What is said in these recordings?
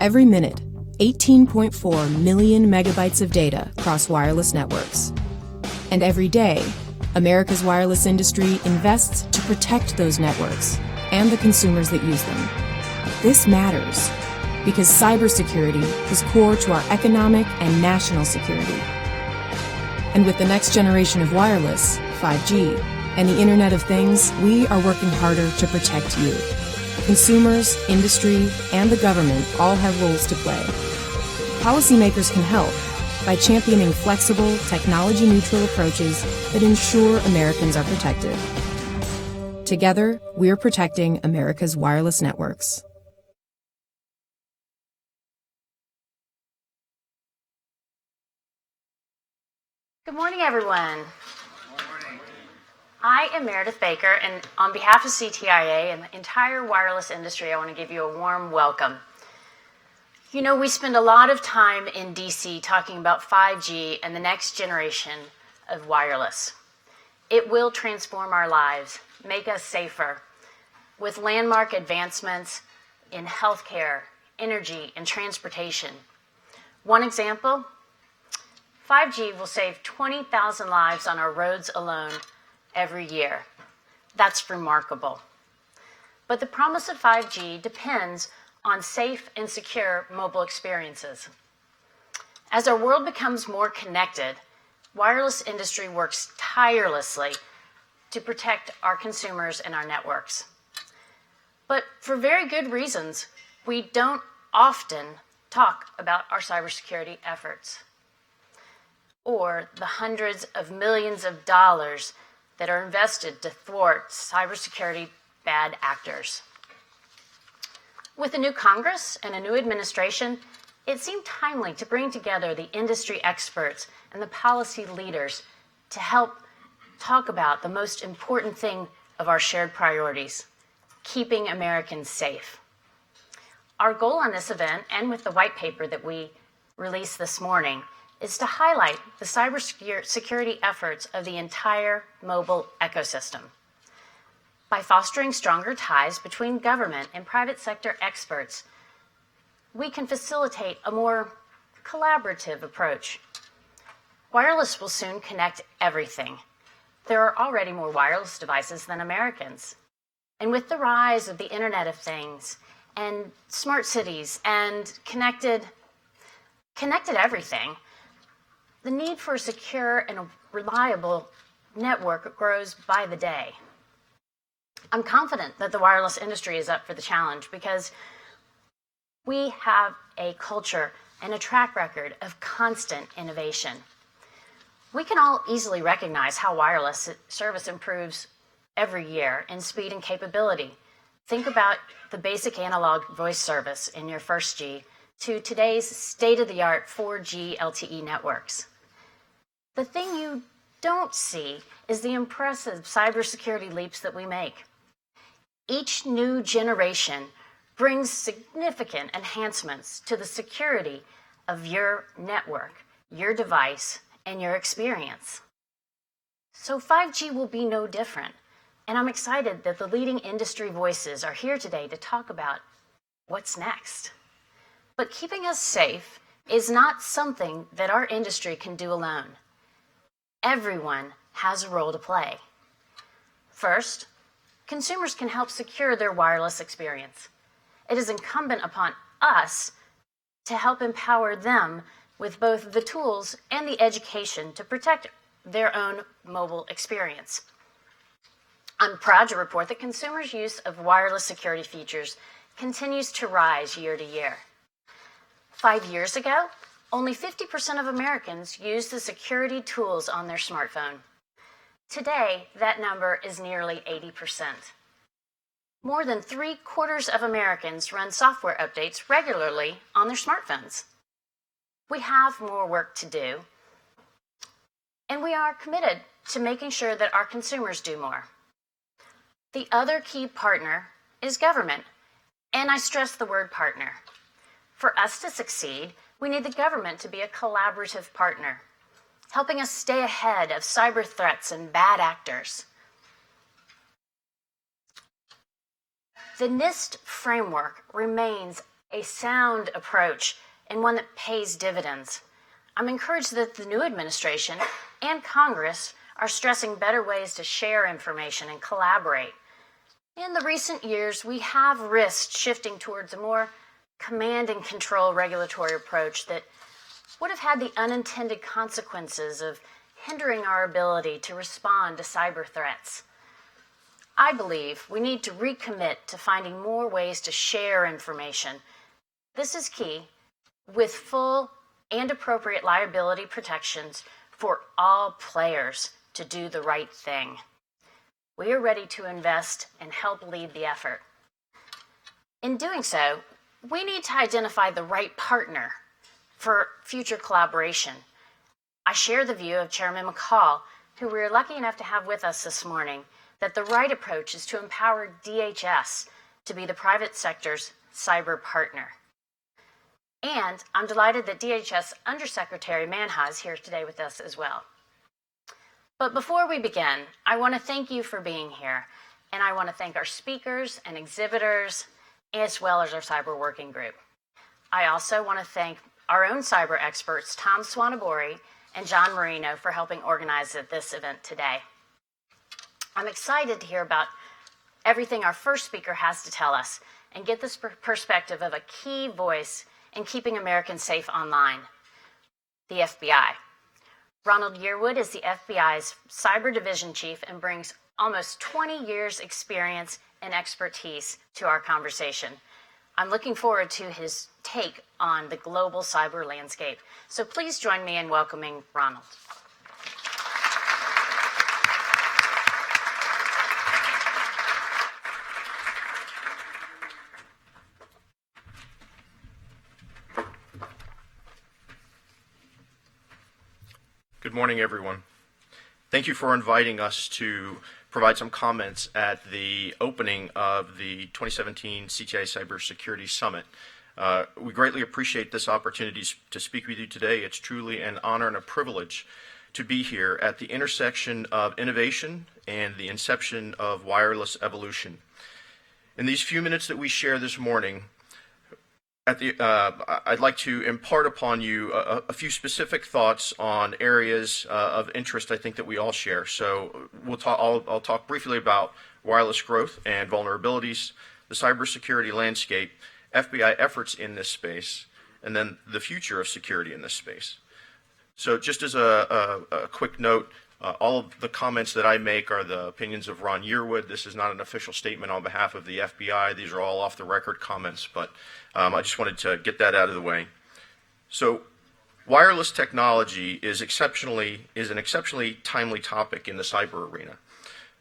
Every minute, 18.4 million megabytes of data cross wireless networks. And every day, America's wireless industry invests to protect those networks and the consumers that use them. This matters because cybersecurity is core to our economic and national security. And with the next generation of wireless, 5G, and the Internet of Things, we are working harder to protect you. Consumers, industry, and the government all have roles to play. Policymakers can help by championing flexible, technology-neutral approaches that ensure Americans are protected. Together, we're protecting America's wireless networks. Good morning, everyone. I am Meredith Baker, and on behalf of CTIA and the entire wireless industry, I want to give you a warm welcome. You know, we spend a lot of time in DC talking about 5G and the next generation of wireless. It will transform our lives, make us safer, with landmark advancements in healthcare, energy, and transportation. One example, 5G will save 20,000 lives on our roads alone every year. That's remarkable. But the promise of 5G depends on safe and secure mobile experiences. As our world becomes more connected, wireless industry works tirelessly to protect our consumers and our networks. But for very good reasons, we don't often talk about our cybersecurity efforts or the hundreds of millions of dollars that are invested to thwart cybersecurity bad actors. With a new Congress and a new administration, it seemed timely to bring together the industry experts and the policy leaders to help talk about the most important thing of our shared priorities, keeping Americans safe. Our goal on this event, and with the white paper that we released this morning, is to highlight the cybersecurity efforts of the entire mobile ecosystem. By fostering stronger ties between government and private sector experts, we can facilitate a more collaborative approach. Wireless will soon connect everything. There are already more wireless devices than Americans. And with the rise of the Internet of Things and smart cities and connected everything, the need for a secure and a reliable network grows by the day. I'm confident that the wireless industry is up for the challenge because we have a culture and a track record of constant innovation. We can all easily recognize how wireless service improves every year in speed and capability. Think about the basic analog voice service in your first G to today's state-of-the-art 4G LTE networks. The thing you don't see is the impressive cybersecurity leaps that we make. Each new generation brings significant enhancements to the security of your network, your device, and your experience. So 5G will be no different, and I'm excited that the leading industry voices are here today to talk about what's next. But keeping us safe is not something that our industry can do alone. Everyone has a role to play. First, consumers can help secure their wireless experience. It is incumbent upon us to help empower them with both the tools and the education to protect their own mobile experience. I'm proud to report that consumers' use of wireless security features continues to rise year to year. 5 years ago, only 50% of Americans used the security tools on their smartphone. Today, that number is nearly 80%. More than 3/4 of Americans run software updates regularly on their smartphones. We have more work to do, and we are committed to making sure that our consumers do more. The other key partner is government, and I stress the word partner. For us to succeed, we need the government to be a collaborative partner, helping us stay ahead of cyber threats and bad actors. The NIST framework remains a sound approach and one that pays dividends. I'm encouraged that the new administration and Congress are stressing better ways to share information and collaborate. In the recent years, we have risked shifting towards a more command and control regulatory approach that would have had the unintended consequences of hindering our ability to respond to cyber threats. I believe we need to recommit to finding more ways to share information. This is key, with full and appropriate liability protections for all players to do the right thing. We are ready to invest and help lead the effort. In doing so, we need to identify the right partner for future collaboration. I share the view of Chairman McCall, who we are lucky enough to have with us this morning, that the right approach is to empower DHS to be the private sector's cyber partner. And I'm delighted that DHS Undersecretary Manha is here today with us as well. But before we begin, I want to thank you for being here, and I want to thank our speakers and exhibitors, as well as our cyber working group. I also want to thank our own cyber experts, Tom Swanabori and John Marino, for helping organize this event today. I'm excited to hear about everything our first speaker has to tell us and get this perspective of a key voice in keeping Americans safe online, the FBI. Ronald Yearwood is the FBI's Cyber Division Chief and brings almost 20 years' experience and expertise to our conversation. I'm looking forward to his take on the global cyber landscape. So please join me in welcoming Ronald. Good morning, everyone. Thank you for inviting us to provide some comments at the opening of the 2017 CTIA Cybersecurity Summit. We greatly appreciate this opportunity to speak with you today. It's truly an honor and a privilege to be here at the intersection of innovation and the inception of wireless evolution. In these few minutes that we share this morning, I'd like to impart upon you a few specific thoughts on areas of interest I think that we all share. So I'll talk briefly about wireless growth and vulnerabilities, the cybersecurity landscape, FBI efforts in this space, and then the future of security in this space. So just as a quick note, all of the comments that I make are the opinions of Ron Yearwood. This is not an official statement on behalf of the FBI. These are all off-the-record comments, but I just wanted to get that out of the way. So wireless technology is an exceptionally timely topic in the cyber arena.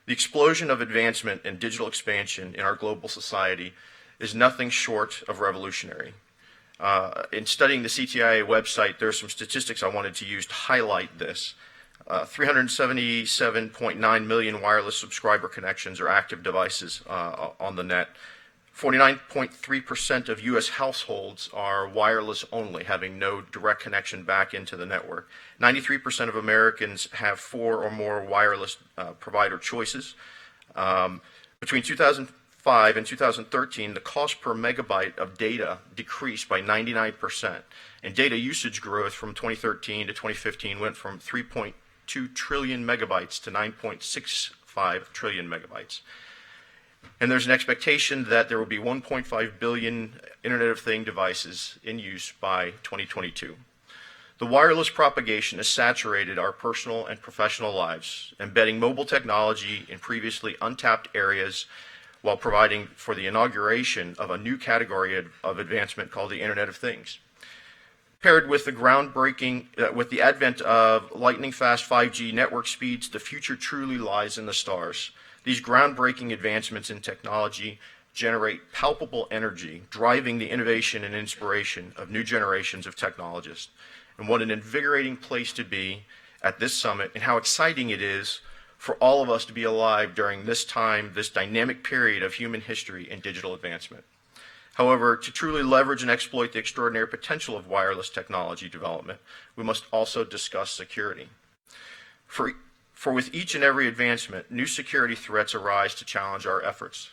The explosion of advancement and digital expansion in our global society is nothing short of revolutionary. In studying the CTIA website, there are some statistics I wanted to use to highlight this. 377.9 million wireless subscriber connections or active devices on the net. 49.3% of U.S. households are wireless only, having no direct connection back into the network. 93% of Americans have 4 or more wireless provider choices. Between 2005 and 2013, the cost per megabyte of data decreased by 99%. And data usage growth from 2013 to 2015 went from 3.2 trillion megabytes to 9.65 trillion megabytes. And there's an expectation that there will be 1.5 billion Internet of Things devices in use by 2022. The wireless propagation has saturated our personal and professional lives, embedding mobile technology in previously untapped areas while providing for the inauguration of a new category of advancement called the Internet of Things. Paired with the with the advent of lightning-fast 5G network speeds, the future truly lies in the stars. These groundbreaking advancements in technology generate palpable energy, driving the innovation and inspiration of new generations of technologists. And what an invigorating place to be at this summit, and how exciting it is for all of us to be alive during this time, this dynamic period of human history and digital advancement. However, to truly leverage and exploit the extraordinary potential of wireless technology development, we must also discuss security. For with each and every advancement, new security threats arise to challenge our efforts.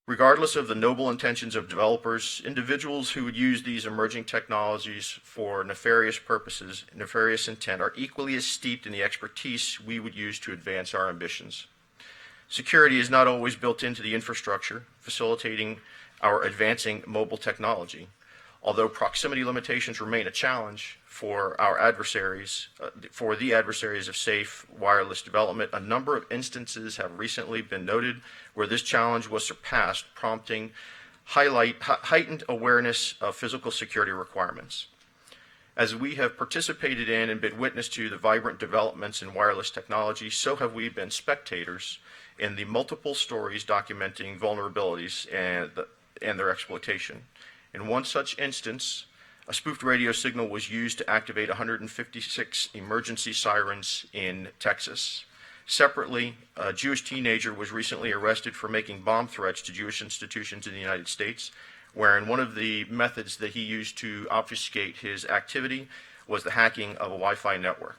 Regardless of the noble intentions of developers, individuals who would use these emerging technologies for nefarious purposes, nefarious intent, are equally as steeped in the expertise we would use to advance our ambitions. Security is not always built into the infrastructure, facilitating our advancing mobile technology. Although proximity limitations remain a challenge for our adversaries, for the adversaries of safe wireless development, a number of instances have recently been noted where this challenge was surpassed, prompting heightened awareness of physical security requirements. As we have participated in and been witness to the vibrant developments in wireless technology, so have we been spectators in the multiple stories documenting vulnerabilities and their exploitation. In one such instance, a spoofed radio signal was used to activate 156 emergency sirens in Texas. Separately, a Jewish teenager was recently arrested for making bomb threats to Jewish institutions in the United States, wherein one of the methods that he used to obfuscate his activity was the hacking of a Wi-Fi network.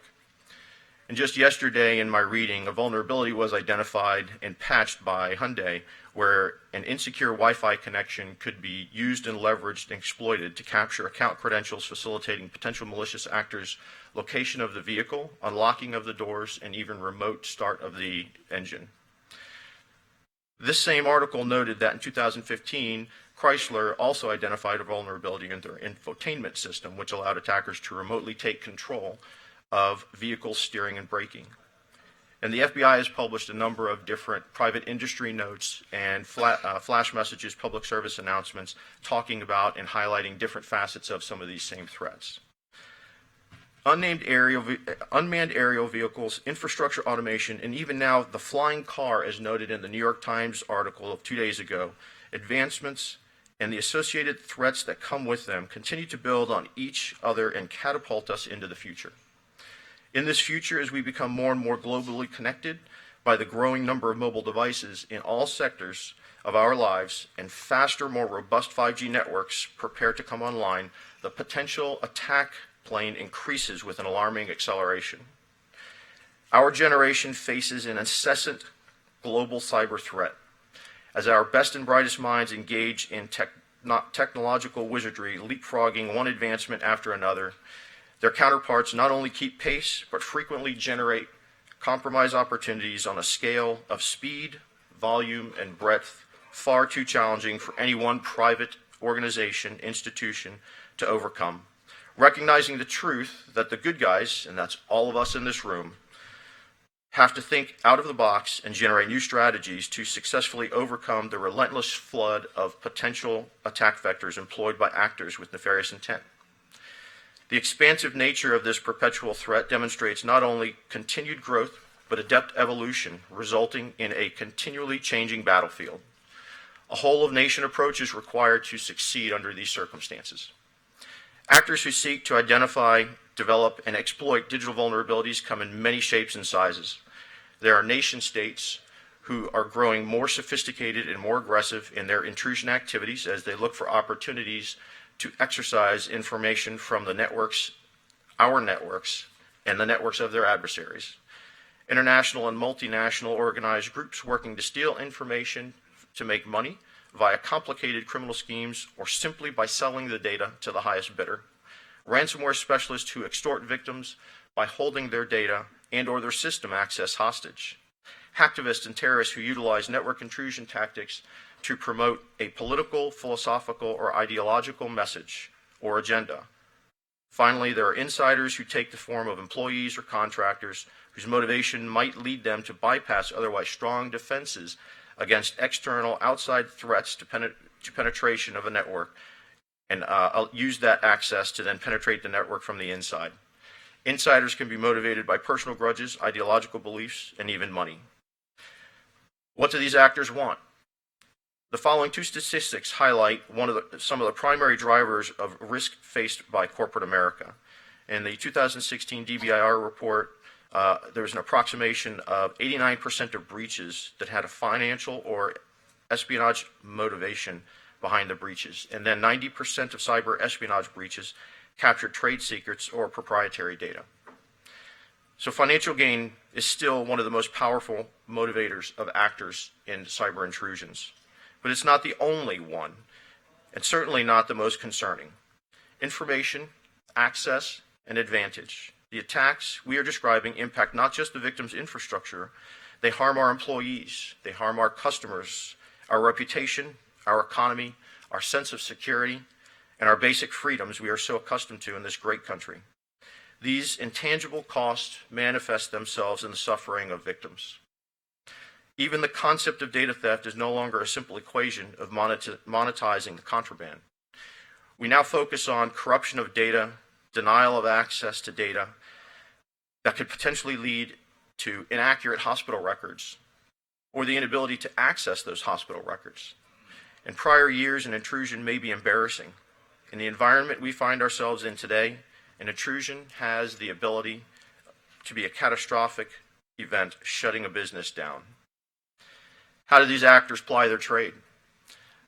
And just yesterday in my reading, a vulnerability was identified and patched by Hyundai, where an insecure Wi-Fi connection could be used and leveraged and exploited to capture account credentials, facilitating potential malicious actors' location of the vehicle, unlocking of the doors, and even remote start of the engine. This same article noted that in 2015, Chrysler also identified a vulnerability in their infotainment system, which allowed attackers to remotely take control of vehicle steering and braking. And the FBI has published a number of different private industry notes and flash messages, public service announcements, talking about and highlighting different facets of some of these same threats. Unmanned aerial vehicles, infrastructure automation, and even now the flying car, as noted in the New York Times article of 2 days ago, advancements and the associated threats that come with them continue to build on each other and catapult us into the future. In this future, as we become more and more globally connected by the growing number of mobile devices in all sectors of our lives and faster, more robust 5G networks prepare to come online, the potential attack plane increases with an alarming acceleration. Our generation faces an incessant global cyber threat. As our best and brightest minds engage in technological wizardry, leapfrogging one advancement after another, their counterparts not only keep pace, but frequently generate compromise opportunities on a scale of speed, volume, and breadth far too challenging for any one private organization, institution to overcome. Recognizing the truth that the good guys, and that's all of us in this room, have to think out of the box and generate new strategies to successfully overcome the relentless flood of potential attack vectors employed by actors with nefarious intent. The expansive nature of this perpetual threat demonstrates not only continued growth, but adept evolution, resulting in a continually changing battlefield. A whole-of-nation approach is required to succeed under these circumstances. Actors who seek to identify, develop, and exploit digital vulnerabilities come in many shapes and sizes. There are nation-states who are growing more sophisticated and more aggressive in their intrusion activities as they look for opportunities to exercise information from the networks, our networks, and the networks of their adversaries. International and multinational organized groups working to steal information to make money via complicated criminal schemes or simply by selling the data to the highest bidder. Ransomware specialists who extort victims by holding their data and or their system access hostage. Hacktivists and terrorists who utilize network intrusion tactics to promote a political, philosophical, or ideological message or agenda. Finally, there are insiders who take the form of employees or contractors whose motivation might lead them to bypass otherwise strong defenses against external outside threats to penetration of a network and use that access to then penetrate the network from the inside. Insiders can be motivated by personal grudges, ideological beliefs, and even money. What do these actors want? The following two statistics highlight some of the primary drivers of risk faced by corporate America. In the 2016 DBIR report, there was an approximation of 89% of breaches that had a financial or espionage motivation behind the breaches. And then 90% of cyber espionage breaches captured trade secrets or proprietary data. So financial gain is still one of the most powerful motivators of actors in cyber intrusions. but it's not the only one, and certainly not the most concerning. Information, access, and advantage. The attacks we are describing impact not just the victim's infrastructure, they harm our employees, they harm our customers, our reputation, our economy, our sense of security, and our basic freedoms we are so accustomed to in this great country. These intangible costs manifest themselves in the suffering of victims. Even the concept of data theft is no longer a simple equation of monetizing the contraband. We now focus on corruption of data, denial of access to data that could potentially lead to inaccurate hospital records or the inability to access those hospital records. In prior years, an intrusion may be embarrassing. In the environment we find ourselves in today, an intrusion has the ability to be a catastrophic event, shutting a business down. How do these actors ply their trade?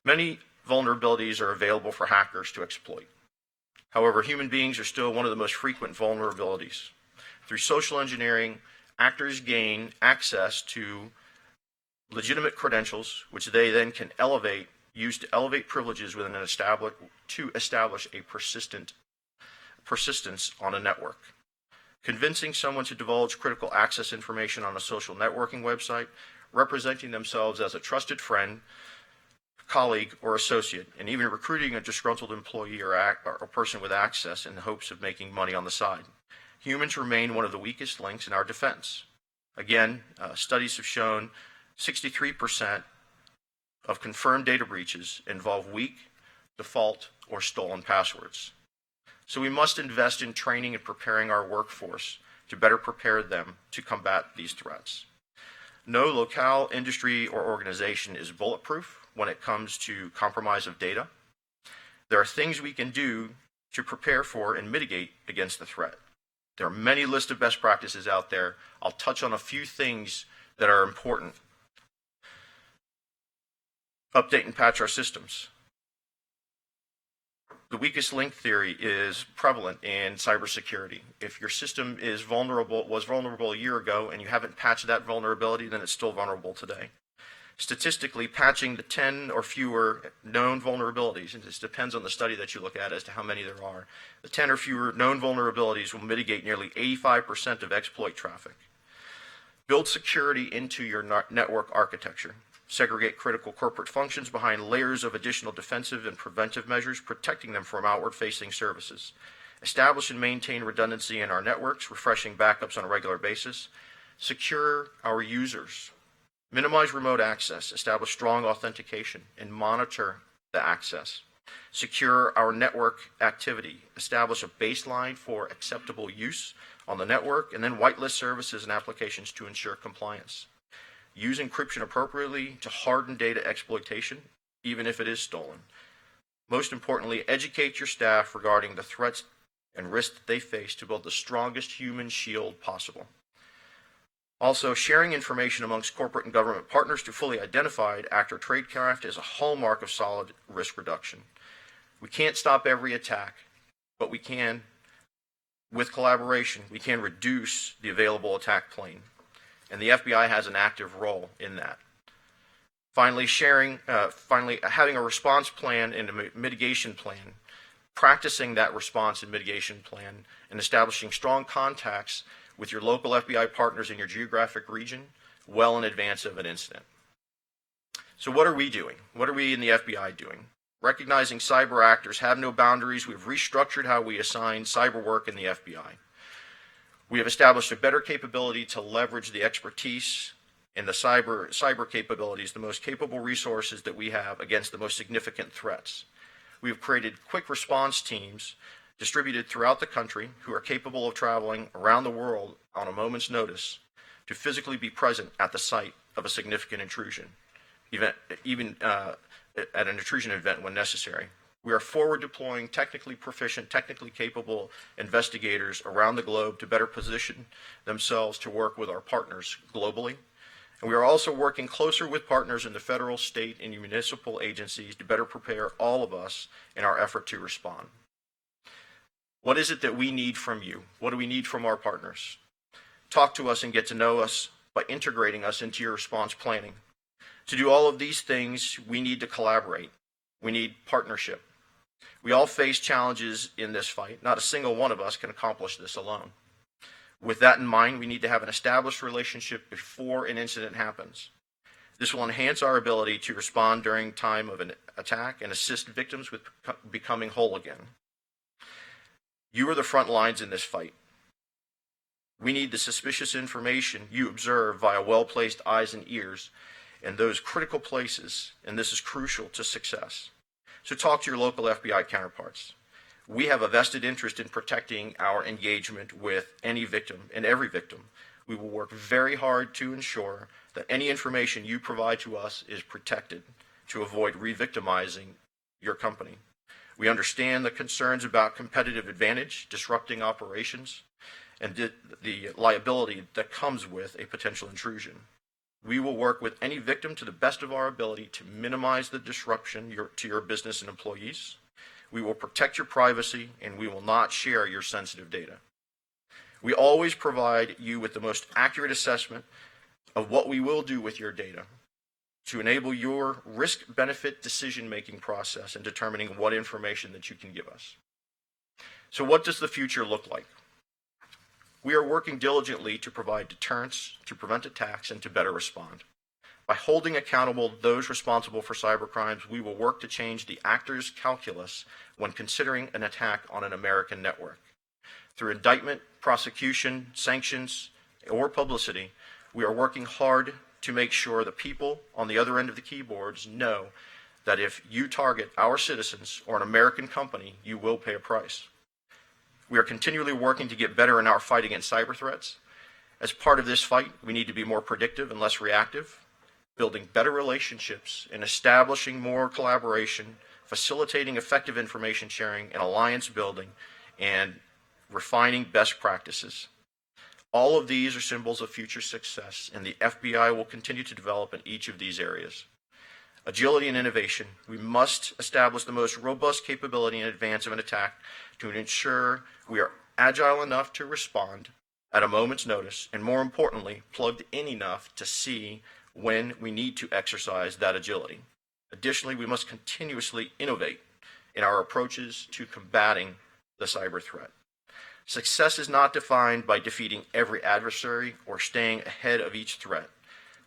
Many vulnerabilities are available for hackers to exploit. However, human beings are still one of the most frequent vulnerabilities. Through social engineering, actors gain access to legitimate credentials, which they then can use to elevate privileges within an establish a persistence on a network. Convincing someone to divulge critical access information on a social networking website, representing themselves as a trusted friend, colleague, or associate, and even recruiting a disgruntled employee or a person with access in the hopes of making money on the side. Humans remain one of the weakest links in our defense. Again, studies have shown 63% of confirmed data breaches involve weak, default, or stolen passwords. So we must invest in training and preparing our workforce to better prepare them to combat these threats. No locale, industry, or organization is bulletproof when it comes to compromise of data. There are things we can do to prepare for and mitigate against the threat. There are many lists of best practices out there. I'll touch on a few things that are important. Update and patch our systems. The weakest link theory is prevalent in cybersecurity. If your system was vulnerable a year ago and you haven't patched that vulnerability, then it's still vulnerable today. Statistically, patching the 10 or fewer known vulnerabilities, and this depends on the study that you look at as to how many there are, the 10 or fewer known vulnerabilities will mitigate nearly 85% of exploit traffic. Build security into your network architecture. Segregate critical corporate functions behind layers of additional defensive and preventive measures, protecting them from outward-facing services. Establish and maintain redundancy in our networks, refreshing backups on a regular basis. Secure our users. Minimize remote access. Establish strong authentication and monitor the access. Secure our network activity. Establish a baseline for acceptable use on the network, and then whitelist services and applications to ensure compliance. Use encryption appropriately to harden data exploitation, even if it is stolen. Most importantly, educate your staff regarding the threats and risks that they face to build the strongest human shield possible. Also, sharing information amongst corporate and government partners to fully identify actor tradecraft is a hallmark of solid risk reduction. We can't stop every attack, but we can, with collaboration, we can reduce the available attack plane. And the FBI has an active role in that. Finally, having a response plan and a mitigation plan, practicing that response and mitigation plan, and establishing strong contacts with your local FBI partners in your geographic region well in advance of an incident. So what are we doing? What are we in the FBI doing? Recognizing cyber actors have no boundaries, we've restructured how we assign cyber work in the FBI. We have established a better capability to leverage the expertise and the cyber capabilities, the most capable resources that we have against the most significant threats. We have created quick response teams distributed throughout the country who are capable of traveling around the world on a moment's notice to physically be present at the site of a significant intrusion, even at an intrusion event when necessary. We are forward deploying technically proficient, technically capable investigators around the globe to better position themselves to work with our partners globally. And we are also working closer with partners in the federal, state, and municipal agencies to better prepare all of us in our effort to respond. What is it that we need from you? What do we need from our partners? Talk to us and get to know us by integrating us into your response planning. To do all of these things, we need to collaborate. We need partnership. We all face challenges in this fight. Not a single one of us can accomplish this alone. With that in mind, we need to have an established relationship before an incident happens. This will enhance our ability to respond during time of an attack and assist victims with becoming whole again. You are the front lines in this fight. We need the suspicious information you observe via well-placed eyes and ears in those critical places, and this is crucial to success. So talk to your local FBI counterparts. We have a vested interest in protecting our engagement with any victim and every victim. We will work very hard to ensure that any information you provide to us is protected to avoid re-victimizing your company. We understand the concerns about competitive advantage, disrupting operations, and the liability that comes with a potential intrusion. We will work with any victim to the best of our ability to minimize the disruption to your business and employees. We will protect your privacy, and we will not share your sensitive data. We always provide you with the most accurate assessment of what we will do with your data to enable your risk-benefit decision-making process in determining what information that you can give us. So what does the future look like? We are working diligently to provide deterrence, to prevent attacks, and to better respond. By holding accountable those responsible for cybercrimes, we will work to change the actors' calculus when considering an attack on an American network. Through indictment, prosecution, sanctions, or publicity, we are working hard to make sure the people on the other end of the keyboards know that if you target our citizens or an American company, you will pay a price. We are continually working to get better in our fight against cyber threats. As part of this fight, we need to be more predictive and less reactive, building better relationships and establishing more collaboration, facilitating effective information sharing and alliance building, and refining best practices. All of these are symbols of future success, and the FBI will continue to develop in each of these areas. Agility and innovation. We must establish the most robust capability in advance of an attack to ensure we are agile enough to respond at a moment's notice, and more importantly, plugged in enough to see when we need to exercise that agility. Additionally, we must continuously innovate in our approaches to combating the cyber threat. Success is not defined by defeating every adversary or staying ahead of each threat.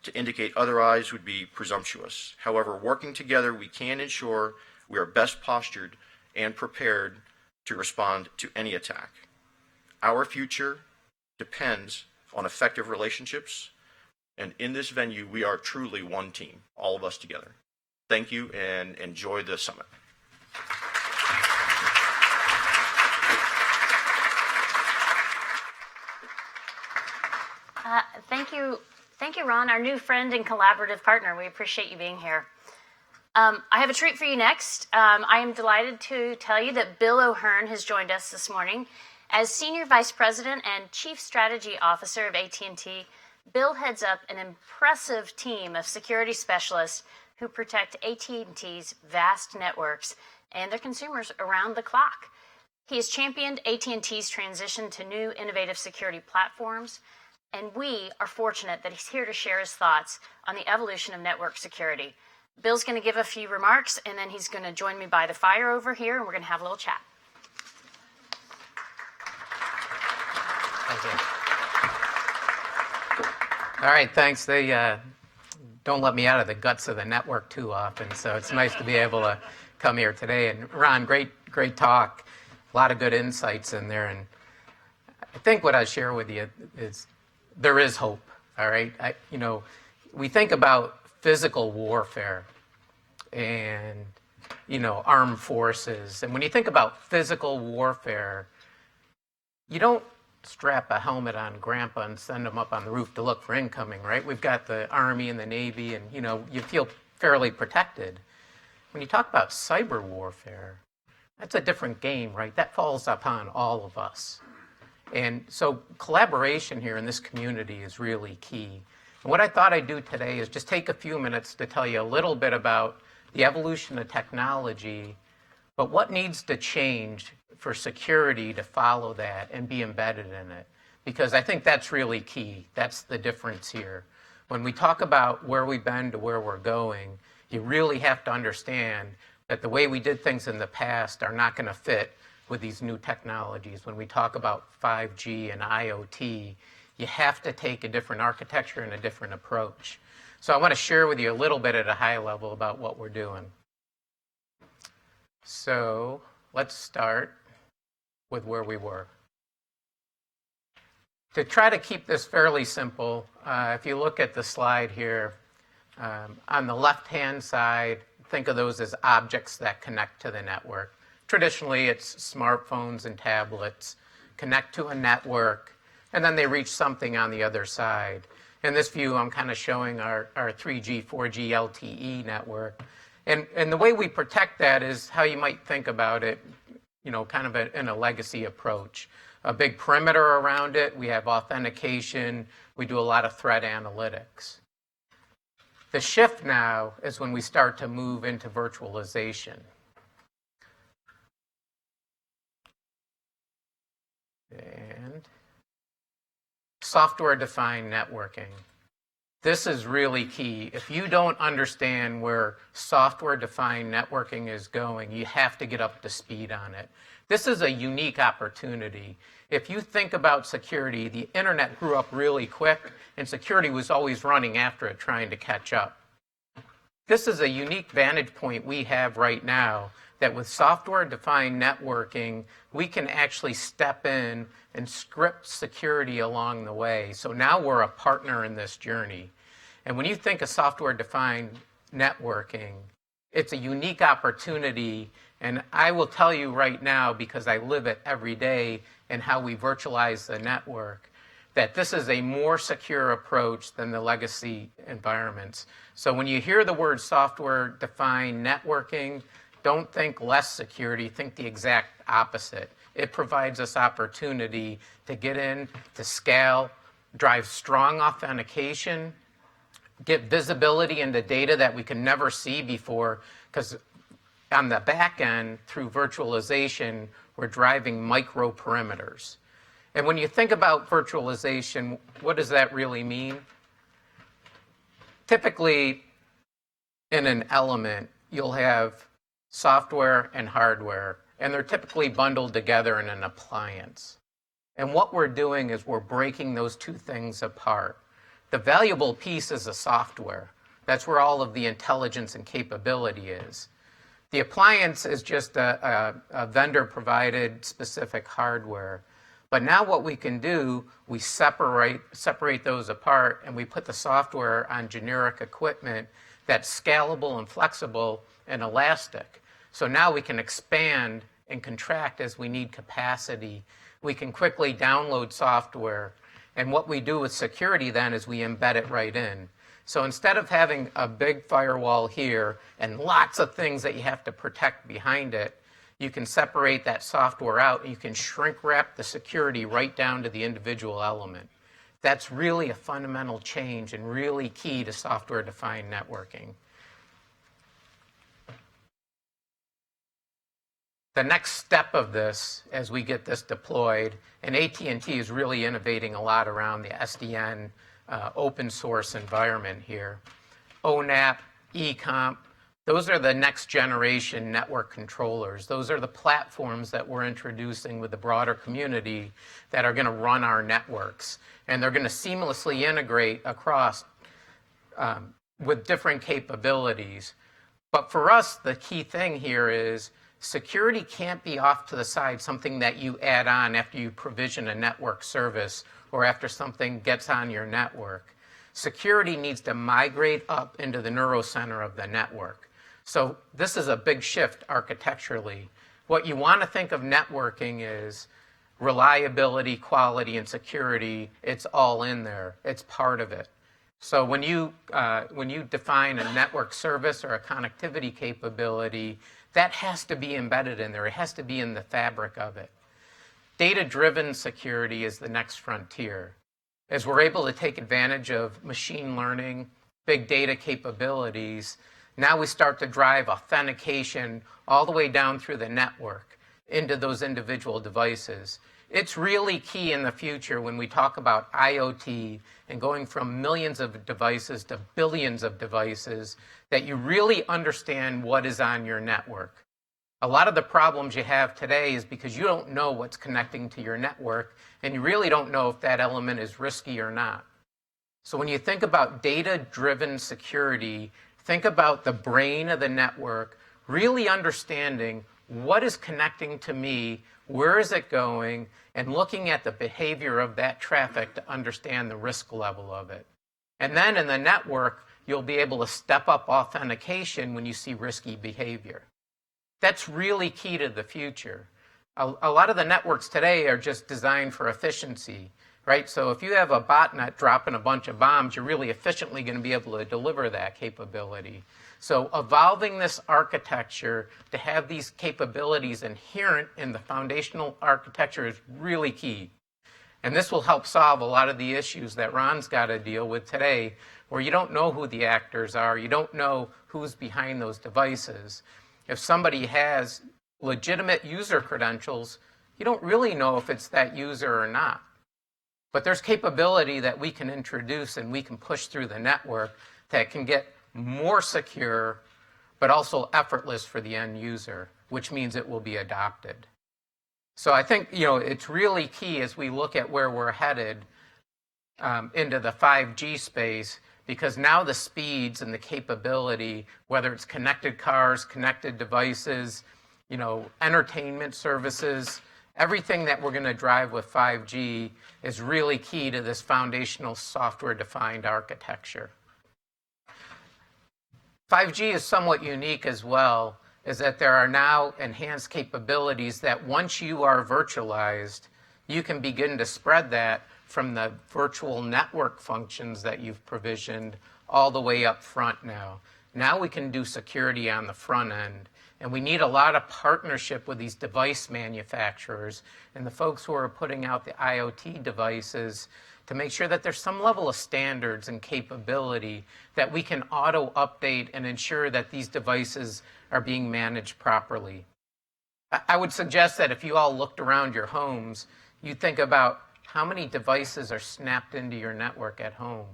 To indicate otherwise would be presumptuous. However, working together, we can ensure we are best postured and prepared to respond to any attack. Our future depends on effective relationships, and in this venue, we are truly one team, all of us together. Thank you, and enjoy the summit. Thank you, Ron, our new friend and collaborative partner. We appreciate you being here. I have a treat for you next. I am delighted to tell you that Bill O'Hearn has joined us this morning. As Senior Vice President and Chief Strategy Officer of AT&T, Bill heads up an impressive team of security specialists who protect AT&T's vast networks and their consumers around the clock. He has championed AT&T's transition to new innovative security platforms, and we are fortunate that he's here to share his thoughts on the evolution of network security. Bill's going to give a few remarks, and then he's going to join me by the fire over here, and we're going to have a little chat. Thank you. All right, thanks. They don't let me out of the guts of the network too often, so it's nice to be able to come here today. And Ron, great talk. A lot of good insights in there, and I think what I share with you is there is hope. All right, we think about physical warfare and armed forces, and when you think about physical warfare, you don't strap a helmet on grandpa and send him up on the roof to look for incoming, right? We've got the Army and the Navy, and you feel fairly protected. When you talk about cyber warfare, that's a different game, right? That falls upon all of us. And so collaboration here in this community is really key. And what I thought I'd do today is just take a few minutes to tell you a little bit about the evolution of technology, but what needs to change for security to follow that and be embedded in it. Because I think that's really key. That's the difference here. When we talk about where we've been to where we're going, you really have to understand that the way we did things in the past are not going to fit with these new technologies. When we talk about 5G and IoT, you have to take a different architecture and a different approach. So I want to share with you a little bit at a high level about what we're doing. So let's start with where we were. To try to keep this fairly simple, if you look at the slide here, on the left-hand side, think of those as objects that connect to the network. Traditionally, it's smartphones and tablets connect to a network, and then they reach something on the other side. In this view, I'm kind of showing our 3G, 4G LTE network. And the way we protect that is how you might think about it, kind of in a legacy approach. A big perimeter around it, we have authentication, we do a lot of threat analytics. The shift now is when we start to move into virtualization. And software-defined networking. This is really key. If you don't understand where software-defined networking is going, you have to get up to speed on it. This is a unique opportunity. If you think about security, the internet grew up really quick, and security was always running after it, trying to catch up. This is a unique vantage point we have right now, that with software-defined networking, we can actually step in and script security along the way. So now we're a partner in this journey. And when you think of software-defined networking, it's a unique opportunity. And I will tell you right now, because I live it every day and how we virtualize the network, that this is a more secure approach than the legacy environments. So when you hear the word software-defined networking, don't think less security, think the exact opposite. It provides us opportunity to get in, to scale, drive strong authentication, get visibility into data that we can never see before, because on the back end, through virtualization, we're driving micro perimeters. And when you think about virtualization, what does that really mean? Typically, in an element, you'll have software and hardware, and they're typically bundled together in an appliance. And what we're doing is we're breaking those two things apart. The valuable piece is the software. That's where all of the intelligence and capability is. The appliance is just a vendor-provided specific hardware. But now what we can do, we separate those apart, and we put the software on generic equipment that's scalable and flexible and elastic. So now we can expand and contract as we need capacity. We can quickly download software. And what we do with security then is we embed it right in. So instead of having a big firewall here and lots of things that you have to protect behind it, you can separate that software out and you can shrink wrap the security right down to the individual element. That's really a fundamental change and really key to software-defined networking. The next step of this, as we get this deployed, and AT&T is really innovating a lot around the SDN open source environment here. ONAP, eComp, those are the next generation network controllers. Those are the platforms that we're introducing with the broader community that are going to run our networks. And they're going to seamlessly integrate across with different capabilities. But for us, the key thing here is security can't be off to the side, something that you add on after you provision a network service or after something gets on your network. Security needs to migrate up into the neurocenter of the network. So this is a big shift architecturally. What you want to think of networking is reliability, quality, and security. It's all in there. It's part of it. So when you define a network service or a connectivity capability, that has to be embedded in there. It has to be in the fabric of it. Data-driven security is the next frontier. As we're able to take advantage of machine learning, big data capabilities, now we start to drive authentication all the way down through the network into those individual devices. It's really key in the future when we talk about IoT and going from millions of devices to billions of devices that you really understand what is on your network. A lot of the problems you have today is because you don't know what's connecting to your network, and you really don't know if that element is risky or not. So when you think about data-driven security, think about the brain of the network, really understanding what is connecting to me, where is it going, and looking at the behavior of that traffic to understand the risk level of it. And then in the network, you'll be able to step up authentication when you see risky behavior. That's really key to the future. A lot of the networks today are just designed for efficiency, right? So if you have a botnet dropping a bunch of bombs, you're really efficiently going to be able to deliver that capability. So evolving this architecture to have these capabilities inherent in the foundational architecture is really key. And this will help solve a lot of the issues that Ron's got to deal with today, where you don't know who the actors are, you don't know who's behind those devices. If somebody has legitimate user credentials, you don't really know if it's that user or not. But there's capability that we can introduce and we can push through the network that can get more secure, but also effortless for the end user, which means it will be adopted. So I think, it's really key as we look at where we're headed into the 5G space, because now the speeds and the capability, whether it's connected cars, connected devices, entertainment services, everything that we're going to drive with 5G is really key to this foundational software-defined architecture. 5G is somewhat unique as well, is that there are now enhanced capabilities that once you are virtualized, you can begin to spread that from the virtual network functions that you've provisioned all the way up front now. Now we can do security on the front end. And we need a lot of partnership with these device manufacturers and the folks who are putting out the IoT devices to make sure that there's some level of standards and capability that we can auto-update and ensure that these devices are being managed properly. I would suggest that if you all looked around your homes, you think about how many devices are snapped into your network at home.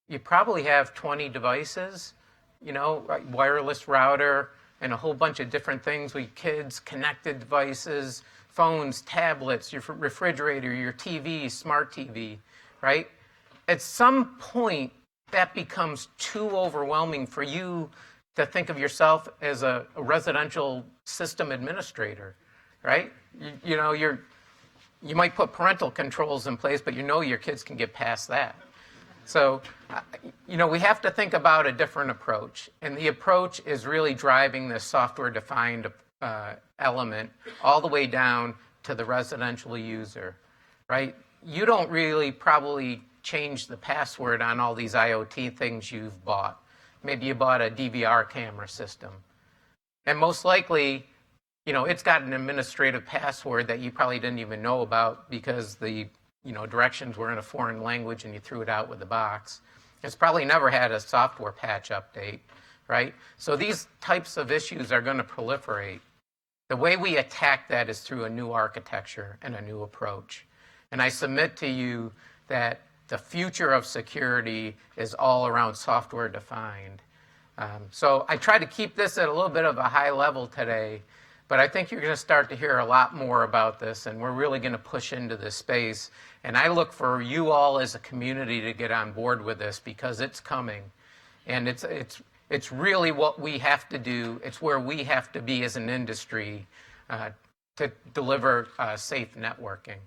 You probably have 20 devices, wireless router, and a whole bunch of different things with kids, connected devices, phones, tablets, your refrigerator, your TV, smart TV, right? At some point, that becomes too overwhelming for you to think of yourself as a residential system administrator, right? You might put parental controls in place, but your kids can get past that. So, we have to think about a different approach. And the approach is really driving this software-defined element all the way down to the residential user, right? You don't really probably change the password on all these IoT things you've bought. Maybe you bought a DVR camera system. And most likely, it's got an administrative password that you probably didn't even know about because the directions were in a foreign language and you threw it out with the box. It's probably never had a software patch update, right? So these types of issues are going to proliferate. The way we attack that is through a new architecture and a new approach. And I submit to you that the future of security is all around software defined. So I try to keep this at a little bit of a high level today, but I think you're going to start to hear a lot more about this, and we're really going to push into this space. And I look for you all as a community to get on board with this because it's coming. And it's really what we have to do. It's where we have to be as an industry to deliver safe networking.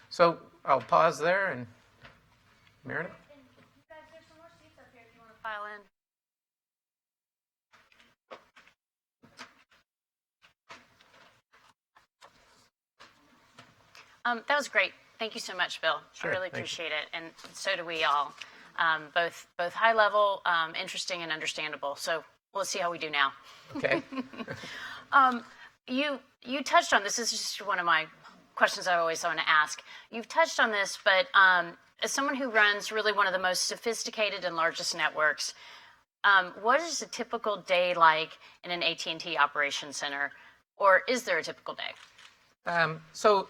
So I'll pause there, and Meredith? And you guys, there's some more seats up here if you want to file in. That was great. Thank you so much, Bill. Sure, I really appreciate it, and so do we all. Both high level, interesting, and understandable. So we'll see how we do now. Okay. You touched on this. This is just one of my questions I always want to ask. You've touched on this, but as someone who runs really one of the most sophisticated and largest networks, what is a typical day like in an AT&T operations center, or is there a typical day? So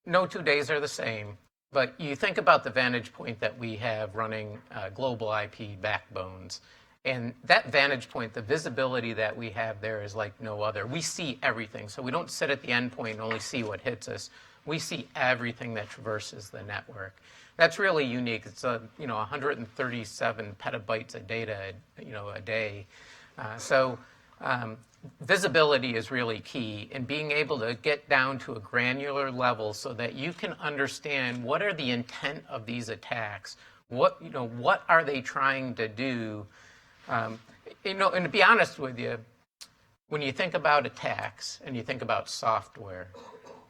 no 2 days are the same, but you think about the vantage point that we have running global IP backbones. And that vantage point, the visibility that we have there is like no other. We see everything. So we don't sit at the endpoint and only see what hits us. We see everything that traverses the network. That's really unique. It's 137 petabytes of data, a day. So visibility is really key, and being able to get down to a granular level so that you can understand what are the intent of these attacks. What are they trying to do? And to be honest with you, when you think about attacks and you think about software,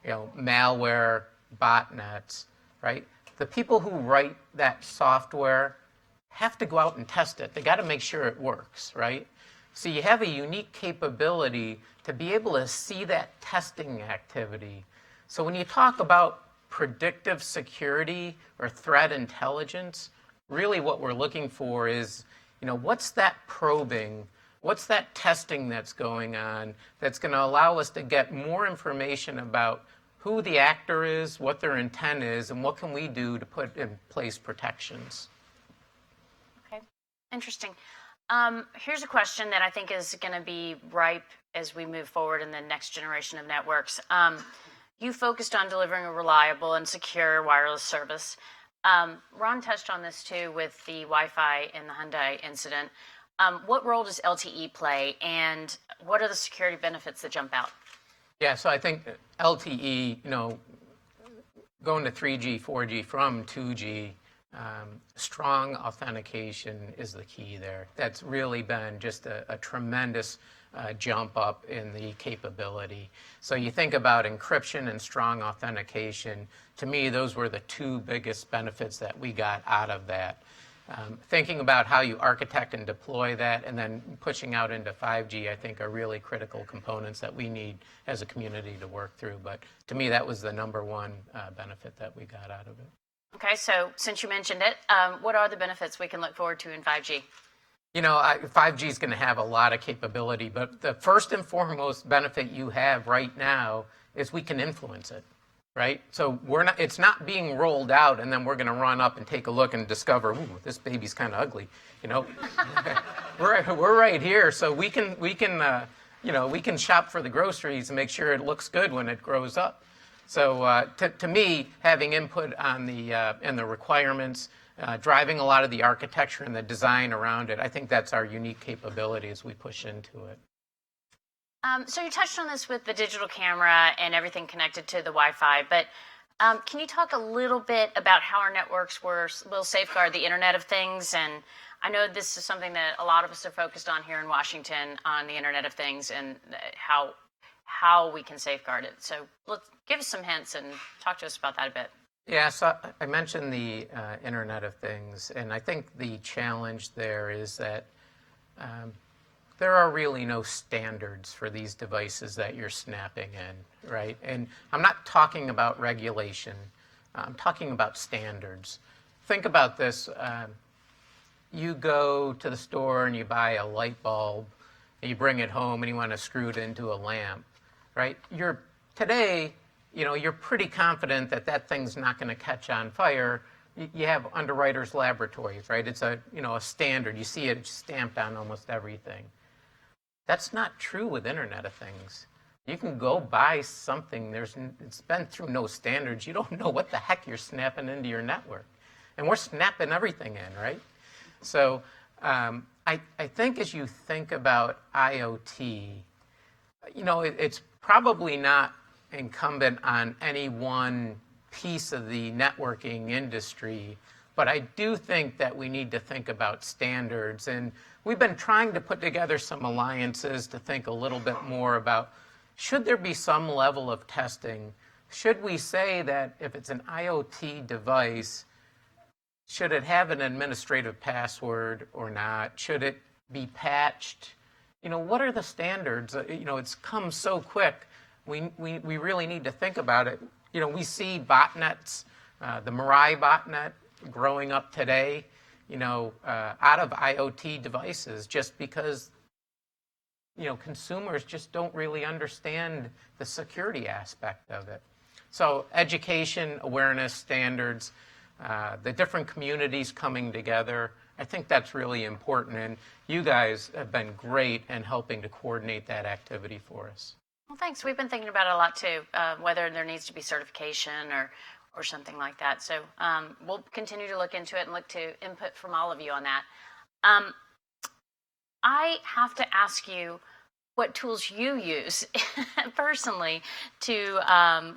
malware, botnets, right? The people who write that software have to go out and test it. They got to make sure it works, right? So you have a unique capability to be able to see that testing activity. So when you talk about predictive security or threat intelligence, really what we're looking for is, what's that probing, what's that testing that's going on that's going to allow us to get more information about who the actor is, what their intent is, and what can we do to put in place protections. Okay, interesting. Here's a question that I think is going to be ripe as we move forward in the next generation of networks. You focused on delivering a reliable and secure wireless service. Ron touched on this too with the Wi-Fi and the Hyundai incident. What role does LTE play, and what are the security benefits that jump out? Yeah, so I think LTE, going to 3G, 4G from 2G, strong authentication is the key there. That's really been just a tremendous jump up in the capability. So you think about encryption and strong authentication. To me, those were the two biggest benefits that we got out of that. Thinking about how you architect and deploy that, and then pushing out into 5G, I think are really critical components that we need as a community to work through. But to me, that was the number one benefit that we got out of it. Okay, so since you mentioned it, what are the benefits we can look forward to in 5G? 5G is going to have a lot of capability, but the first and foremost benefit you have right now is we can influence it. Right? So it's not being rolled out and then we're going to run up and take a look and discover, ooh, this baby's kind of ugly. We're right here, so we can shop for the groceries and make sure it looks good when it grows up. So to me, having input on the requirements, driving a lot of the architecture and the design around it, I think that's our unique capability as we push into it. So you touched on this with the digital camera and everything connected to the Wi-Fi, but can you talk a little bit about how our networks will safeguard the Internet of Things? And I know this is something that a lot of us are focused on here in Washington on the Internet of Things and how we can safeguard it. So let's give us some hints and talk to us about that a bit. Yeah, so I mentioned the Internet of Things, and I think the challenge there is that there are really no standards for these devices that you're snapping in, right? And I'm not talking about regulation. I'm talking about standards. Think about this. You go to the store and you buy a light bulb, and you bring it home and you want to screw it into a lamp, right? Today, you're pretty confident that that thing's not going to catch on fire. You have Underwriters Laboratories, right? It's a standard. You see it stamped on almost everything. That's not true with Internet of Things. You can go buy something, it's been through no standards. You don't know what the heck you're snapping into your network. And we're snapping everything in, right? So I think as you think about IoT, it's probably not incumbent on any one piece of the networking industry, but I do think that we need to think about standards. And we've been trying to put together some alliances to think a little bit more about, should there be some level of testing? Should we say that if it's an IoT device, should it have an administrative password or not? Should it be patched? What are the standards? It's come so quick. We really need to think about it. We see botnets, the Mirai botnet growing up today, out of IoT devices, just because, consumers just don't really understand the security aspect of it. So education, awareness, standards, the different communities coming together, I think that's really important. And you guys have been great in helping to coordinate that activity for us. Well, thanks. We've been thinking about it a lot too, whether there needs to be certification or something like that. So we'll continue to look into it and look to input from all of you on that. I have to ask you what tools you use personally to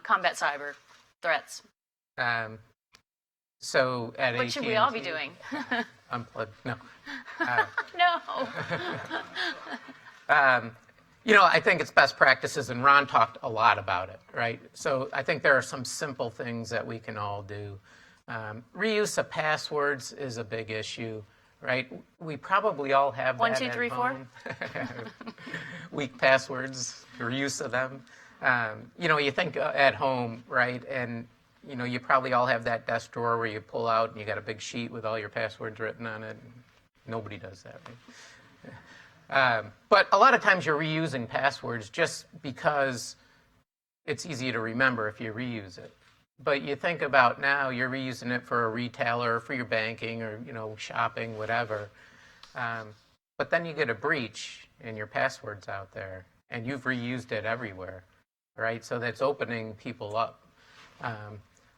combat cyber threats. So at What should we all be doing? Unplugged? No. No. I think it's best practices, and Ron talked a lot about it, right? So I think there are some simple things that we can all do. Reuse of passwords is a big issue, right? We probably all have 1, that 2, 3, 4. Weak passwords, reuse of them. You think at home, right? And you probably all have that desk drawer where you pull out and you got a big sheet with all your passwords written on it. Nobody does that, right? But a lot of times you're reusing passwords just because it's easy to remember if you reuse it. But you think about now you're reusing it for a retailer, for your banking or, shopping, whatever. But then you get a breach and your password's out there and you've reused it everywhere, right? So that's opening people up.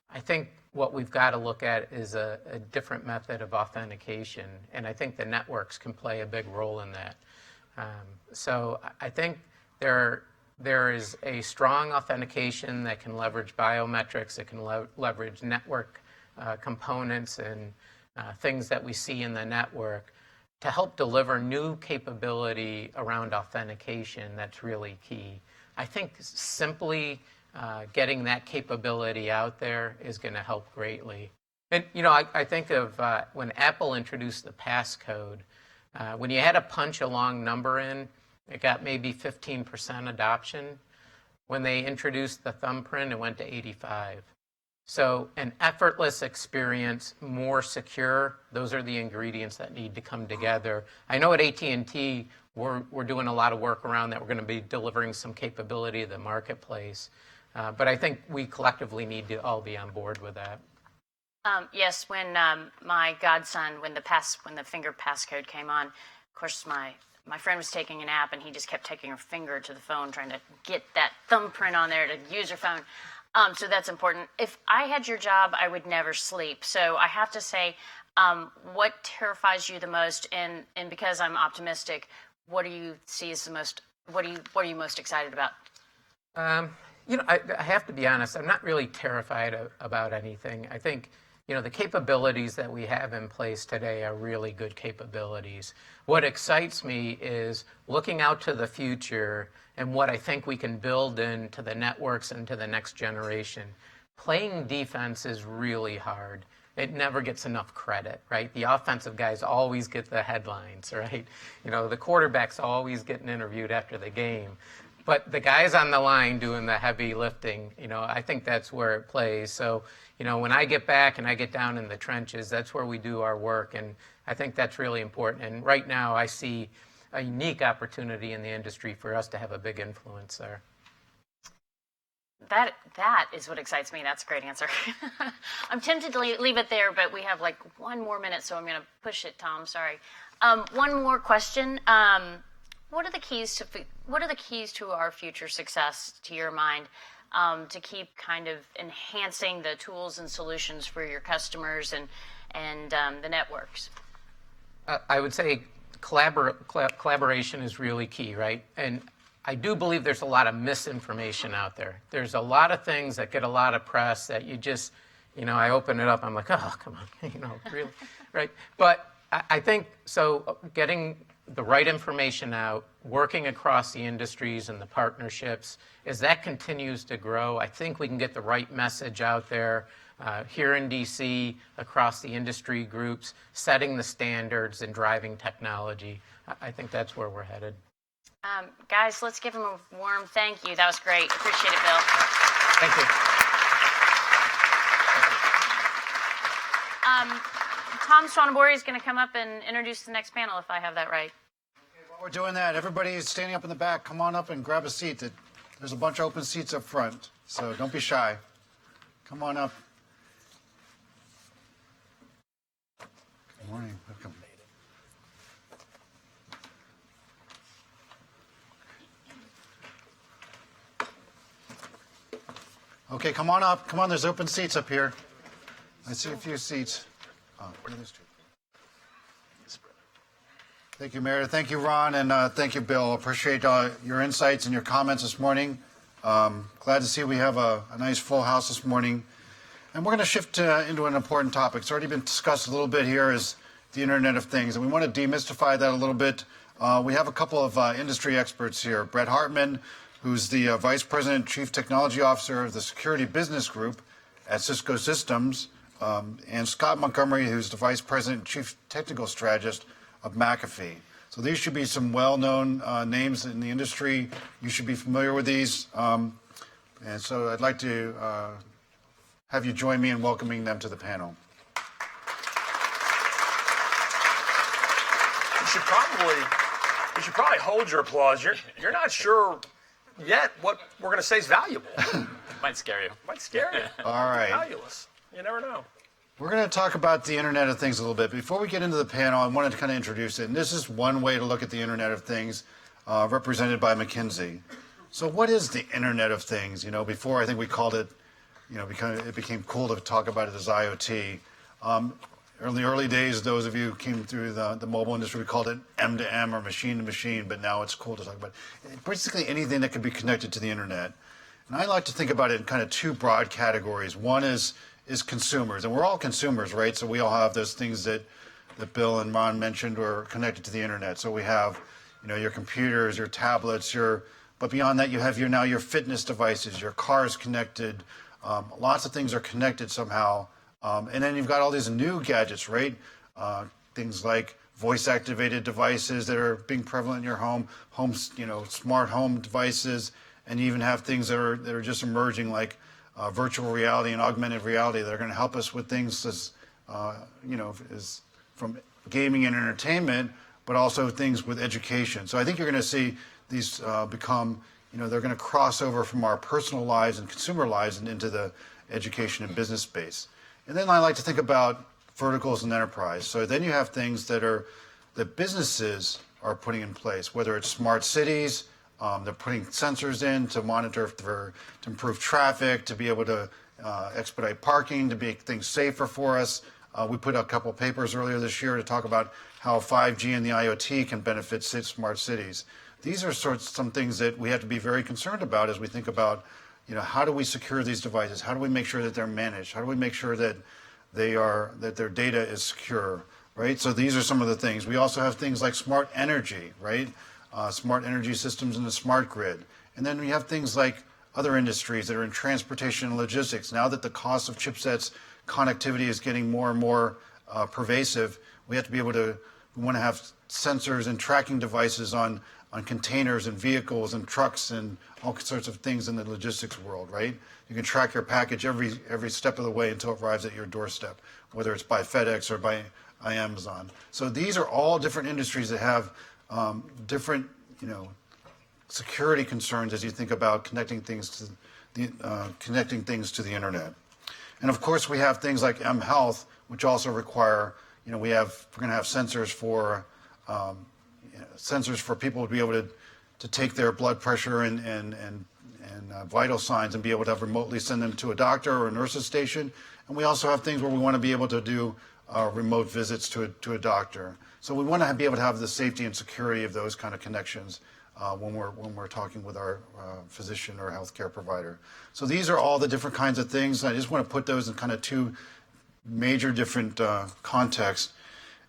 I think what we've got to look at is a different method of authentication, and I think the networks can play a big role in that. So I think there is a strong authentication that can leverage biometrics, it can leverage network components and things that we see in the network to help deliver new capability around authentication that's really key. I think simply getting that capability out there is going to help greatly. And, I think of when Apple introduced the passcode, when you had to punch a long number in, it got maybe 15% adoption. When they introduced the thumbprint, it went to 85%. So an effortless experience, more secure, those are the ingredients that need to come together. I know at AT&T, we're doing a lot of work around that. We're going to be delivering some capability to the marketplace. But I think we collectively need to all be on board with that. Yes, when my godson, when the finger passcode came on, of course my friend was taking a nap and he just kept taking her finger to the phone trying to get that thumbprint on there to use her phone. So that's important. If I had your job, I would never sleep. So I have to say, what terrifies you the most? And because I'm optimistic, what do you see as the most? What are you most excited about? I have to be honest. I'm not really terrified about anything. I think the capabilities that we have in place today are really good capabilities. What excites me is looking out to the future and what I think we can build into the networks and to the next generation. Playing defense is really hard. It never gets enough credit, right? The offensive guys always get the headlines, right? The quarterback's always getting interviewed after the game. But the guys on the line doing the heavy lifting, I think that's where it plays. So, when I get back and I get down in the trenches, that's where we do our work. And I think that's really important. And right now I see a unique opportunity in the industry for us to have a big influence there. That is what excites me. That's a great answer. I'm tempted to leave it there, but we have like 1 more minute, so I'm going to push it, Tom. Sorry. One more question. What are the keys to our future success, to your mind, to keep kind of enhancing the tools and solutions for your customers and the networks? I would say collaboration is really key, right? And I do believe there's a lot of misinformation out there. There's a lot of things that get a lot of press that you just, I open it up, I'm like, oh, come on, really, right? But I think, so getting the right information out, working across the industries and the partnerships, as that continues to grow, I think we can get the right message out there here in DC, across the industry groups, setting the standards and driving technology. I think that's where we're headed. Guys, let's give him a warm thank you. That was great. Appreciate it, Bill. Thank you. Tom Swanabori is going to come up and introduce the next panel, if I have that right. Okay, while we're doing that, everybody is standing up in the back. Come on up and grab a seat. There's a bunch of open seats up front, so don't be shy. Come on up. Good morning. Welcome. Okay, come on up. Come on, there's open seats up here. I see a few seats. Oh, where are those two? Thank you, Meredith. Thank you, Ron, and thank you, Bill. Appreciate your insights and your comments this morning. Glad to see we have a nice full house this morning. And we're going to shift into an important topic. It's already been discussed a little bit here, is the Internet of Things. And we want to demystify that a little bit. We have a couple of industry experts here. Brett Hartman, who's the Vice President and Chief Technology Officer of the Security Business Group at Cisco Systems, and Scott Montgomery, who's the Vice President and Chief Technical Strategist of McAfee. So these should be some well-known names in the industry. You should be familiar with these. And so I'd like to have you join me in welcoming them to the panel. You should probably hold your applause. You're not sure yet what we're going to say is valuable. Might scare you. Might scare you. All right. Valueless. You never know. We're going to talk about the Internet of Things a little bit. Before we get into the panel, I wanted to kind of introduce it. And this is one way to look at the Internet of Things, represented by McKinsey. So what is the Internet of Things? You know, before I think we called it, it became cool to talk about it as IoT. In the early days, those of you who came through the mobile industry, we called it M2M or machine to machine, but now it's cool to talk about basically anything that can be connected to the Internet. And I like to think about it in kind of two broad categories. One is consumers, and we're all consumers, right? So we all have those things that Bill and Ron mentioned are connected to the Internet. So we have, your computers, your tablets, but beyond that, you have your fitness devices, your car is connected. Lots of things are connected somehow. And then you've got all these new gadgets, right? Things like voice-activated devices that are being prevalent in your home, smart home devices, and you even have things that are just emerging like virtual reality and augmented reality that are going to help us with things as from gaming and entertainment, but also things with education. So I think you're going to see these become, they're going to cross over from our personal lives and consumer lives and into the education and business space. And then I like to think about verticals and enterprise. So then you have things that businesses are putting in place, whether it's smart cities, they're putting sensors in to monitor to improve traffic, to be able to expedite parking, to make things safer for us. We put out a couple of papers earlier this year to talk about how 5G and the IoT can benefit smart cities. These are some things that we have to be very concerned about as we think about, how do we secure these devices? How do we make sure that they're managed? How do we make sure that that their data is secure, right? So these are some of the things. We also have things like smart energy, right? Smart energy systems in the smart grid. And then we have things like other industries that are in transportation and logistics. Now that the cost of chipsets, connectivity is getting more and more pervasive, we want to have sensors and tracking devices on containers and vehicles and trucks and all sorts of things in the logistics world, right? You can track your package every step of the way until it arrives at your doorstep, whether it's by FedEx or by Amazon. So these are all different industries that have different, security concerns as you think about connecting things to the Internet. And of course, we have things like mHealth, which also require, we're going to have sensors for people to be able to take their blood pressure and vital signs and be able to remotely send them to a doctor or a nurse's station. And we also have things where we want to be able to do remote visits to a doctor. So we want to be able to have the safety and security of those kind of connections when we're talking with our physician or healthcare provider. So these are all the different kinds of things. I just want to put those in kind of two major different contexts.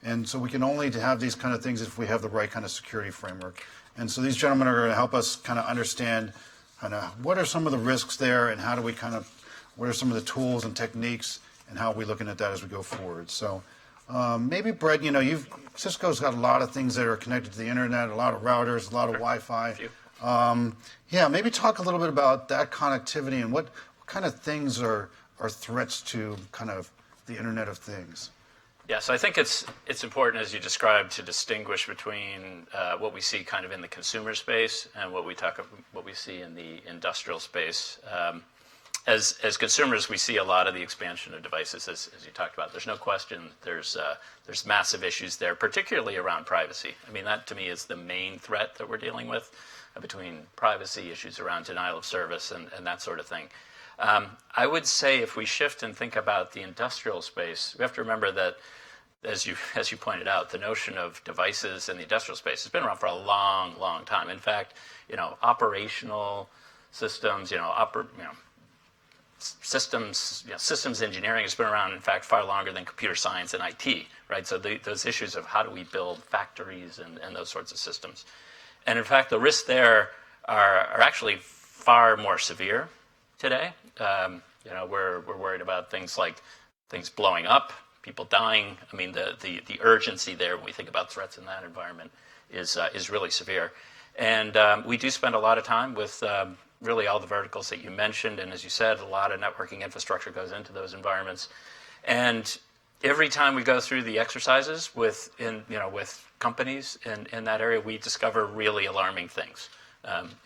And so we can only have these kind of things if we have the right kind of security framework. And so these gentlemen are going to help us kind of understand what are some of the risks there and what are some of the tools and techniques and how are we looking at that as we go forward. So maybe Brett, Cisco's got a lot of things that are connected to the Internet, a lot of routers, a lot of Wi-Fi. Maybe talk a little bit about that connectivity and what kind of things are threats to kind of the Internet of Things. Yeah, so I think it's important, as you described, to distinguish between what we see kind of in the consumer space and what we see in the industrial space. as consumers, we see a lot of the expansion of devices, as you talked about. There's no question there's massive issues there, particularly around privacy. I mean, that to me is the main threat that we're dealing with, between privacy issues around denial of service and that sort of thing. I would say if we shift and think about the industrial space, we have to remember that, as you pointed out, the notion of devices in the industrial space has been around for a long, long time. In fact, operational systems, systems engineering has been around, in fact, far longer than computer science and IT, right? So those issues of how do we build factories and those sorts of systems. And in fact, the risks there are actually far more severe today. We're worried about things like things blowing up, people dying. I mean, the urgency there when we think about threats in that environment is really severe. And we do spend a lot of time with really all the verticals that you mentioned. And as you said, a lot of networking infrastructure goes into those environments. And every time we go through the exercises with companies in that area, we discover really alarming things,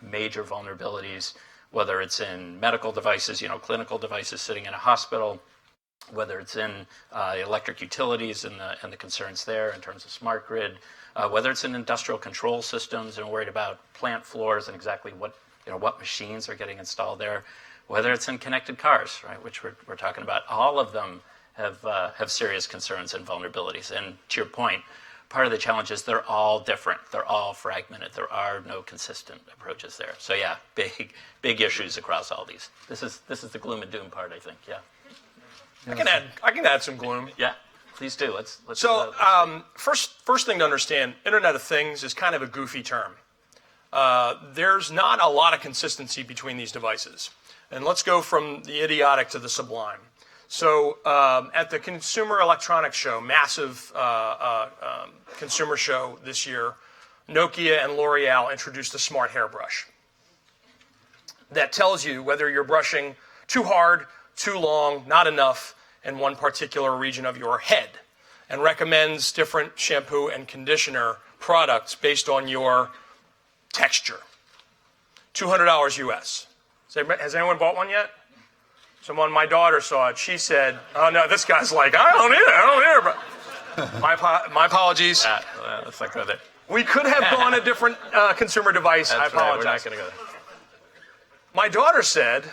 major vulnerabilities, whether it's in medical devices, clinical devices sitting in a hospital, whether it's in electric utilities and the concerns there in terms of smart grid, whether it's in industrial control systems and worried about plant floors and exactly what machines are getting installed there, whether it's in connected cars, right, which we're talking about. All of them have serious concerns and vulnerabilities. And to your point, part of the challenge is they're all different. They're all fragmented. There are no consistent approaches there. So yeah, big issues across all these. This is the gloom and doom part, I think. Yeah. I can add some gloom. Yeah, please do. Let's first thing to understand, Internet of Things is kind of a goofy term. There's not a lot of consistency between these devices. And let's go from the idiotic to the sublime. So at the Consumer Electronics Show, massive consumer show this year, Nokia and L'Oreal introduced a smart hairbrush that tells you whether you're brushing too hard, too long, not enough in one particular region of your head, and recommends different shampoo and conditioner products based on your texture. $200 US. Has anyone bought one yet? My daughter saw it. She said, "Oh no, this guy's like, I don't need it. My apologies. Let's not go there. We could have gone a different consumer device. That's I apologize. Right. We're not going to go there. My daughter said,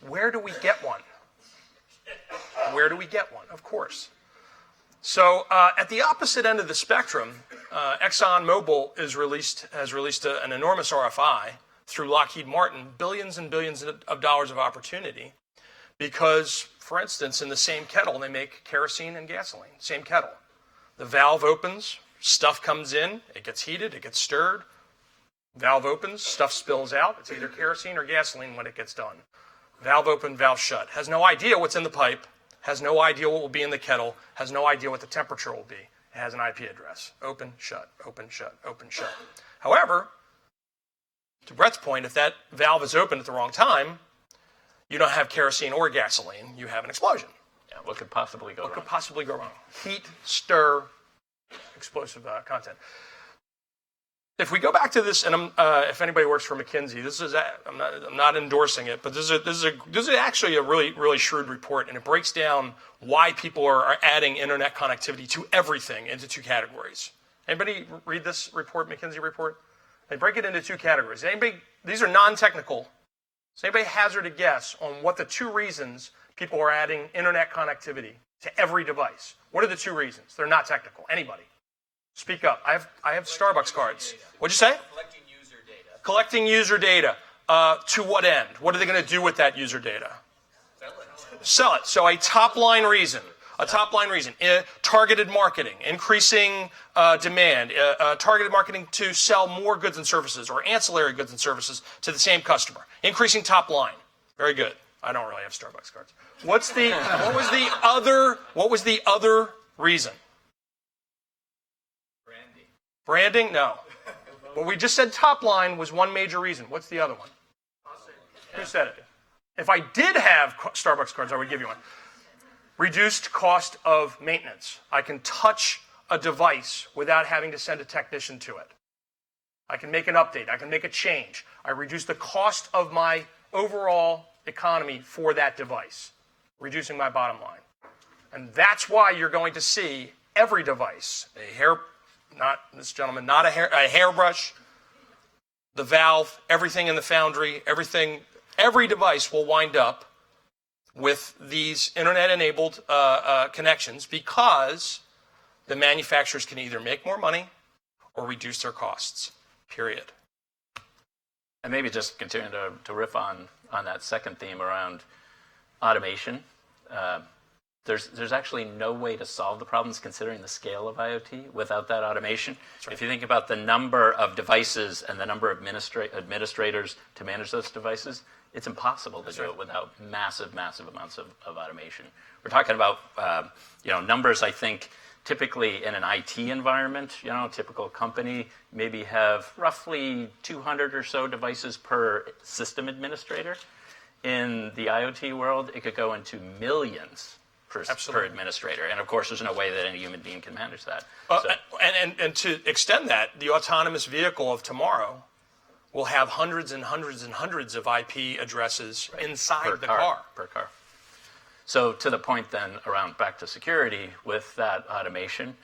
"Where do we get one? Where do we get one?" Of course. So at the opposite end of the spectrum, ExxonMobil has released an enormous RFI through Lockheed Martin, billions and billions of dollars of opportunity, because, for instance, in the same kettle, they make kerosene and gasoline. Same kettle. The valve opens, stuff comes in, it gets heated, it gets stirred. Valve opens, stuff spills out. It's either kerosene or gasoline when it gets done. Valve open, valve shut. Has no idea what's in the pipe, has no idea what will be in the kettle, has no idea what the temperature will be. It has an IP address. Open, shut, open, shut, open, shut. However, to Brett's point, if that valve is open at the wrong time, you don't have kerosene or gasoline, you have an explosion. Yeah, what could possibly go wrong? What could possibly go wrong? Heat, stir, explosive content. If we go back to this, and if anybody works for McKinsey, I'm not endorsing it, but this is actually a really shrewd report, and it breaks down why people are adding internet connectivity to everything into two categories. Anybody read this report, McKinsey report? They break it into two categories. These are non-technical. Does anybody hazard a guess on what the two reasons people are adding internet connectivity to every device? What are the two reasons? They're not technical. Anybody? Speak up. I have Starbucks cards. What'd you say? Collecting user data. Collecting user data. To what end? What are they going to do with that user data? Sell it. So a top-line reason. Targeted marketing, increasing demand, targeted marketing to sell more goods and services or ancillary goods and services to the same customer. Increasing top line. Very good. I don't really have Starbucks cards. What was the other reason? Branding? No. What we just said top line was one major reason. What's the other one? Who said it? If I did have Starbucks cards, I would give you one. Reduced cost of maintenance. I can touch a device without having to send a technician to it. I can make an update. I can make a change. I reduce the cost of my overall economy for that device, reducing my bottom line. And that's why you're going to see every device, not a hairbrush, the valve, everything in the foundry, every device will wind up with these internet-enabled connections, because the manufacturers can either make more money or reduce their costs, period. And maybe just continuing to riff on that second theme around automation. There's actually no way to solve the problems, considering the scale of IoT, without that automation. Right. If you think about the number of devices and the number of administrators to manage those devices, it's impossible to do it without massive amounts of automation. We're talking about numbers. I think typically in an IT environment, typical company maybe have roughly 200 or so devices per system administrator. In the IoT world, it could go into millions per administrator. And of course, there's no way that any human being can manage that. And to extend that, the autonomous vehicle of tomorrow will have hundreds and hundreds and hundreds of IP addresses inside the car. Per car. So to the point then around back to security, with that automation,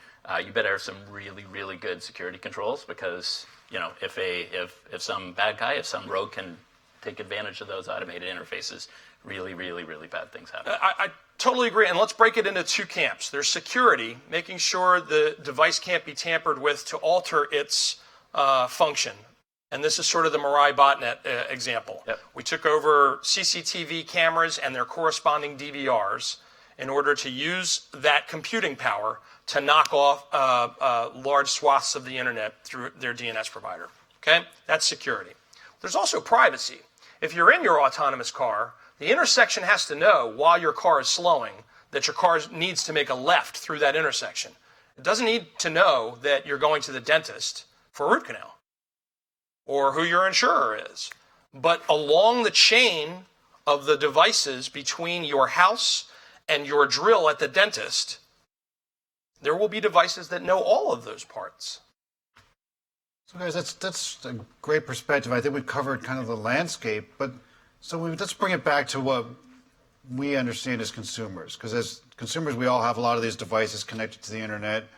you better have some really good security controls, because if some bad guy, if some rogue can take advantage of those automated interfaces, really bad things happen. I totally agree. And let's break it into two camps. There's security, making sure the device can't be tampered with to alter its function. And this is sort of the Mirai botnet example. Yep. We took over CCTV cameras and their corresponding DVRs in order to use that computing power to knock off large swaths of the internet through their DNS provider. Okay? That's security. There's also privacy. If you're in your autonomous car, the intersection has to know while your car is slowing that your car needs to make a left through that intersection. It doesn't need to know that you're going to the dentist for a root canal or who your insurer is. But along the chain of the devices between your house and your drill at the dentist, there will be devices that know all of those parts. So guys, that's a great perspective. I think we've covered kind of the landscape, but let's bring it back to what we understand as consumers, because as consumers, we all have a lot of these devices connected to the internet,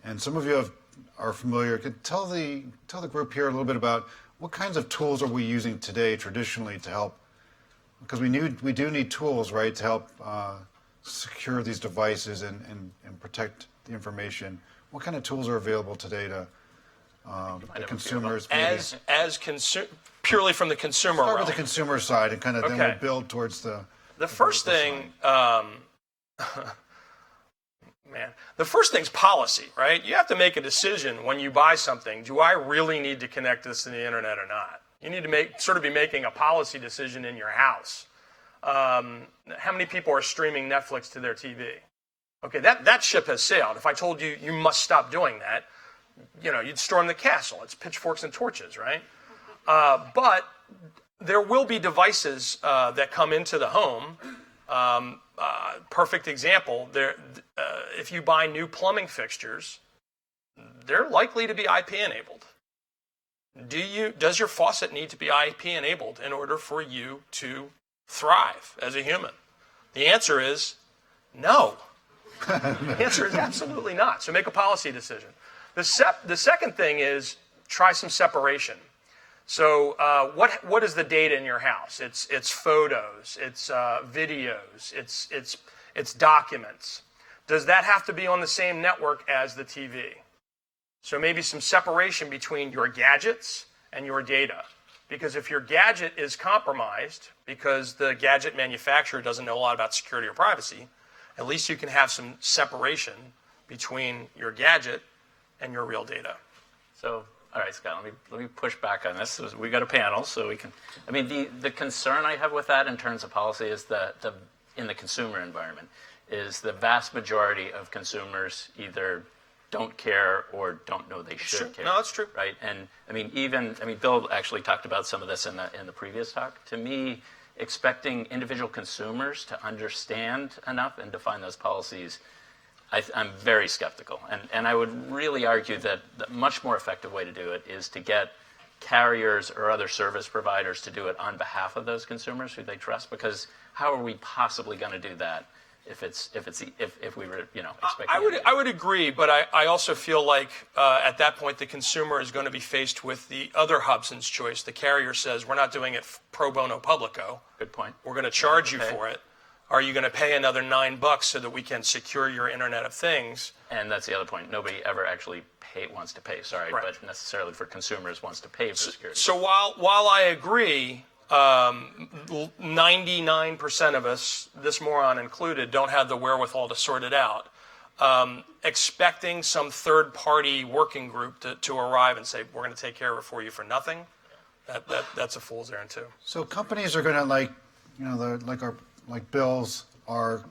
and some of you are familiar. Could tell the group here a little bit about what kinds of tools are we using today traditionally to help, because we do need tools, right, to help secure these devices and protect the information. What kind of tools are available today to consumers? Purely from the consumer realm. Start with the consumer side and kind of then we'll build towards the first thing. The first thing's policy, right? You have to make a decision when you buy something. Do I really need to connect this to the internet or not? You need to be making a policy decision in your house. How many people are streaming Netflix to their TV? Okay, that ship has sailed. If I told you you must stop doing that, you'd storm the castle. It's pitchforks and torches, right? But there will be devices that come into the home. Perfect example, if you buy new plumbing fixtures, they're likely to be IP enabled. Does your faucet need to be IP enabled in order for you to thrive as a human? The answer is no. The answer is absolutely not. So make a policy decision. The second thing is try some separation. So what is the data in your house? It's photos, it's videos, it's documents. Does that have to be on the same network as the TV? So maybe some separation between your gadgets and your data. Because if your gadget is compromised because the gadget manufacturer doesn't know a lot about security or privacy, at least you can have some separation between your gadget and your real data. So, all right, Scott, let me push back on this. We got a panel, so we can. I mean, the concern I have with that in terms of policy is that in the consumer environment is the vast majority of consumers either don't care or don't know they should care. No, that's true. Right, and Bill actually talked about some of this in the previous talk. To me, expecting individual consumers to understand enough and define those policies, I'm very skeptical. And I would really argue that the much more effective way to do it is to get carriers or other service providers to do it on behalf of those consumers who they trust? Because how are we possibly going to do that if we were expecting? I would agree, but I also feel like at that point the consumer is going to be faced with the other Hobson's choice. The carrier says, we're not doing it pro bono publico. Good point. We're going to charge you for it. Are you going to pay another $9 so that we can secure your Internet of Things? And that's the other point. Nobody ever actually wants to pay. Sorry, Right. but necessarily for consumers wants to pay for security. So while I agree, 99% of us, this moron included, don't have the wherewithal to sort it out. Expecting some third-party working group to arrive and say, we're going to take care of it for you for nothing, that's a fool's errand too. So companies are going to like bills are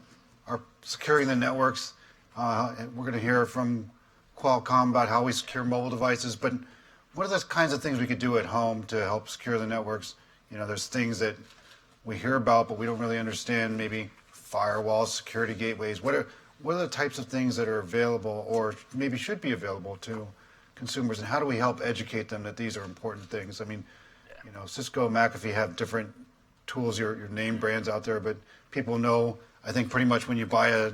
securing the networks. And we're going to hear from Qualcomm about how we secure mobile devices. But what are the kinds of things we could do at home to help secure the networks? There's things that we hear about, but we don't really understand. Maybe firewalls, security gateways. What are the types of things that are available, or maybe should be available to consumers? And how do we help educate them that these are important things? I mean, Cisco, McAfee have different tools, your name brands out there, but people know, I think pretty much when you buy a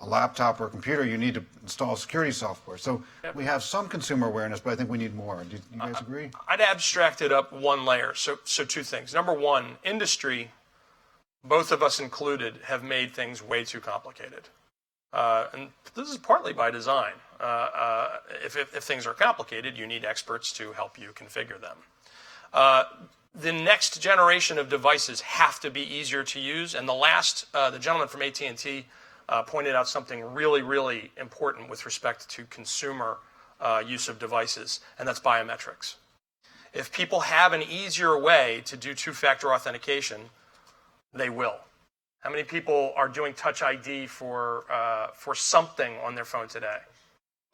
laptop or a computer, you need to install security software. So we have some consumer awareness, but I think we need more. Do you guys agree? I'd abstract it up one layer. So two things. Number one, industry, both of us included, have made things way too complicated. And this is partly by design. If things are complicated, you need experts to help you configure them. The next generation of devices have to be easier to use. And the gentleman from AT&T pointed out something really, really important with respect to consumer use of devices, and that's biometrics. If people have an easier way to do two-factor authentication, they will. How many people are doing Touch ID for something on their phone today?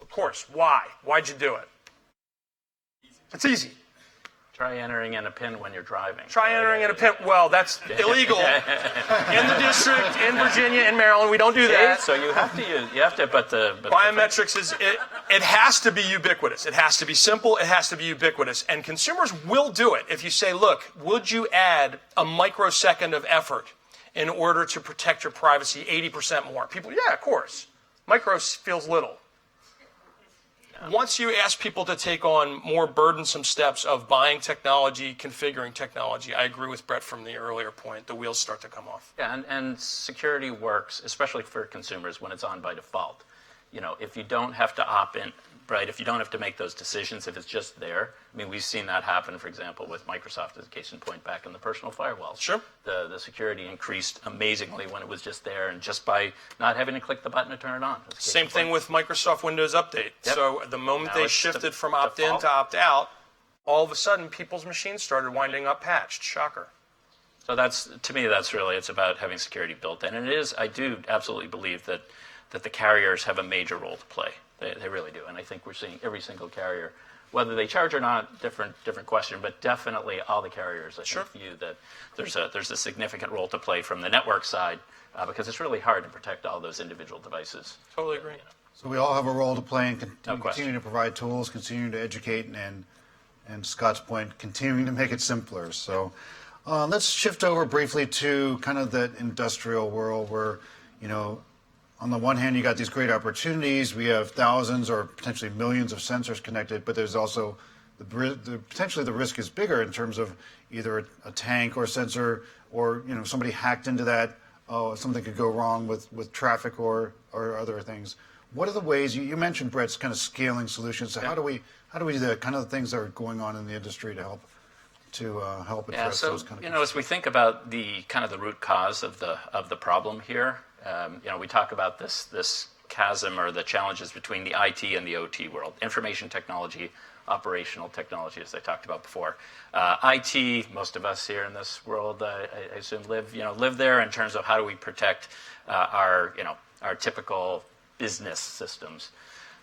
Of course. Why? Why'd you do it? It's easy. Try entering in a PIN when you're driving. Try entering in a PIN. Well, that's illegal in the district, in Virginia, in Maryland. We don't do that. So you have to, but biometrics it has to be ubiquitous. It has to be simple. It has to be ubiquitous. And consumers will do it. If you say, look, would you add a microsecond of effort in order to protect your privacy 80% more? People, yeah, of course. Micro feels little. Once you ask people to take on more burdensome steps of buying technology, configuring technology, I agree with Brett from the earlier point, the wheels start to come off. Yeah, and security works, especially for consumers, when it's on by default. If you don't have to opt in, right, if you don't have to make those decisions, if it's just there. I mean, we've seen that happen, for example, with Microsoft as a case in point back in the personal firewalls. Sure. The security increased amazingly when it was just there, and just by not having to click the button to turn it on. Same thing with Microsoft Windows Update. Yep. So the moment they shifted from opt-in to opt-out, all of a sudden people's machines started winding up patched. Shocker. So to me, it's about having security built in. And it is, I do absolutely believe that the carriers have a major role to play. They really do. And I think we're seeing every single carrier, whether they charge or not, different question, but definitely all the carriers, I think, view that there's a significant role to play from the network side because it's really hard to protect all those individual devices. Totally agree. So we all have a role to play in No continuing to provide tools, continuing to educate, and Scott's point, continuing to make it simpler. So let's shift over briefly to kind of the industrial world where, on the one hand, you got these great opportunities. We have thousands or potentially millions of sensors connected, but there's also potentially the risk is bigger in terms of either a tank or a sensor, or somebody hacked into that. Oh, something could go wrong with traffic or other things. What are the ways you mentioned, Brett's kind of scaling solutions? So how do we do the kind of things that are going on in the industry to help address those kind of as we think about the kind of the root cause of the problem here. We talk about this chasm or the challenges between the IT and the OT world, information technology, operational technology, as I talked about before. IT, most of us here in this world, I assume, live there in terms of how do we protect our typical business systems.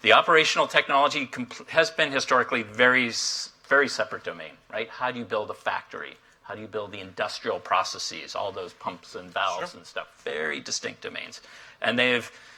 The operational technology has been historically very, very separate domain, right? How do you build a factory? How do you build the industrial processes, all those pumps and valves and stuff? Very distinct domains. And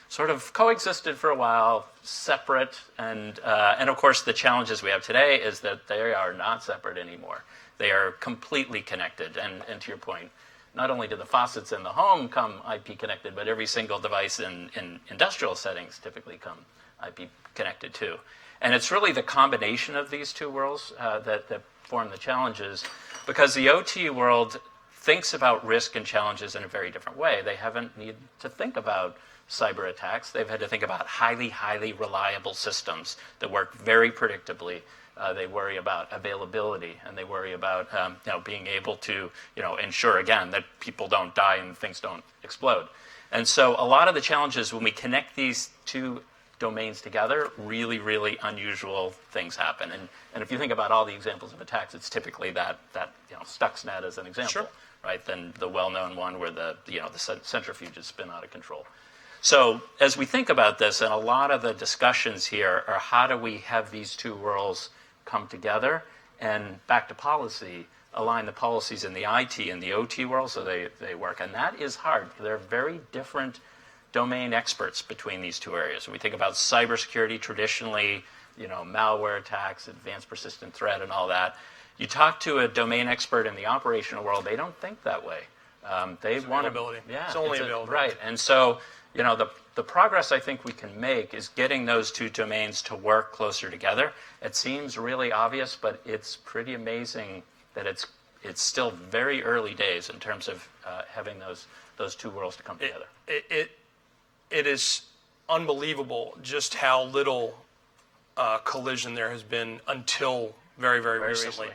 sort of coexisted for a while, separate, and of course the challenges we have today is that they are not separate anymore. They are completely connected, and to your point, not only do the faucets in the home come IP connected, but every single device in industrial settings typically come IP connected too. And it's really the combination of these two worlds that form the challenges, because the OT world thinks about risk and challenges in a very different way. They haven't needed to think about cyber attacks. They've had to think about highly, highly reliable systems that work very predictably. They worry about availability, and they worry about being able to ensure, again, that people don't die and things don't explode. And so a lot of the challenges when we connect these two domains together, really, really unusual things happen. And if you think about all the examples of attacks, it's typically that Stuxnet as an example, Sure. right? Then the well-known one where the centrifuges spin out of control. So as we think about this, and a lot of the discussions here are how do we have these two worlds come together, and back to policy, align the policies in the IT and the OT world so they work. And that is hard. They're very different domain experts between these two areas. When we think about cybersecurity, traditionally, malware attacks, advanced persistent threat, and all that, you talk to a domain expert in the operational world, they don't think that way. They want availability. Yeah, it's only availability. Right. And so, the progress I think we can make is getting those two domains to work closer together. It seems really obvious, but it's pretty amazing that it's still very early days in terms of having those two worlds to come together. It is unbelievable just how little collision there has been until very, very recently.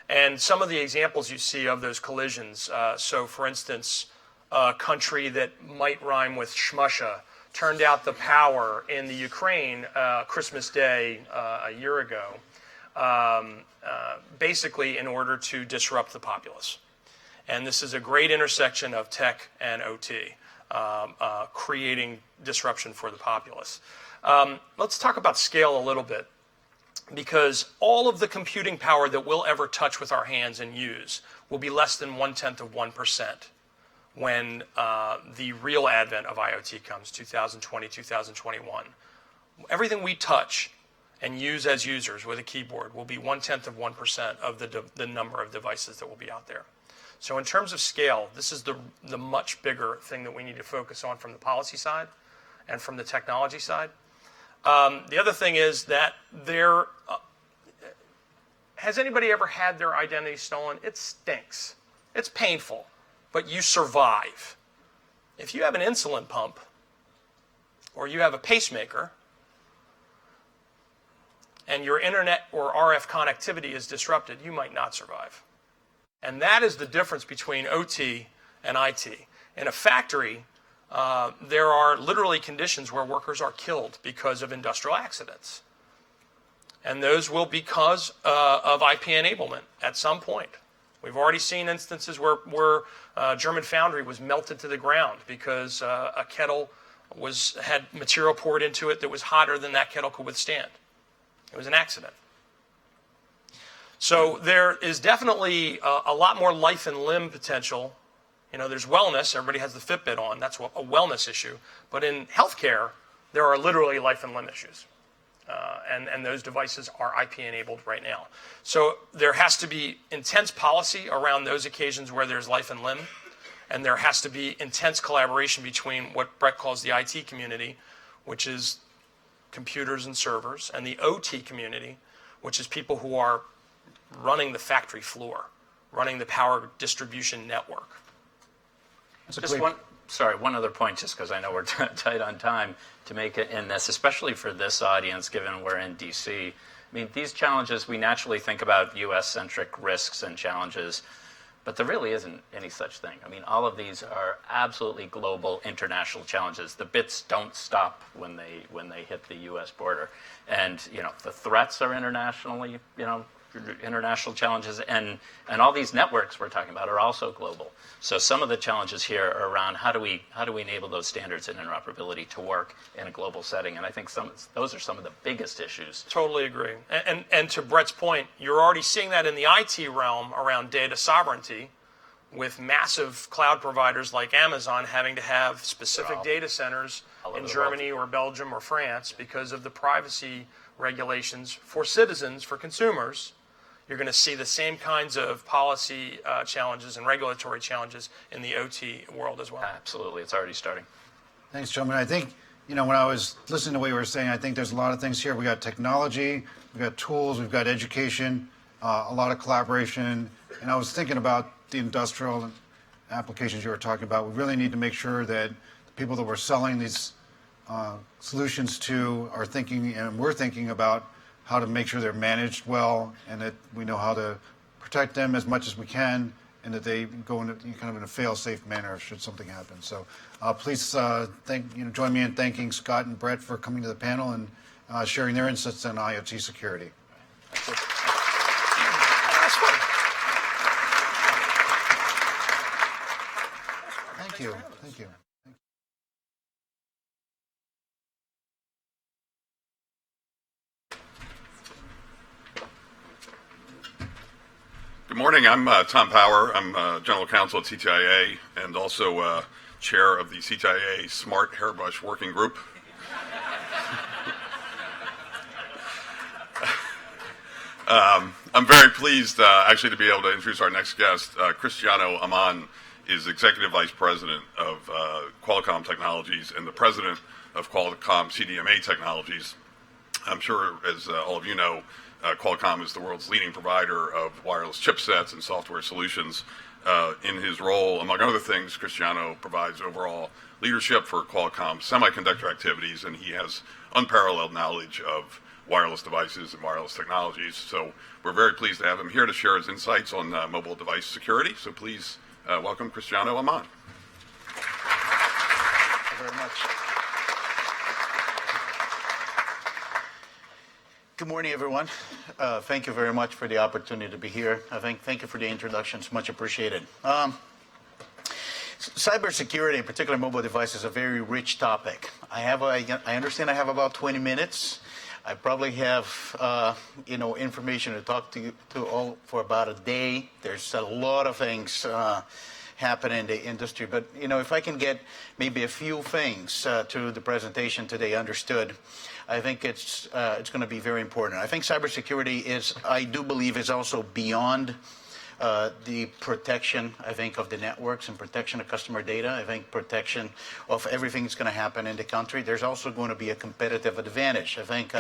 And some of the examples you see of those collisions, so for instance, a country that might rhyme with Shmusha turned out the power in the Ukraine Christmas Day a year ago, basically in order to disrupt the populace. And this is a great intersection of tech and OT, creating disruption for the populace. Let's talk about scale a little bit, because all of the computing power that we'll ever touch with our hands and use will be less than 1/10% when the real advent of IoT comes, 2020, 2021. Everything we touch and use as users with a keyboard will be 1/10% of the number of devices that will be out there. So in terms of scale, this is the much bigger thing that we need to focus on from the policy side and from the technology side. The other thing is that has anybody ever had their identity stolen? It stinks. It's painful, but you survive. If you have an insulin pump or you have a pacemaker and your internet or RF connectivity is disrupted, you might not survive. And that is the difference between OT and IT. In a factory, there are literally conditions where workers are killed because of industrial accidents. And those will be because of IP enablement at some point. We've already seen instances where German foundry was melted to the ground because a kettle had material poured into it that was hotter than that kettle could withstand. It was an accident. So there is definitely a lot more life and limb potential. There's wellness. Everybody has the Fitbit on. That's a wellness issue. But in healthcare, there are literally life and limb issues. And those devices are IP enabled right now. So there has to be intense policy around those occasions where there's life and limb. And there has to be intense collaboration between what Brett calls the IT community, which is computers and servers, and the OT community, which is people who are running the factory floor, running the power distribution network. Just one other point, just because I know we're tight on time, to make it in this, especially for this audience, given we're in DC. I mean, these challenges, we naturally think about US-centric risks and challenges, but there really isn't any such thing. I mean, all of these are absolutely global, international challenges. The bits don't stop when they hit the US border. And, the threats are internationally, international challenges, and all these networks we're talking about are also global. So some of the challenges here are around how do we enable those standards and interoperability to work in a global setting, and I think those are some of the biggest issues. Totally agree. And to Brett's point, you're already seeing that in the IT realm around data sovereignty, with massive cloud providers like Amazon having to have specific data centers in Germany or Belgium or France because of the privacy regulations for citizens, for consumers. You're going to see the same kinds of policy challenges and regulatory challenges in the OT world as well. Absolutely. It's already starting. Thanks, gentlemen. I think, when I was listening to what you were saying, I think there's a lot of things here. We got technology, we've got tools, we've got education, a lot of collaboration. And I was thinking about the industrial applications you were talking about. We really need to make sure that the people that we're selling these solutions to are thinking, and we're thinking about how to make sure they're managed well, and that we know how to protect them as much as we can, and that they go in a fail-safe manner should something happen. So please join me in thanking Scott and Brett for coming to the panel and sharing their insights on IoT security. Thank you. Thank you. Good morning. I'm Tom Power. I'm General Counsel at CTIA and also Chair of the CTIA Smart Hairbrush Working Group. I'm very pleased actually to be able to introduce our next guest. Cristiano Amon is Executive Vice President of Qualcomm Technologies and the President of Qualcomm CDMA Technologies. I'm sure, as all of you know, Qualcomm is the world's leading provider of wireless chipsets and software solutions. In his role, among other things, Cristiano provides overall leadership for Qualcomm semiconductor activities, and he has unparalleled knowledge of wireless devices and wireless technologies. So we're very pleased to have him here to share his insights on mobile device security. So please welcome Cristiano Amon. Thank you very much. Good morning, everyone. Thank you very much for the opportunity to be here. Thank you for the introductions. Much appreciated. Cybersecurity, in particular mobile devices, is a very rich topic. I understand I have about 20 minutes. I probably have information to talk to all for about a day. There's a lot of things happening in the industry, but if I can get maybe a few things through the presentation today understood, I think it's going to be very important. I think cybersecurity I do believe, is also beyond the protection, I think, of the networks and protection of customer data. I think protection of everything that's going to happen in the country. There's also going to be a competitive advantage. I think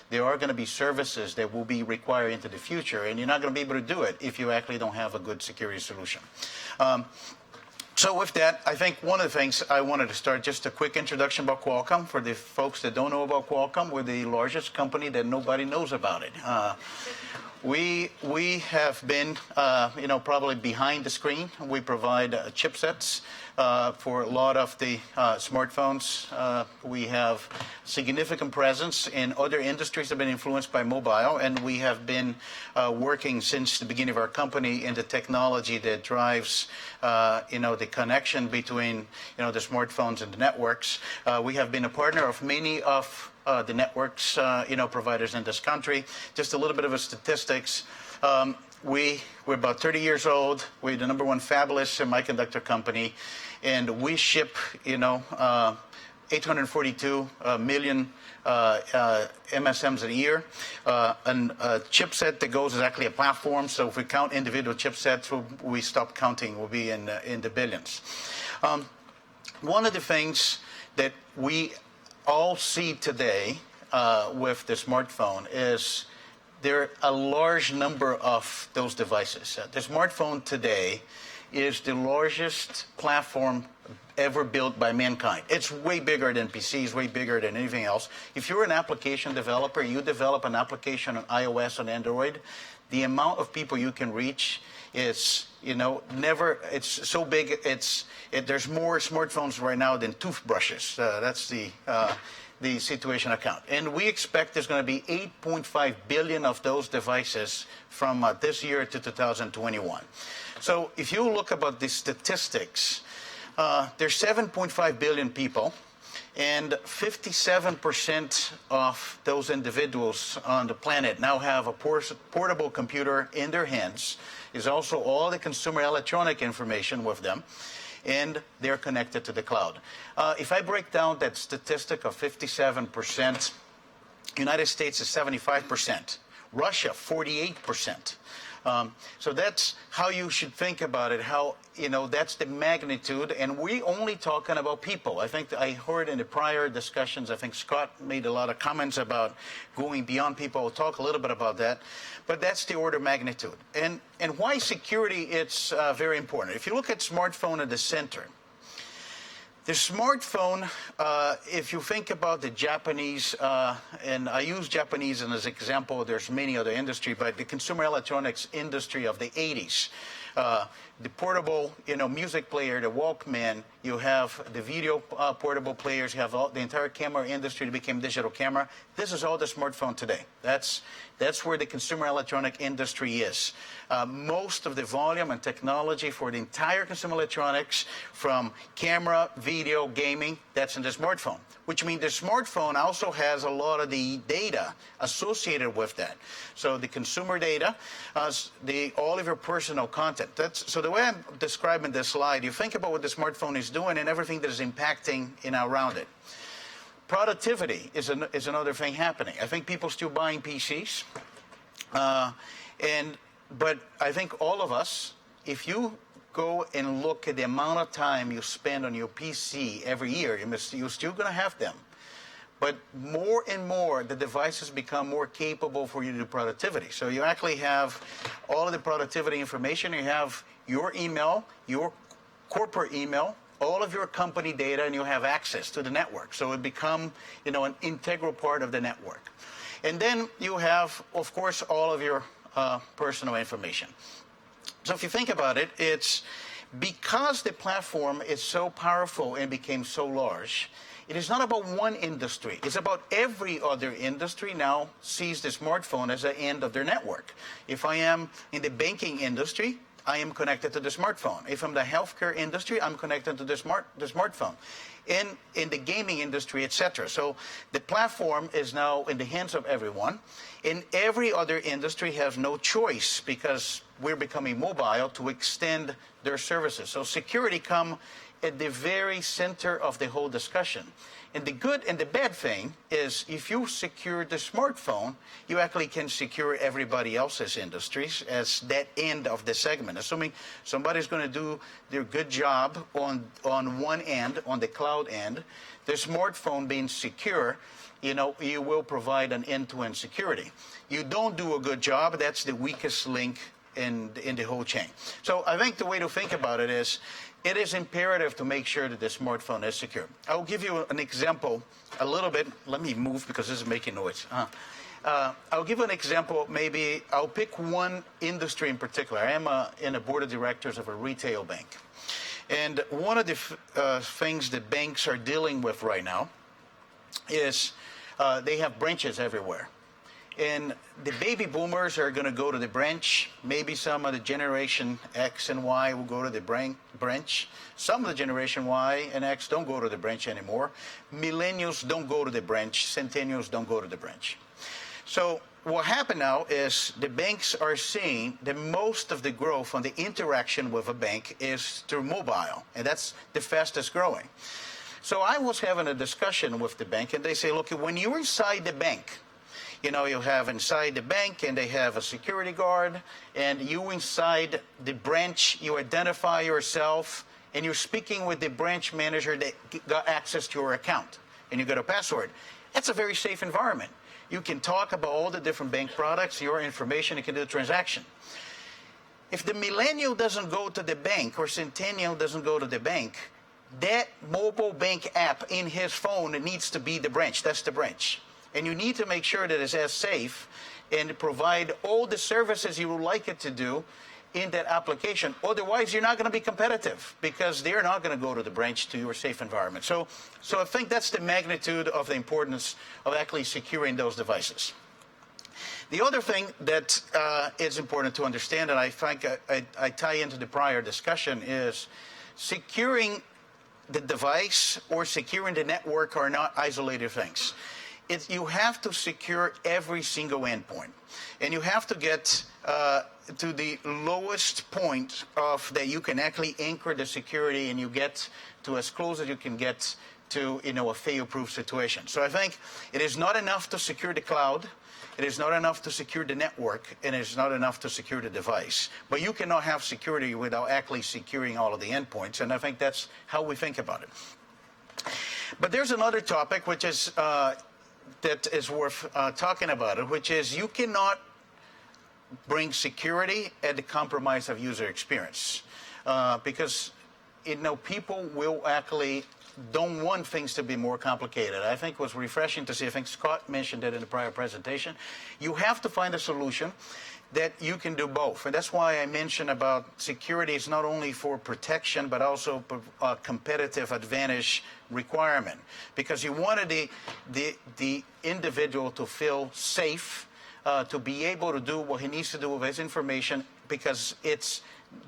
there are going to be services that will be required into the future, and you're not going to be able to do it if you actually don't have a good security solution. So with that, I think one of the things I wanted to start, just a quick introduction about Qualcomm. For the folks that don't know about Qualcomm, we're the largest company that nobody knows about it. We have been, probably behind the screen. We provide chipsets for a lot of the smartphones. We have significant presence in other industries that have been influenced by mobile, and we have been working since the beginning of our company in the technology that drives, the connection between, the smartphones and the networks. We have been a partner of many of the networks, providers in this country. Just a little bit of a statistics. We're about 30 years old. We're the #1 fabless semiconductor company, and we ship, 842 million MSMs a year. A chipset that goes is actually a platform, so if we count individual chipsets, we stop counting. We'll be in the billions. One of the things that we all see today with the smartphone is there are a large number of those devices. The smartphone today is the largest platform ever built by mankind. It's way bigger than PCs, way bigger than anything else. If you're an application developer, you develop an application on iOS, on Android, the amount of people you can reach is, it's so big. There's more smartphones right now than toothbrushes. That's the situation account. And we expect there's going to be 8.5 billion of those devices from this year to 2021. So if you look about the statistics, there's 7.5 billion people, And 57% of those individuals on the planet now have a portable computer in their hands. There's also all the consumer electronic information with them, and they're connected to the cloud. If I break down that statistic of 57%, United States is 75%, Russia 48%. So that's how you should think about it, how, that's the magnitude, and we only talking about people. I think I heard in the prior discussions, I think Scott made a lot of comments about going beyond people. We'll talk a little bit about that, but that's the order of magnitude. And why security, it's very important. If you look at smartphone at the center, the smartphone, if you think about the Japanese, and I use Japanese as an example, there's many other industry, but the consumer electronics industry of the 80s, the portable, music player, the Walkman, you have the video portable players, you have the entire camera industry that became digital camera. This is all the smartphone today. That's where the consumer electronic industry is. Most of the volume and technology for the entire consumer electronics, from camera, video, gaming, that's in the smartphone, which means the smartphone also has a lot of the data associated with that. So the consumer data, all of your personal content. So the way I'm describing this slide, you think about what the smartphone is doing and everything that is impacting around it. Productivity is another thing happening. I think people still buying PCs, but I think all of us, if you go and look at the amount of time you spend on your PC every year, you're still going to have them. But more and more, the devices become more capable for you to do productivity. So you actually have all of the productivity information. You have your email, your corporate email, all of your company data, and you have access to the network. So it become, an integral part of the network. And then you have, of course, all of your personal information. So if you think about it, it's because the platform is so powerful and became so large, it is not about one industry. It's about every other industry now sees the smartphone as the end of their network. If I am in the banking industry, I am connected to the smartphone. If I'm the healthcare industry, I'm connected to the smartphone. In the gaming industry, etc. So the platform is now in the hands of everyone. And every other industry has no choice, because we're becoming mobile, to extend their services. So security come at the very center of the whole discussion. And the good and the bad thing is, if you secure the smartphone, you actually can secure everybody else's industries as that end of the segment. Assuming somebody's going to do their good job on one end, on the cloud end, the smartphone being secure, you will provide an end-to-end security. You don't do a good job, that's the weakest link in the whole chain. So I think the way to think about it is, it is imperative to make sure that the smartphone is secure. I'll give you an example a little bit. Let me move because this is making noise. I'll give an example. Maybe I'll pick one industry in particular. I am in a board of directors of a retail bank. And one of the things that banks are dealing with right now is they have branches everywhere. And the baby boomers are going to go to the branch. Maybe some of the generation X and Y will go to the branch. Some of the generation Y and X don't go to the branch anymore. Millennials don't go to the branch. Centennials don't go to the branch. So what happened now is the banks are seeing that most of the growth on the interaction with a bank is through mobile. And that's the fastest growing. So I was having a discussion with the bank, and they say, look, when you're inside the bank, you have inside the bank, and they have a security guard, and you inside the branch, you identify yourself, and you're speaking with the branch manager that got access to your account, and you got a password. That's a very safe environment. You can talk about all the different bank products, your information, you can do a transaction. If the millennial doesn't go to the bank, or centennial doesn't go to the bank, that mobile bank app in his phone needs to be the branch. That's the branch. And you need to make sure that it's as safe and provide all the services you would like it to do in that application. Otherwise, you're not going to be competitive, because they're not going to go to the branch to your safe environment. So I think that's the magnitude of the importance of actually securing those devices. The other thing that is important to understand, and I think I tie into the prior discussion, is securing the device or securing the network are not isolated things. You have to secure every single endpoint, and you have to get to the lowest point of that you can actually anchor the security, and you get to as close as you can get to a fail-proof situation. So I think it is not enough to secure the cloud. It is not enough to secure the network, and it is not enough to secure the device. But you cannot have security without actually securing all of the endpoints, and I think that's how we think about it. But there's another topic which is that is worth talking about, which is you cannot bring security at the compromise of user experience, because people will actually don't want things to be more complicated. I think it was refreshing to see, I think Scott mentioned it in the prior presentation, you have to find a solution that you can do both. And that's why I mentioned about security is not only for protection, but also a competitive advantage requirement. Because you wanted the individual to feel safe, to be able to do what he needs to do with his information, because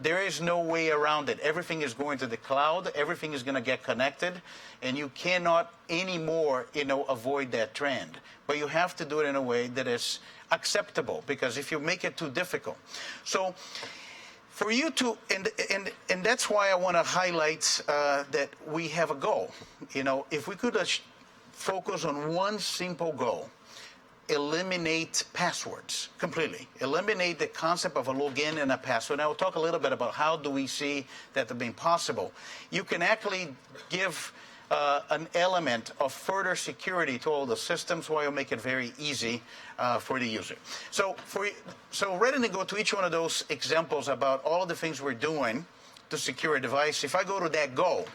there is no way around it. Everything is going to the cloud. Everything is going to get connected, and you cannot anymore, avoid that trend. But you have to do it in a way that is acceptable, because if you make it too difficult. So for you to, and that's why I want to highlight that we have a goal. If we could focus on one simple goal, eliminate passwords completely. Eliminate the concept of a login and a password. And I will talk a little bit about how do we see that being possible. You can actually give an element of further security to all the systems while you make it very easy for the user. So rather than go to each one of those examples about all of the things we're doing to secure a device, if I go to that goal,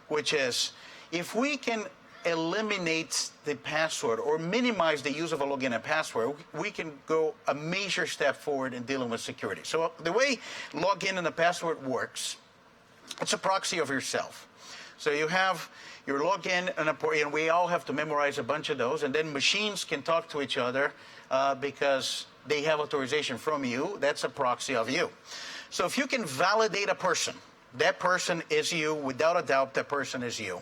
which is if we can eliminate the password or minimize the use of a login and password, we can go a major step forward in dealing with security. So the way login and the password works, it's a proxy of yourself. So you have your login and we all have to memorize a bunch of those, and then machines can talk to each other because they have authorization from you. That's a proxy of you. So if you can validate a person, that person is you, without a doubt, that person is you.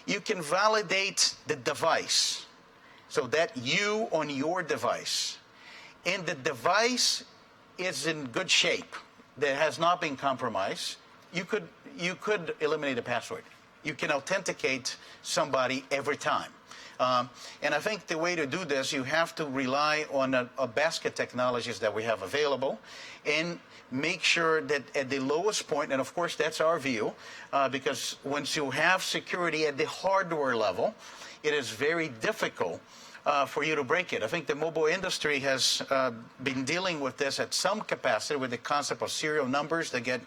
You can validate the device, so that you on your device, and the device is in good shape, that has not been compromised. You could eliminate the password. You can authenticate somebody every time. And I think the way to do this, you have to rely on a basket of technologies that we have available, and make sure that at the lowest point, and of course that's our view, because once you have security at the hardware level, it is very difficult for you to break it. I think the mobile industry has been dealing with this at some capacity with the concept of serial numbers that get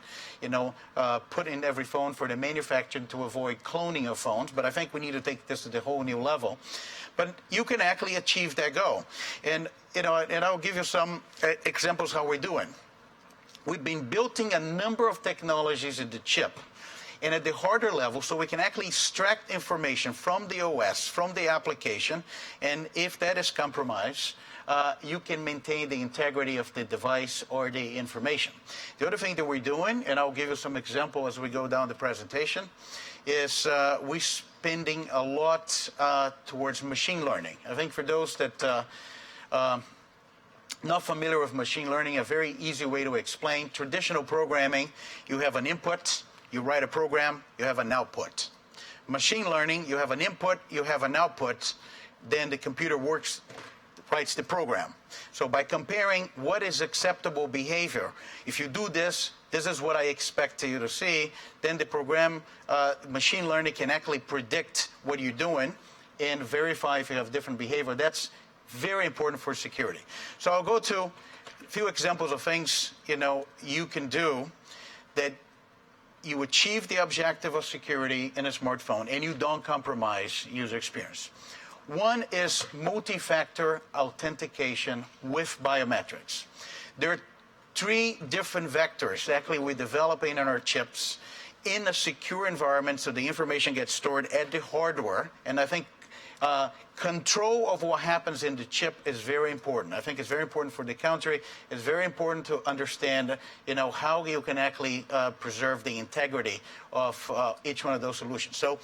put in every phone for the manufacturer to avoid cloning of phones. But I think we need to take this to the whole new level. But you can actually achieve that goal. And I'll give you some examples how we're doing. We've been building a number of technologies in the chip and at the hardware level, so we can actually extract information from the OS, from the application, and if that is compromised, you can maintain the integrity of the device or the information. The other thing that we're doing, and I'll give you some example as we go down the presentation, is we're spending a lot towards machine learning. I think for those that not familiar with machine learning, a very easy way to explain. Traditional programming, you have an input, you write a program, you have an output. Machine learning, you have an input, you have an output, then the computer writes the program. So by comparing what is acceptable behavior, if you do this, this is what I expect you to see, then the program, machine learning can actually predict what you're doing and verify if you have different behavior. That's very important for security. So I'll go to a few examples of things you can do that you achieve the objective of security in a smartphone and you don't compromise user experience. One is multi-factor authentication with biometrics. There are 3 different vectors actually we're developing in our chips in a secure environment, so the information gets stored at the hardware. And I think Control of what happens in the chip is very important. I think it's very important for the country. It's very important to understand, how you can actually preserve the integrity of each one of those solutions. So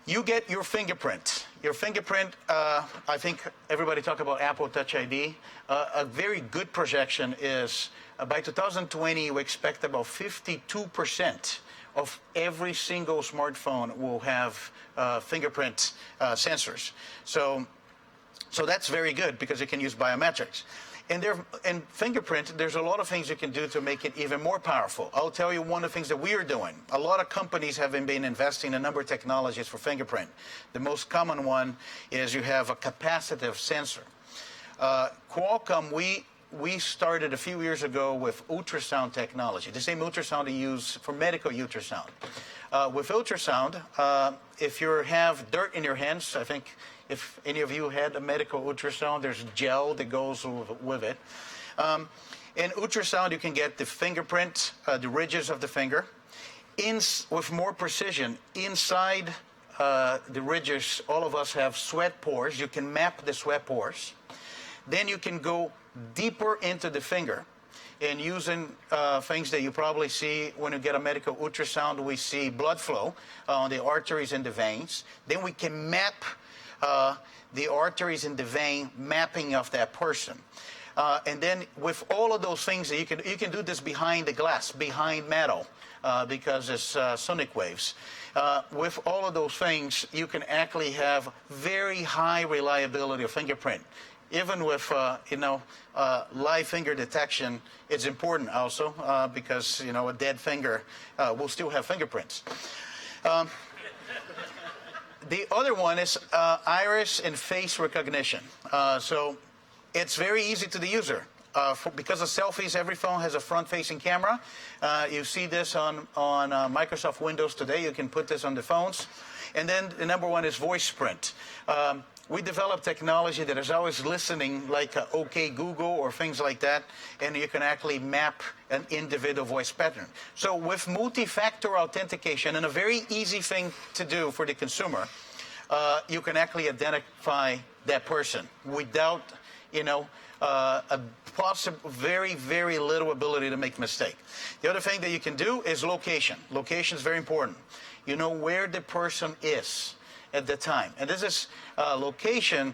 you get your fingerprint. Your fingerprint, I think everybody talk about Apple Touch ID. A very good projection is by 2020, we expect about 52% of every single smartphone will have fingerprint sensors. So that's very good because it can use biometrics. And fingerprint, there's a lot of things you can do to make it even more powerful. I'll tell you one of the things that we are doing. A lot of companies have been investing in a number of technologies for fingerprint. The most common one is you have a capacitive sensor. Qualcomm, we started a few years ago with ultrasound technology, the same ultrasound you use for medical ultrasound. With ultrasound, if you have dirt in your hands, I think if any of you had a medical ultrasound, there's gel that goes with it. In ultrasound, you can get the fingerprint, the ridges of the finger, with more precision. Inside the ridges, all of us have sweat pores. You can map the sweat pores. Then you can go deeper into the finger. And using things that you probably see when you get a medical ultrasound, we see blood flow on the arteries and the veins. Then we can map the arteries in the vein, mapping of that person. And then with all of those things, you can do this behind the glass, behind metal, because it's sonic waves. With all of those things, you can actually have very high reliability of fingerprint. Even with live finger detection, it's important also because a dead finger will still have fingerprints. The other one is iris and face recognition. So it's very easy to the user. Because of selfies, every phone has a front-facing camera. You see this on Microsoft Windows today. You can put this on the phones. And then the number one is voice print. We developed technology that is always listening, like OK Google or things like that, and you can actually map an individual voice pattern. So with multi-factor authentication, and a very easy thing to do for the consumer, you can actually identify that person without, a possible, very, very little ability to make a mistake. The other thing that you can do is location. Location is very important. You know where the person is at the time. And this is location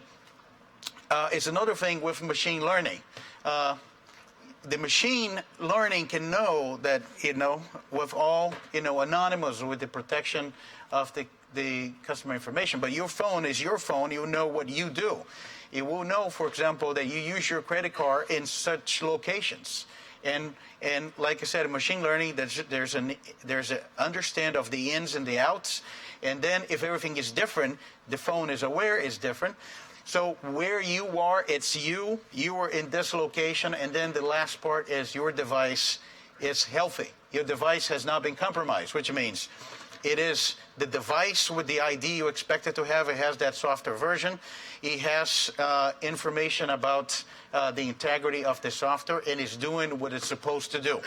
is another thing with machine learning. The machine learning can know that, with all, anonymous with the protection of the customer information. But your phone is your phone. You know what you do. It will know, for example, that you use your credit card in such locations. And like I said, in machine learning, there's an understand of the ins and the outs. And then if everything is different, the phone is aware it's different. So where you are, it's you. You are in this location. And then the last part is your device is healthy. Your device has not been compromised, which means it is the device with the ID you expect it to have. It has that software version. It has information about the integrity of the software and is doing what it's supposed to do.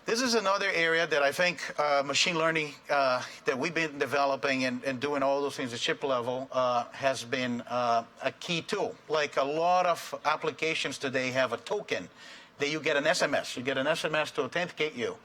This is another area that I think machine learning that we've been developing and doing all those things at chip level has been a key tool. Like a lot of applications today have a token that you get an SMS. You get an SMS to authenticate you.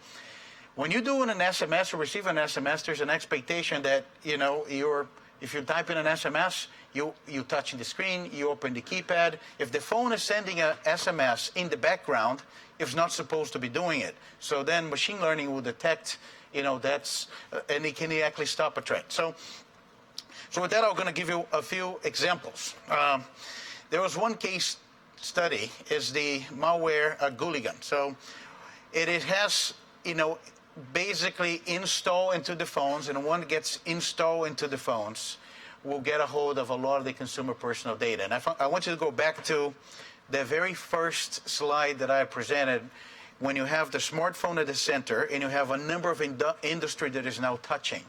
When you're doing an SMS or receive an SMS, there's an expectation that, if you type in an SMS, you touch the screen, you open the keypad. If the phone is sending an SMS in the background, it's not supposed to be doing it. So then machine learning will detect, that's, and it can actually stop a trend. So with that, I'm going to give you a few examples. There was one case study, is the malware Gooligan. So it has, basically installed into the phones, and when it gets installed into the phones, we'll get a hold of a lot of the consumer personal data. And I want you to go back to the very first slide that I presented, when you have the smartphone at the center and you have a number of industry that is now touching.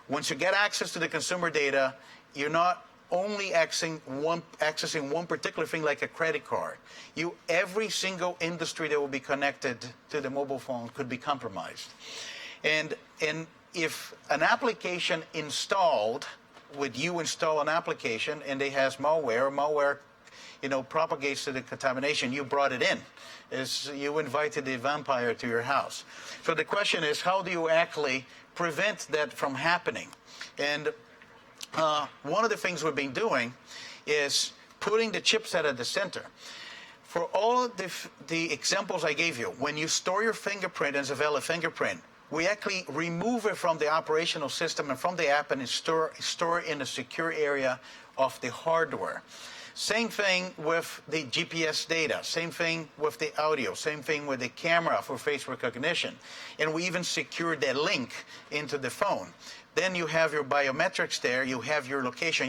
Once you get access to the consumer data, you're not only accessing one particular thing like a credit card. Every single industry that will be connected to the mobile phone could be compromised. And if an application installed with you install an application and it has malware, malware, propagates to the contamination, you brought it in. You invited the vampire to your house. So the question is, how do you actually prevent that from happening? And one of the things we've been doing is putting the chipset at the center. For all of the examples I gave you, when you store your fingerprint as a valid fingerprint, we actually remove it from the operational system and from the app and store it in a secure area of the hardware. Same thing with the GPS data, same thing with the audio, same thing with the camera for face recognition. And we even secured that link into the phone. Then you have your biometrics there, you have your location,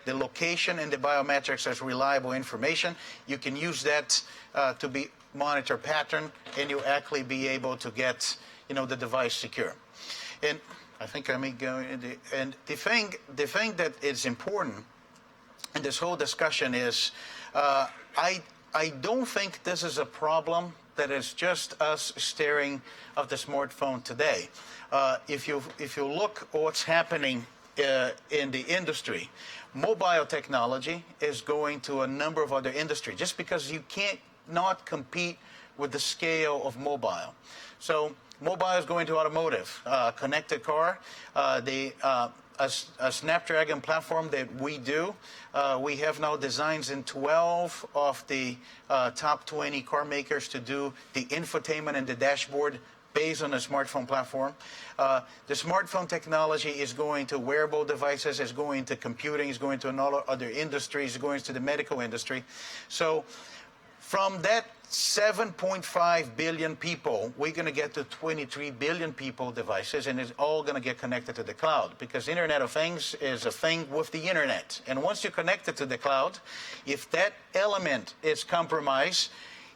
the location and the biometrics as reliable information. You can use that to monitor pattern, and you actually be able to get the device secure. And I think I may go into, and the thing that is important in this whole discussion is I don't think this is a problem that is just us staring at the smartphone today. If you look at what's happening in the industry, mobile technology is going to a number of other industries just because you can't not compete with the scale of mobile. So mobile is going to automotive, connected car, a Snapdragon platform that we do. We have now designs in 12 of the top 20 car makers to do the infotainment and the dashboard based on a smartphone platform. The smartphone technology is going to wearable devices, is going to computing, is going to another other industries, is going to the medical industry. So from that 7.5 billion people, we're going to get to 23 billion people devices, and it's all going to get connected to the cloud, because Internet of Things is a thing with the internet. And once you connect it to the cloud, if that element is compromised,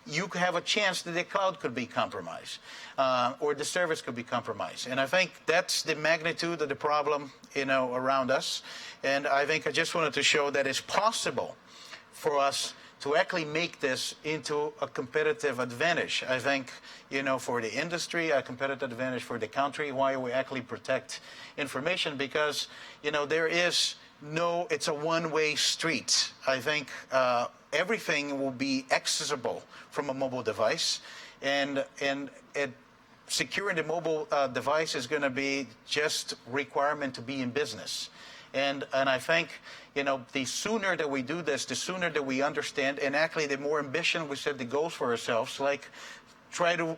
you have a chance that the cloud could be compromised, or the service could be compromised. And I think that's the magnitude of the problem, around us. And I think I just wanted to show that it's possible for us to actually make this into a competitive advantage. I think, for the industry, a competitive advantage for the country, why we actually protect information, because, it's a one-way street. I think everything will be accessible from a mobile device, and securing the mobile device is going to be just requirement to be in business. And I think, the sooner that we do this, the sooner that we understand, and actually the more ambition we set the goals for ourselves, like try to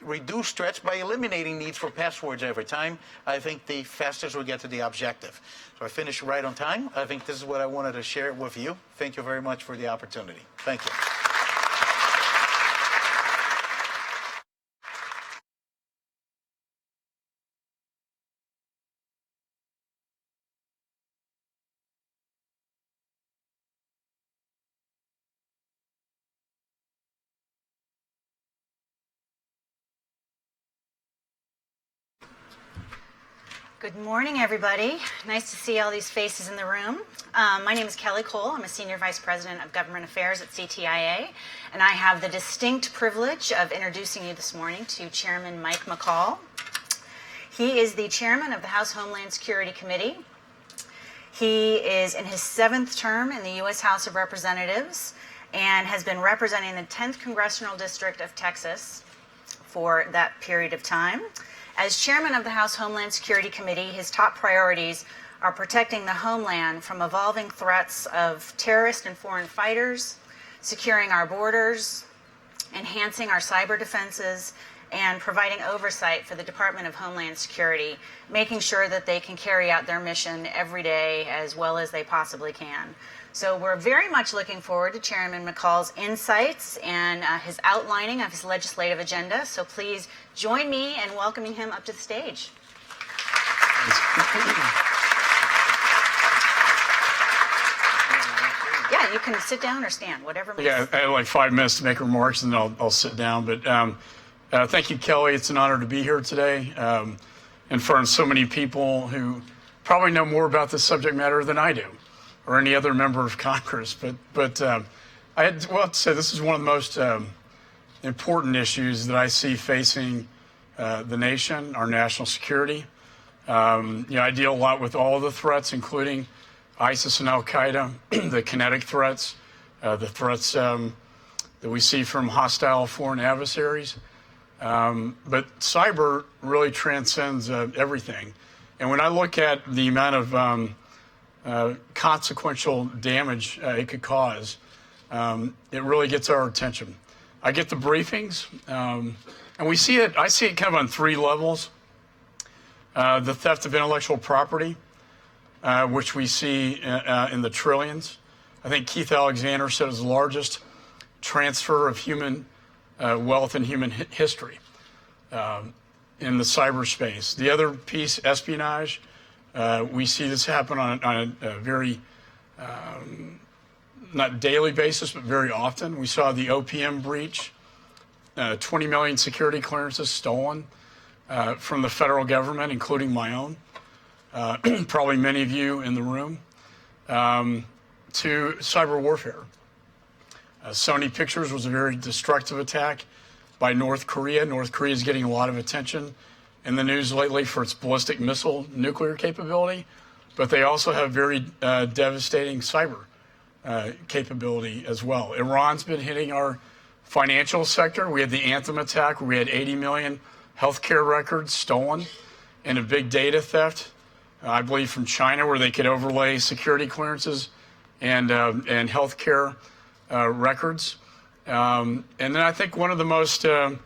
reduce threats by eliminating needs for passwords every time, I think the fastest we get to the objective. So I finished right on time. I think this is what I wanted to share with you. Thank you very much for the opportunity. Thank you. Good morning, everybody. Nice to see all these faces in the room. My name is Kelly Cole. I'm a Senior Vice President of Government Affairs at CTIA, and I have the distinct privilege of introducing you this morning to Chairman Mike McCall. He is the Chairman of the House Homeland Security Committee. He is in his 7th term in the U.S. House of Representatives and has been representing the 10th Congressional District of Texas for that period of time. As chairman of the House Homeland Security Committee, his top priorities are protecting the homeland from evolving threats of terrorist and foreign fighters, securing our borders, enhancing our cyber defenses, and providing oversight for the Department of Homeland Security, making sure that they can carry out their mission every day as well as they possibly can. So we're very much looking forward to Chairman McCall's insights and his outlining of his legislative agenda. So please join me in welcoming him up to the stage. Yeah, you can sit down or stand, whatever makes sense. I have like 5 minutes to make remarks, and then I'll sit down. But thank you, Kelly. It's an honor to be here today in front of so many people who probably know more about this subject matter than I do, or any other member of Congress. But I had to say this is one of the most important issues that I see facing the nation, our national security. I deal a lot with all the threats, including ISIS and Al-Qaeda, the kinetic threats, the threats that we see from hostile foreign adversaries. But cyber really transcends everything. And when I look at the amount of consequential damage it could cause, it really gets our attention. I get the briefings, and I see it kind of on three levels. The theft of intellectual property, which we see in the trillions. I think Keith Alexander said it was the largest transfer of human wealth in human history in the cyberspace. The other piece, espionage, we see this happen on a very, not daily basis, but very often. We saw the OPM breach, 20 million security clearances stolen from the federal government, including my own, probably many of you in the room, to cyber warfare. Sony Pictures was a very destructive attack by North Korea. North Korea is getting a lot of attention in the news lately for its ballistic missile nuclear capability, but they also have very devastating cyber capability as well. Iran's been hitting our financial sector. We had the Anthem attack where we had 80 million healthcare records stolen and a big data theft, I believe from China, where they could overlay security clearances and healthcare records. And then I think one of the most, to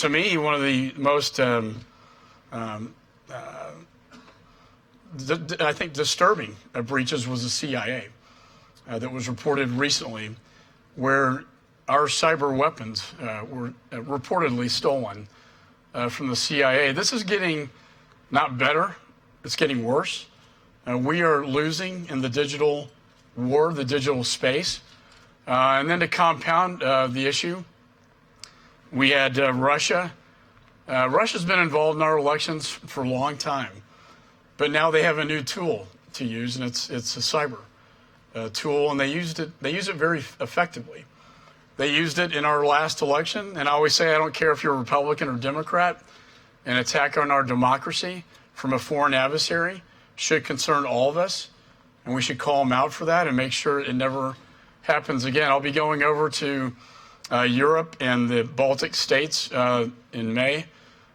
me, one of the most, I think, disturbing breaches was the CIA that was reported recently, where our cyber weapons were reportedly stolen from the CIA. This is getting not better, it's getting worse. We are losing in the digital war, the digital space. And then to compound the issue, we had Russia. Russia's been involved in our elections for a long time, but now they have a new tool to use, and it's a cyber tool, and they use it very effectively. They used it in our last election, and I always say I don't care if you're a Republican or Democrat, an attack on our democracy from a foreign adversary should concern all of us, and we should call them out for that and make sure it never happens again. I'll be going over to Europe and the Baltic states in May,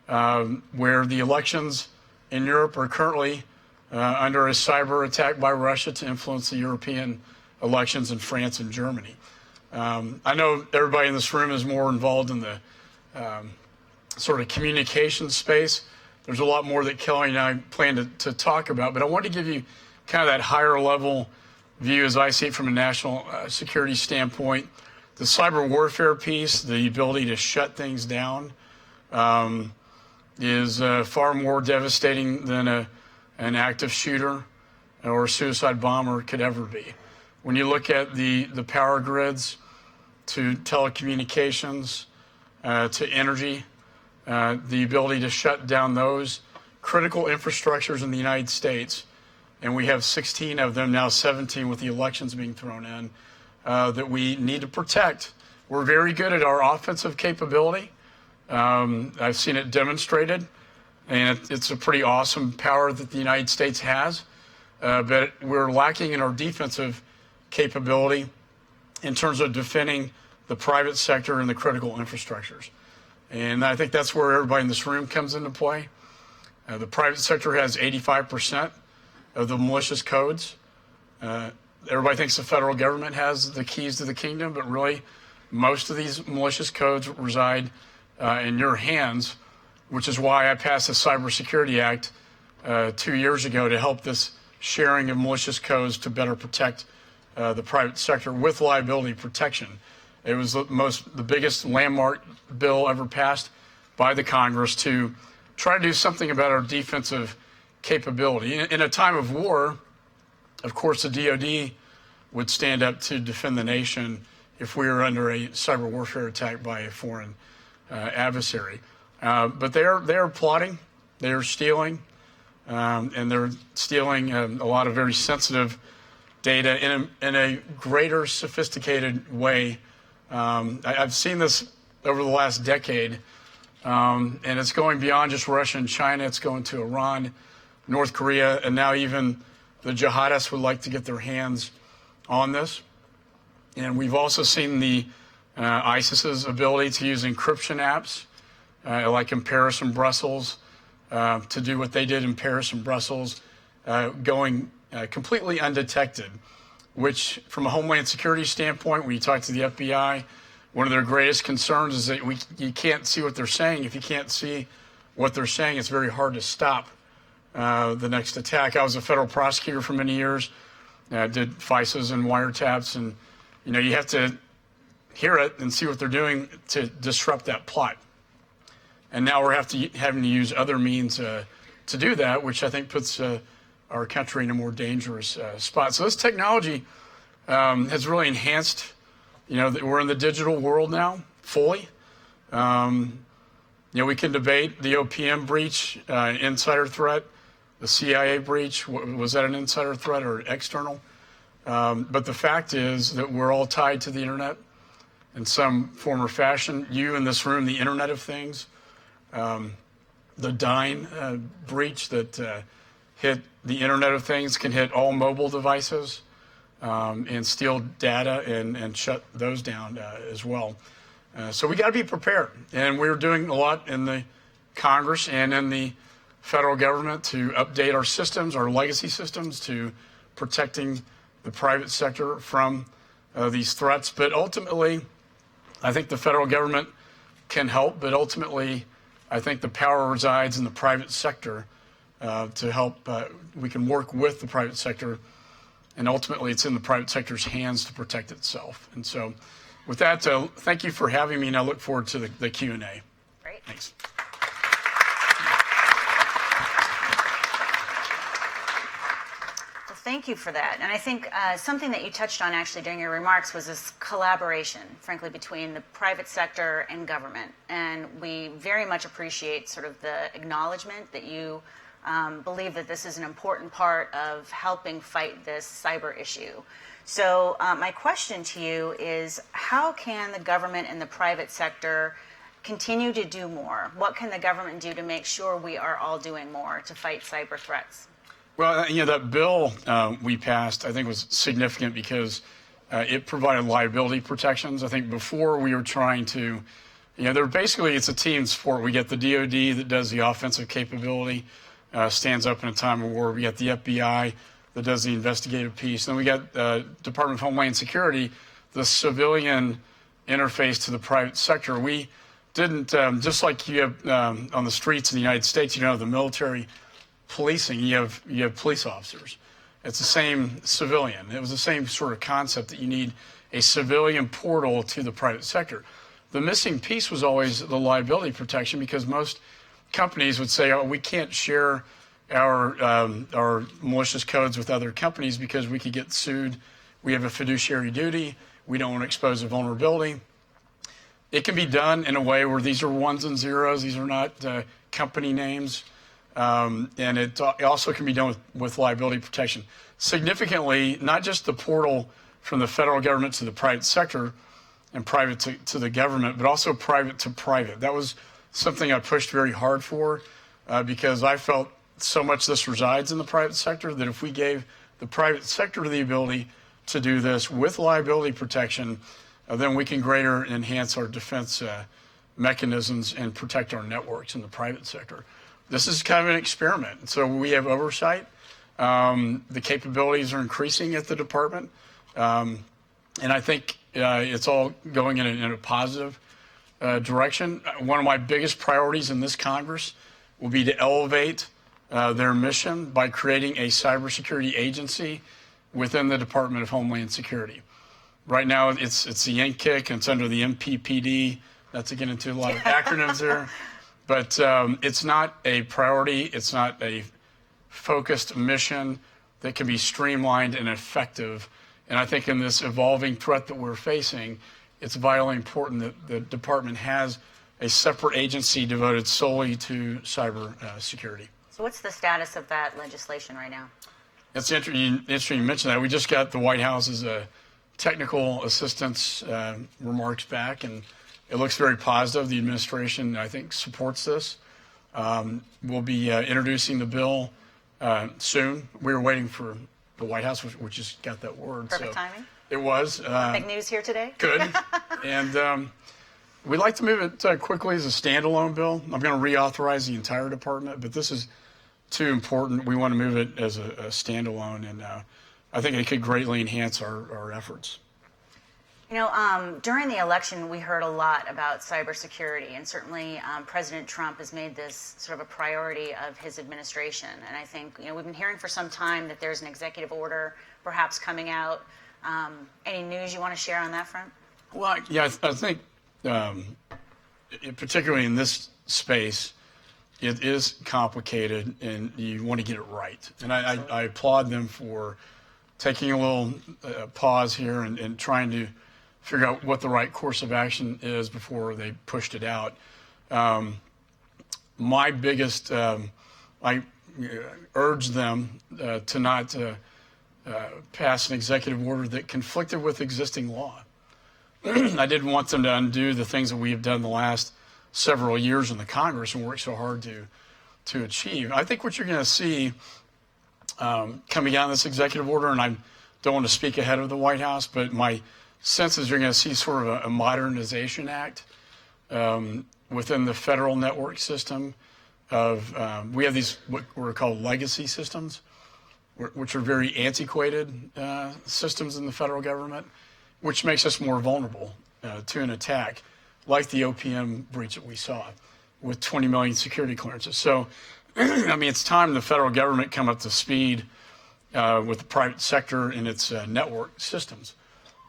where the elections in Europe are currently under a cyber attack by Russia to influence the European elections in France and Germany. I know everybody in this room is more involved in the sort of communication space. There's a lot more that Kelly and I plan to talk about, but I want to give you kind of that higher level view as I see it from a national security standpoint. The cyber warfare piece, the ability to shut things down, is far more devastating than an active shooter or a suicide bomber could ever be. When you look at the power grids, to telecommunications, to energy, the ability to shut down those critical infrastructures in the United States, and we have 16 of them, now 17 with the elections being thrown in, that we need to protect. We're very good at our offensive capability. I've seen it demonstrated, and it's a pretty awesome power that the United States has, but we're lacking in our defensive capability in terms of defending the private sector and the critical infrastructures. And I think that's where everybody in this room comes into play. The private sector has 85% of the malicious codes. Everybody thinks the federal government has the keys to the kingdom, but really most of these malicious codes reside in your hands, which is why I passed the Cybersecurity Act 2 years ago to help this sharing of malicious codes to better protect the private sector with liability protection. It was the biggest landmark bill ever passed by the Congress to try to do something about our defensive capability. In a time of war, of course, the DoD would stand up to defend the nation if we were under a cyber warfare attack by a foreign adversary. But they are plotting, they are stealing, and they're stealing a lot of very sensitive data in a greater sophisticated way. I've seen this over the last decade And it's going beyond just Russia and China. It's going to Iran, North Korea, and now even the jihadists would like to get their hands on this. And we've also seen the ISIS's ability to use encryption apps like in Paris and Brussels to do what they did in Paris and Brussels, going completely undetected, which from a Homeland Security standpoint, when you talk to the FBI, one of their greatest concerns is that you can't see what they're saying. If you can't see what they're saying, it's very hard to stop the next attack. I was a federal prosecutor for many years. Did FISAs and wiretaps, and you have to hear it and see what they're doing to disrupt that plot. And now we're having to use other means to do that, which I think puts our country in a more dangerous spot. So this technology has really enhanced. We're in the digital world now fully. We can debate the OPM breach, insider threat, the CIA breach. Was that an insider threat or external? But the fact is that we're all tied to the internet in some form or fashion. You in this room, the Internet of Things, the Dyn breach that hit the Internet of Things can hit all mobile devices and steal data and shut those down as well. So we got to be prepared. And we're doing a lot in the Congress and in the federal government to update our systems, our legacy systems, to protecting the private sector from these threats. But ultimately, I think the federal government can help, but ultimately, I think the power resides in the private sector to help. We can work with the private sector, and ultimately, it's in the private sector's hands to protect itself. And so, with that, thank you for having me, and I look forward to the Q&A. Great. Thanks. Thank you for that. And I think something that you touched on actually during your remarks was this collaboration, frankly, between the private sector and government. And we very much appreciate sort of the acknowledgement that you believe that this is an important part of helping fight this cyber issue. So my question to you is, how can the government and the private sector continue to do more? What can the government do to make sure we are all doing more to fight cyber threats? Well, that bill we passed, I think, was significant because it provided liability protections. I think before we were trying to, it's a team sport. We get the DOD that does the offensive capability, stands up in a time of war. We got the FBI that does the investigative piece. Then we got Department of Homeland Security, the civilian interface to the private sector. We didn't, just like you have on the streets in the United States, the military policing, you have police officers. It's the same civilian. It was the same sort of concept that you need a civilian portal to the private sector. The missing piece was always the liability protection, because most companies would say, we can't share our malicious codes with other companies because we could get sued. We have a fiduciary duty. We don't want to expose a vulnerability. It can be done in a way where these are ones and zeros. These are not company names. And it also can be done with liability protection. Significantly, not just the portal from the federal government to the private sector and private to the government, but also private to private. That was something I pushed very hard for because I felt so much this resides in the private sector that if we gave the private sector the ability to do this with liability protection, then we can greater enhance our defense mechanisms and protect our networks in the private sector. This is kind of an experiment. So we have oversight. The capabilities are increasing at the department. And I think it's all going in a positive direction. One of my biggest priorities in this Congress will be to elevate their mission by creating a cybersecurity agency within the Department of Homeland Security. Right now, it's the NCIC, and it's under the MPPD. Not to get into a lot of acronyms there. But it's not a priority. It's not a focused mission that can be streamlined and effective. And I think in this evolving threat that we're facing, it's vitally important that the department has a separate agency devoted solely to cyber security. So what's the status of that legislation right now? It's interesting you mention that. We just got the White House's technical assistance remarks back, and It looks very positive. The administration, I think, supports this. We'll be introducing the bill soon. We were waiting for the White House, which just got that word. Perfect timing. It was. Big news here today. Good. And we'd like to move it quickly as a standalone bill. I'm going to reauthorize the entire department, but this is too important. We want to move it as a standalone, and I think it could greatly enhance our efforts. You know, during the election, we heard a lot about cybersecurity, and certainly President Trump has made this sort of a priority of his administration. And I think, you know, we've been hearing for some time that there's an executive order perhaps coming out. Any news you want to share on that front? Well, yeah, I think particularly in this space, it is complicated, and you want to get it right. And I applaud them for taking a little pause here and trying to figure out what the right course of action is before they pushed it out. My biggest, I urge them to not pass an executive order that conflicted with existing law. I didn't want them to undo the things that we have done the last several years in the Congress and worked so hard to achieve. I think what you're going to see coming out of this executive order, and I don't want to speak ahead of the White House, but my sense is you're going to see sort of a modernization act within the federal network system of, we have these what were called legacy systems, which are very antiquated systems in the federal government, which makes us more vulnerable to an attack, like the OPM breach that we saw with 20 million security clearances. So, I mean, it's time the federal government come up to speed with the private sector in its network systems.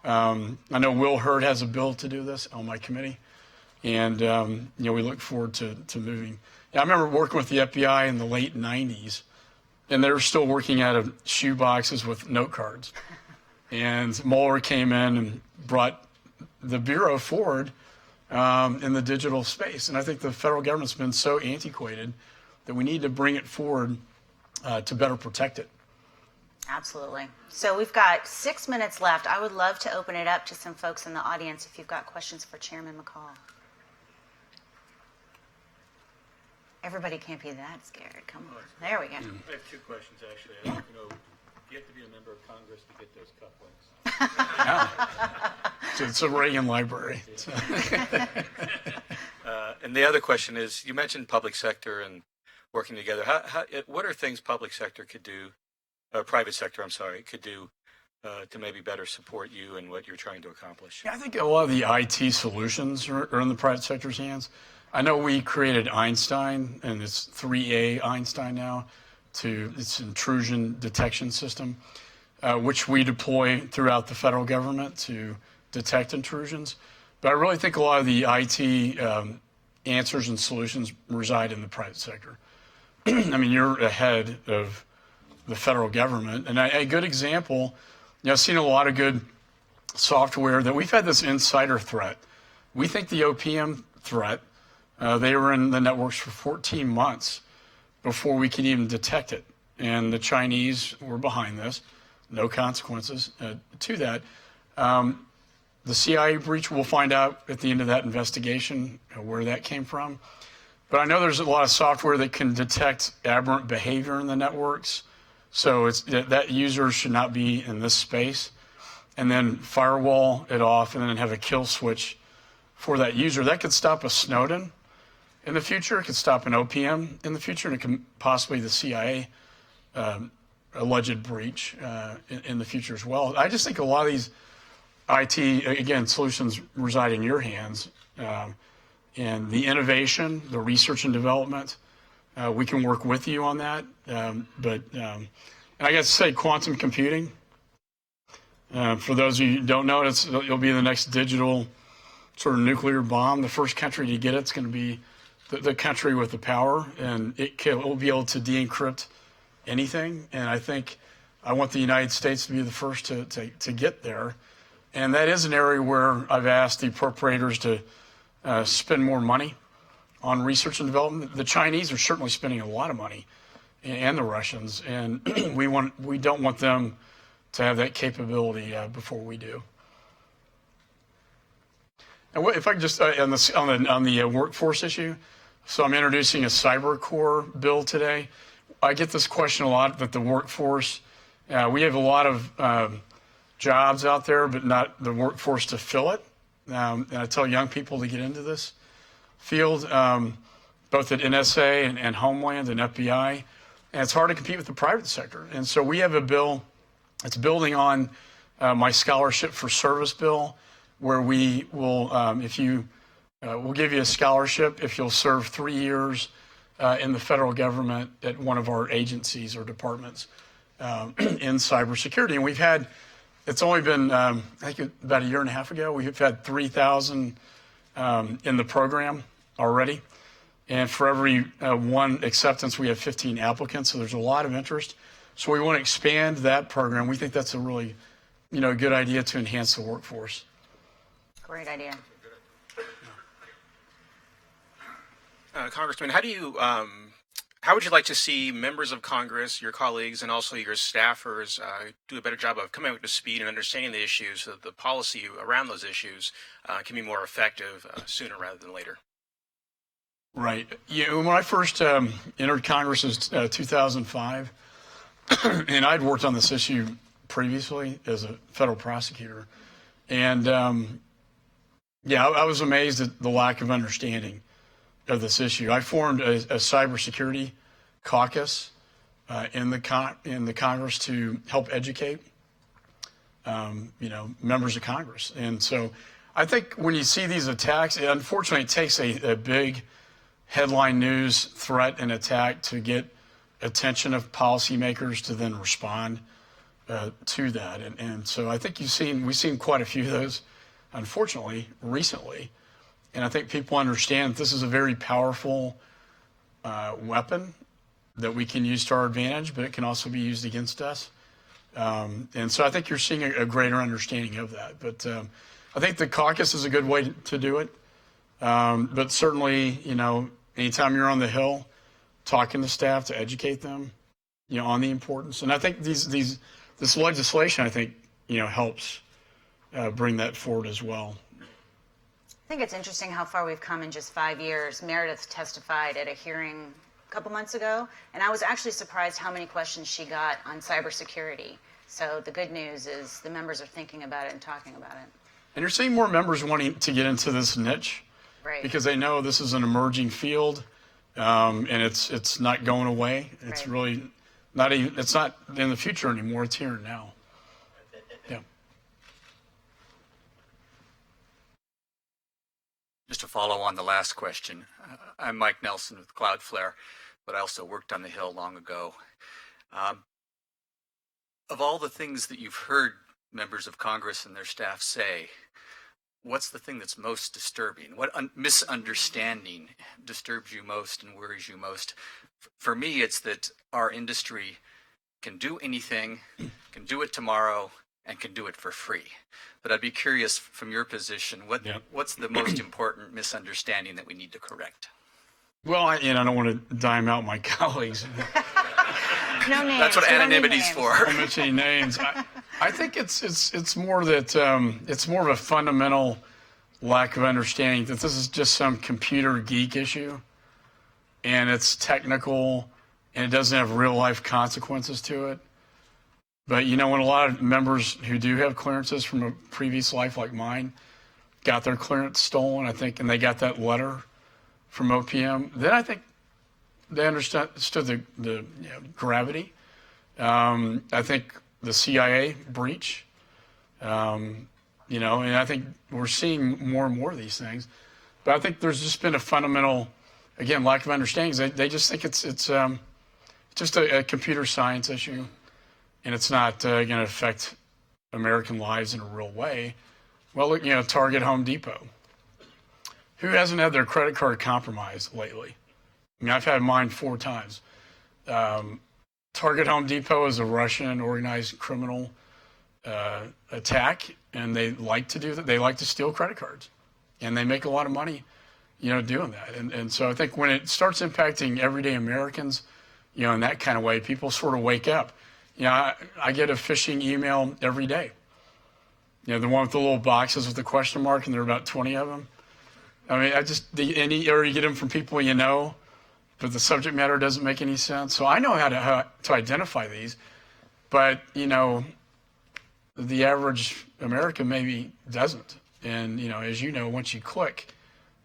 I know Will Hurd has a bill to do this on my committee, and you know, we look forward to moving. Yeah, I remember working with the FBI in the late 90s, and they were still working out of shoe boxes with note cards. And Mueller came in and brought the Bureau forward in the digital space. And I think the federal government's been so antiquated that we need to bring it forward to better protect it. Absolutely. So we've got 6 minutes left. I would love to open it up to some folks in the audience if you've got questions for Chairman McCall. Everybody can't be that scared. Come on. There we go. I have two questions, actually. I'd like to know, do you have to be a member of Congress to get those cufflinks? So it's a Reagan library. And the other question is, you mentioned public sector and working together. What are things public sector could do, private sector, I'm sorry, could do to maybe better support you and what you're trying to accomplish? Yeah, I think a lot of the IT solutions are in the private sector's hands. I know we created Einstein, and it's 3A Einstein now, its intrusion detection system, which we deploy throughout the federal government to detect intrusions. But I really think a lot of the IT answers and solutions reside in the private sector. I mean, you're ahead of the federal government. And a good example, you know, I've seen a lot of good software that we've had this insider threat. We think the OPM threat, they were in the networks for 14 months before we could even detect it. And the Chinese were behind this. No consequences to that. The CIA breach, we'll find out at the end of that investigation where that came from. But I know there's a lot of software that can detect aberrant behavior in the networks. So that user should not be in this space. And then firewall it off and then have a kill switch for that user. That could stop a Snowden in the future. It could stop an OPM in the future. And it can possibly the CIA alleged breach in the future as well. I just think a lot of these IT, again, solutions reside in your hands. And the innovation, the research and development, we can work with you on that. And I got to say, quantum computing, for those of you who don't know, it'll be the next digital sort of nuclear bomb. The first country to get it's going to be the country with the power, and it will be able to de-encrypt anything. And I think I want the United States to be the first to get there. And that is an area where I've asked the appropriators to spend more money on research and development. The Chinese are certainly spending a lot of money, and the Russians, and we don't want them to have that capability before we do. And if I could just on the workforce issue, so I'm introducing a cyber core bill today. I get this question a lot that the workforce, we have a lot of jobs out there, but not the workforce to fill it. And I tell young people to get into this field, both at NSA and Homeland and FBI. And it's hard to compete with the private sector. And so we have a bill that's building on my scholarship for service bill, where we will, we'll give you a scholarship if you'll serve 3 years in the federal government at one of our agencies or departments in cybersecurity. And we've had, it's only been, I think about a year and a half ago, we've had 3,000 in the program already. And for every one acceptance, we have 15 applicants. So there's a lot of interest. So we want to expand that program. We think that's a really, good idea to enhance the workforce. Great idea. Congressman, how would you like to see members of Congress, your colleagues, and also your staffers do a better job of coming up to speed and understanding the issues so that the policy around those issues can be more effective sooner rather than later? Right. When I first entered Congress in 2005, and I'd worked on this issue previously as a federal prosecutor, and I was amazed at the lack of understanding of this issue. I formed a cybersecurity caucus in the Congress to help educate, members of Congress. And so I think when you see these attacks, unfortunately, it takes a big headline news threat and attack to get attention of policymakers to then respond to that. And so I think we've seen quite a few of those, unfortunately, recently. And I think people understand that this is a very powerful weapon that we can use to our advantage, but it can also be used against us. And so I think you're seeing a greater understanding of that. But I think the caucus is a good way to do it. But certainly, anytime you're on the Hill, talking to staff to educate them, on the importance. And I think this legislation, I think, helps bring that forward as well. I think it's interesting how far we've come in just 5 years. Meredith testified at a hearing a couple months ago, and I was actually surprised how many questions she got on cybersecurity. So the good news is the members are thinking about it and talking about it. And you're seeing more members wanting to get into this niche, right? Because they know this is an emerging field, and it's not going away. It's right. Really not even. It's not in the future anymore. It's here and now. Yeah. Just to follow on the last question, I'm Mike Nelson with Cloudflare, but I also worked on the Hill long ago. Of all the things that you've heard members of Congress and their staff say, what's the thing that's most disturbing? What misunderstanding disturbs you most and worries you most? For me, it's that our industry can do anything, can do it tomorrow, and can do it for free. But I'd be curious from your position, what's the most important misunderstanding that we need to correct? Well, I don't want to dime out my colleagues. No names. That's what anonymity's for. I don't mention any names. I think it's more that it's more of a fundamental lack of understanding that this is just some computer geek issue, and it's technical, and it doesn't have real life consequences to it. But when a lot of members who do have clearances from a previous life like mine got their clearance stolen, I think, and they got that letter from OPM, then I think they understood the gravity. I think the CIA breach, and I think we're seeing more and more of these things. But I think there's just been a fundamental, again, lack of understanding. They just think it's just a computer science issue, and it's not going to affect American lives in a real way. Well, look, Target, Home Depot. Who hasn't had their credit card compromised lately? I mean, I've had mine 4 times. Target, Home Depot is a Russian organized criminal attack, and they like to do that. They like to steal credit cards, and they make a lot of money, doing that. And so I think when it starts impacting everyday Americans, in that kind of way, people sort of wake up. I get a phishing email every day. You know, the one with the little boxes with the question mark, and there are about 20 of them. I mean, or you get them from people you know, but the subject matter doesn't make any sense. So I know how to identify these, but, you know, the average American maybe doesn't. And, you know, as you know, once you click,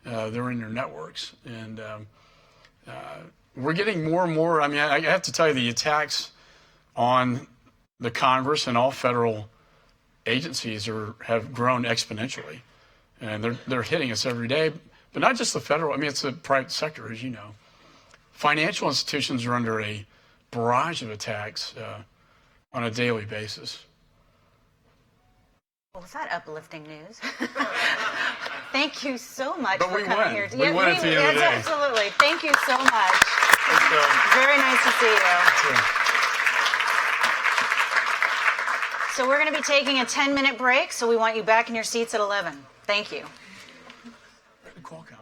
they're in your networks. And we're getting more and more. I mean, I have to tell you, the attacks on the Congress and all federal agencies have grown exponentially. And they're hitting us every day. But not just the federal. I mean, it's the private sector, as you know. Financial institutions are under a barrage of attacks on a daily basis. Well, was that uplifting news? Thank you so much but for we coming win. here. We win at the end of the day. Absolutely. Thank you so much. Very nice to see you. So we're going to be taking a 10-minute break, so we want you back in your seats at 11. Thank you. Qualcomm.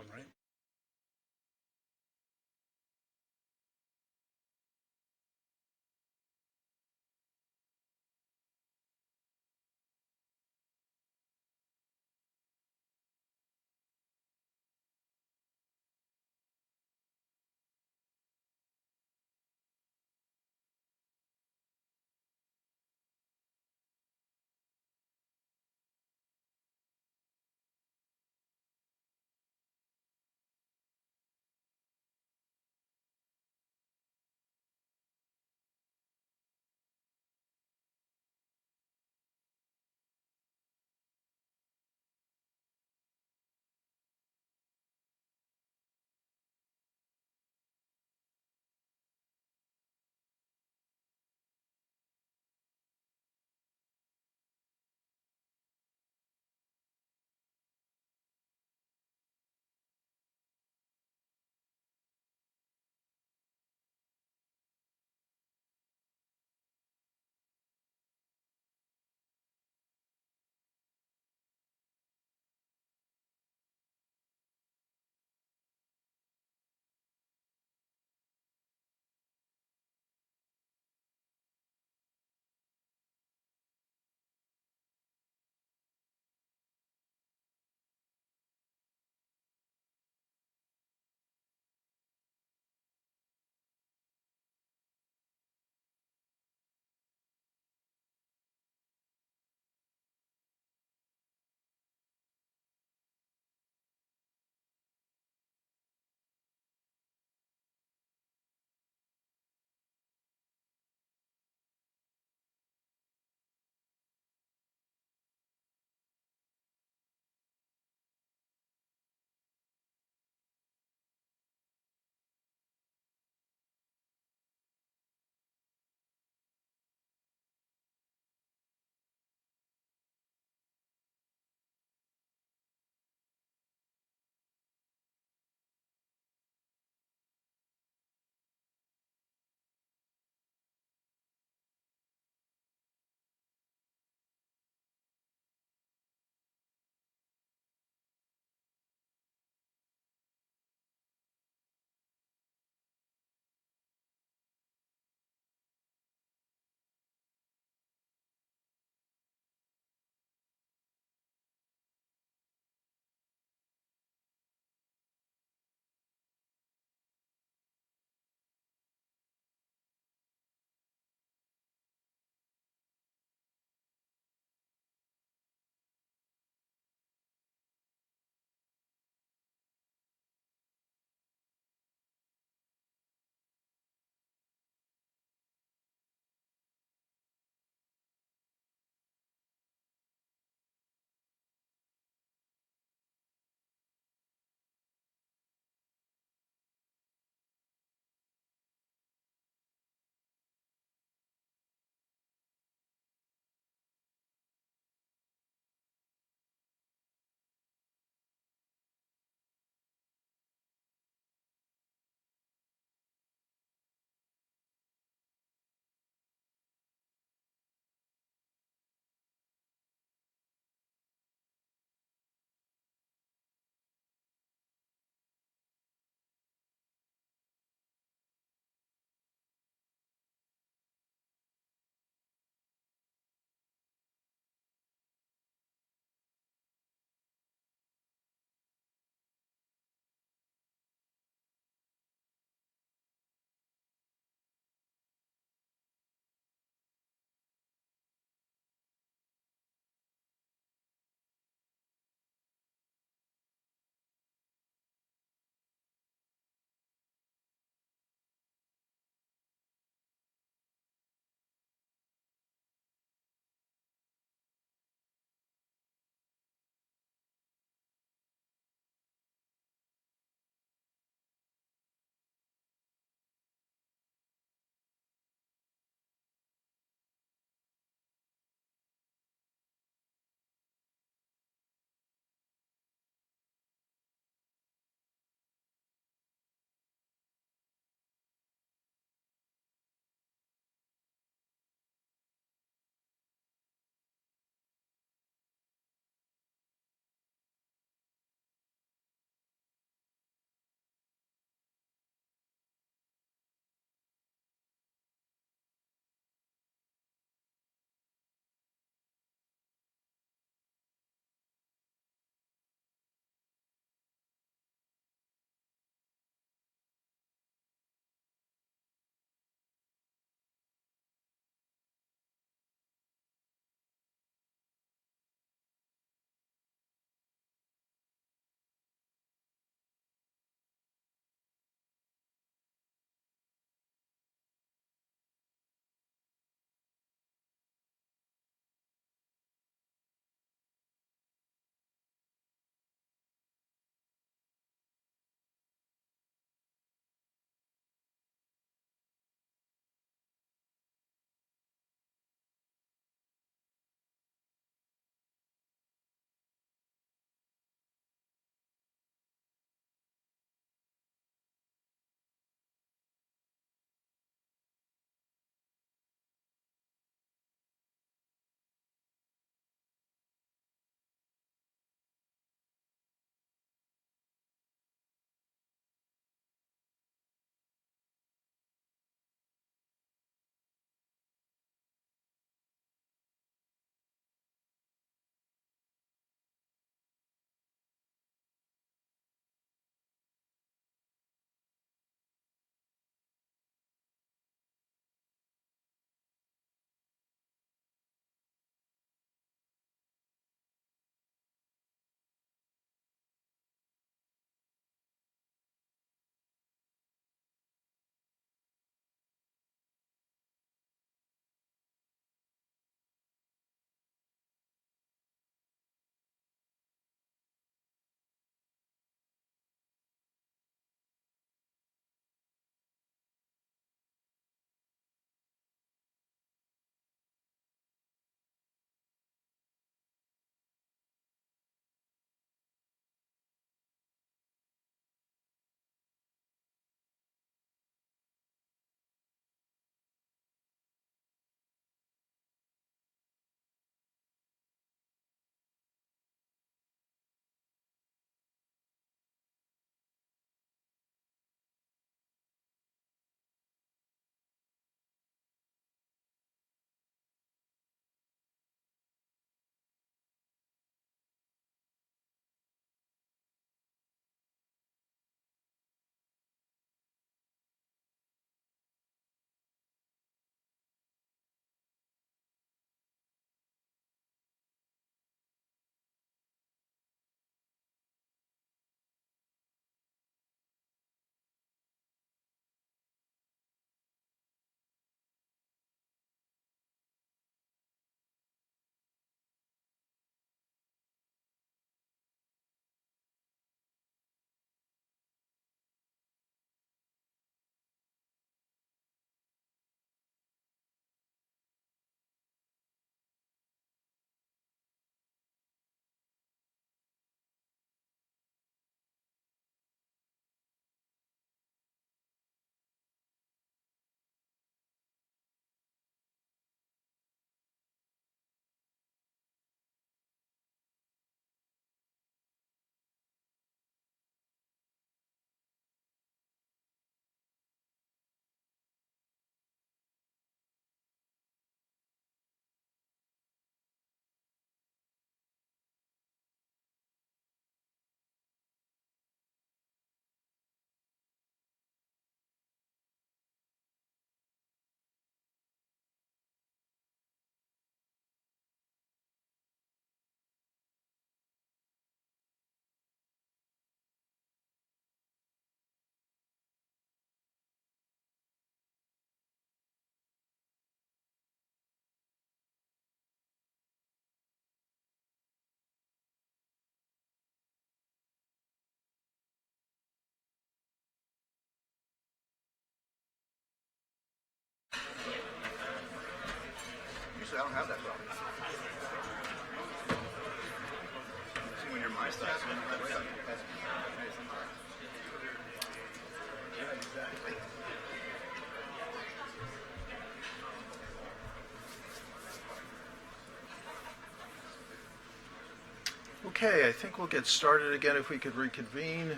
Okay, I think we'll get started again if we could reconvene,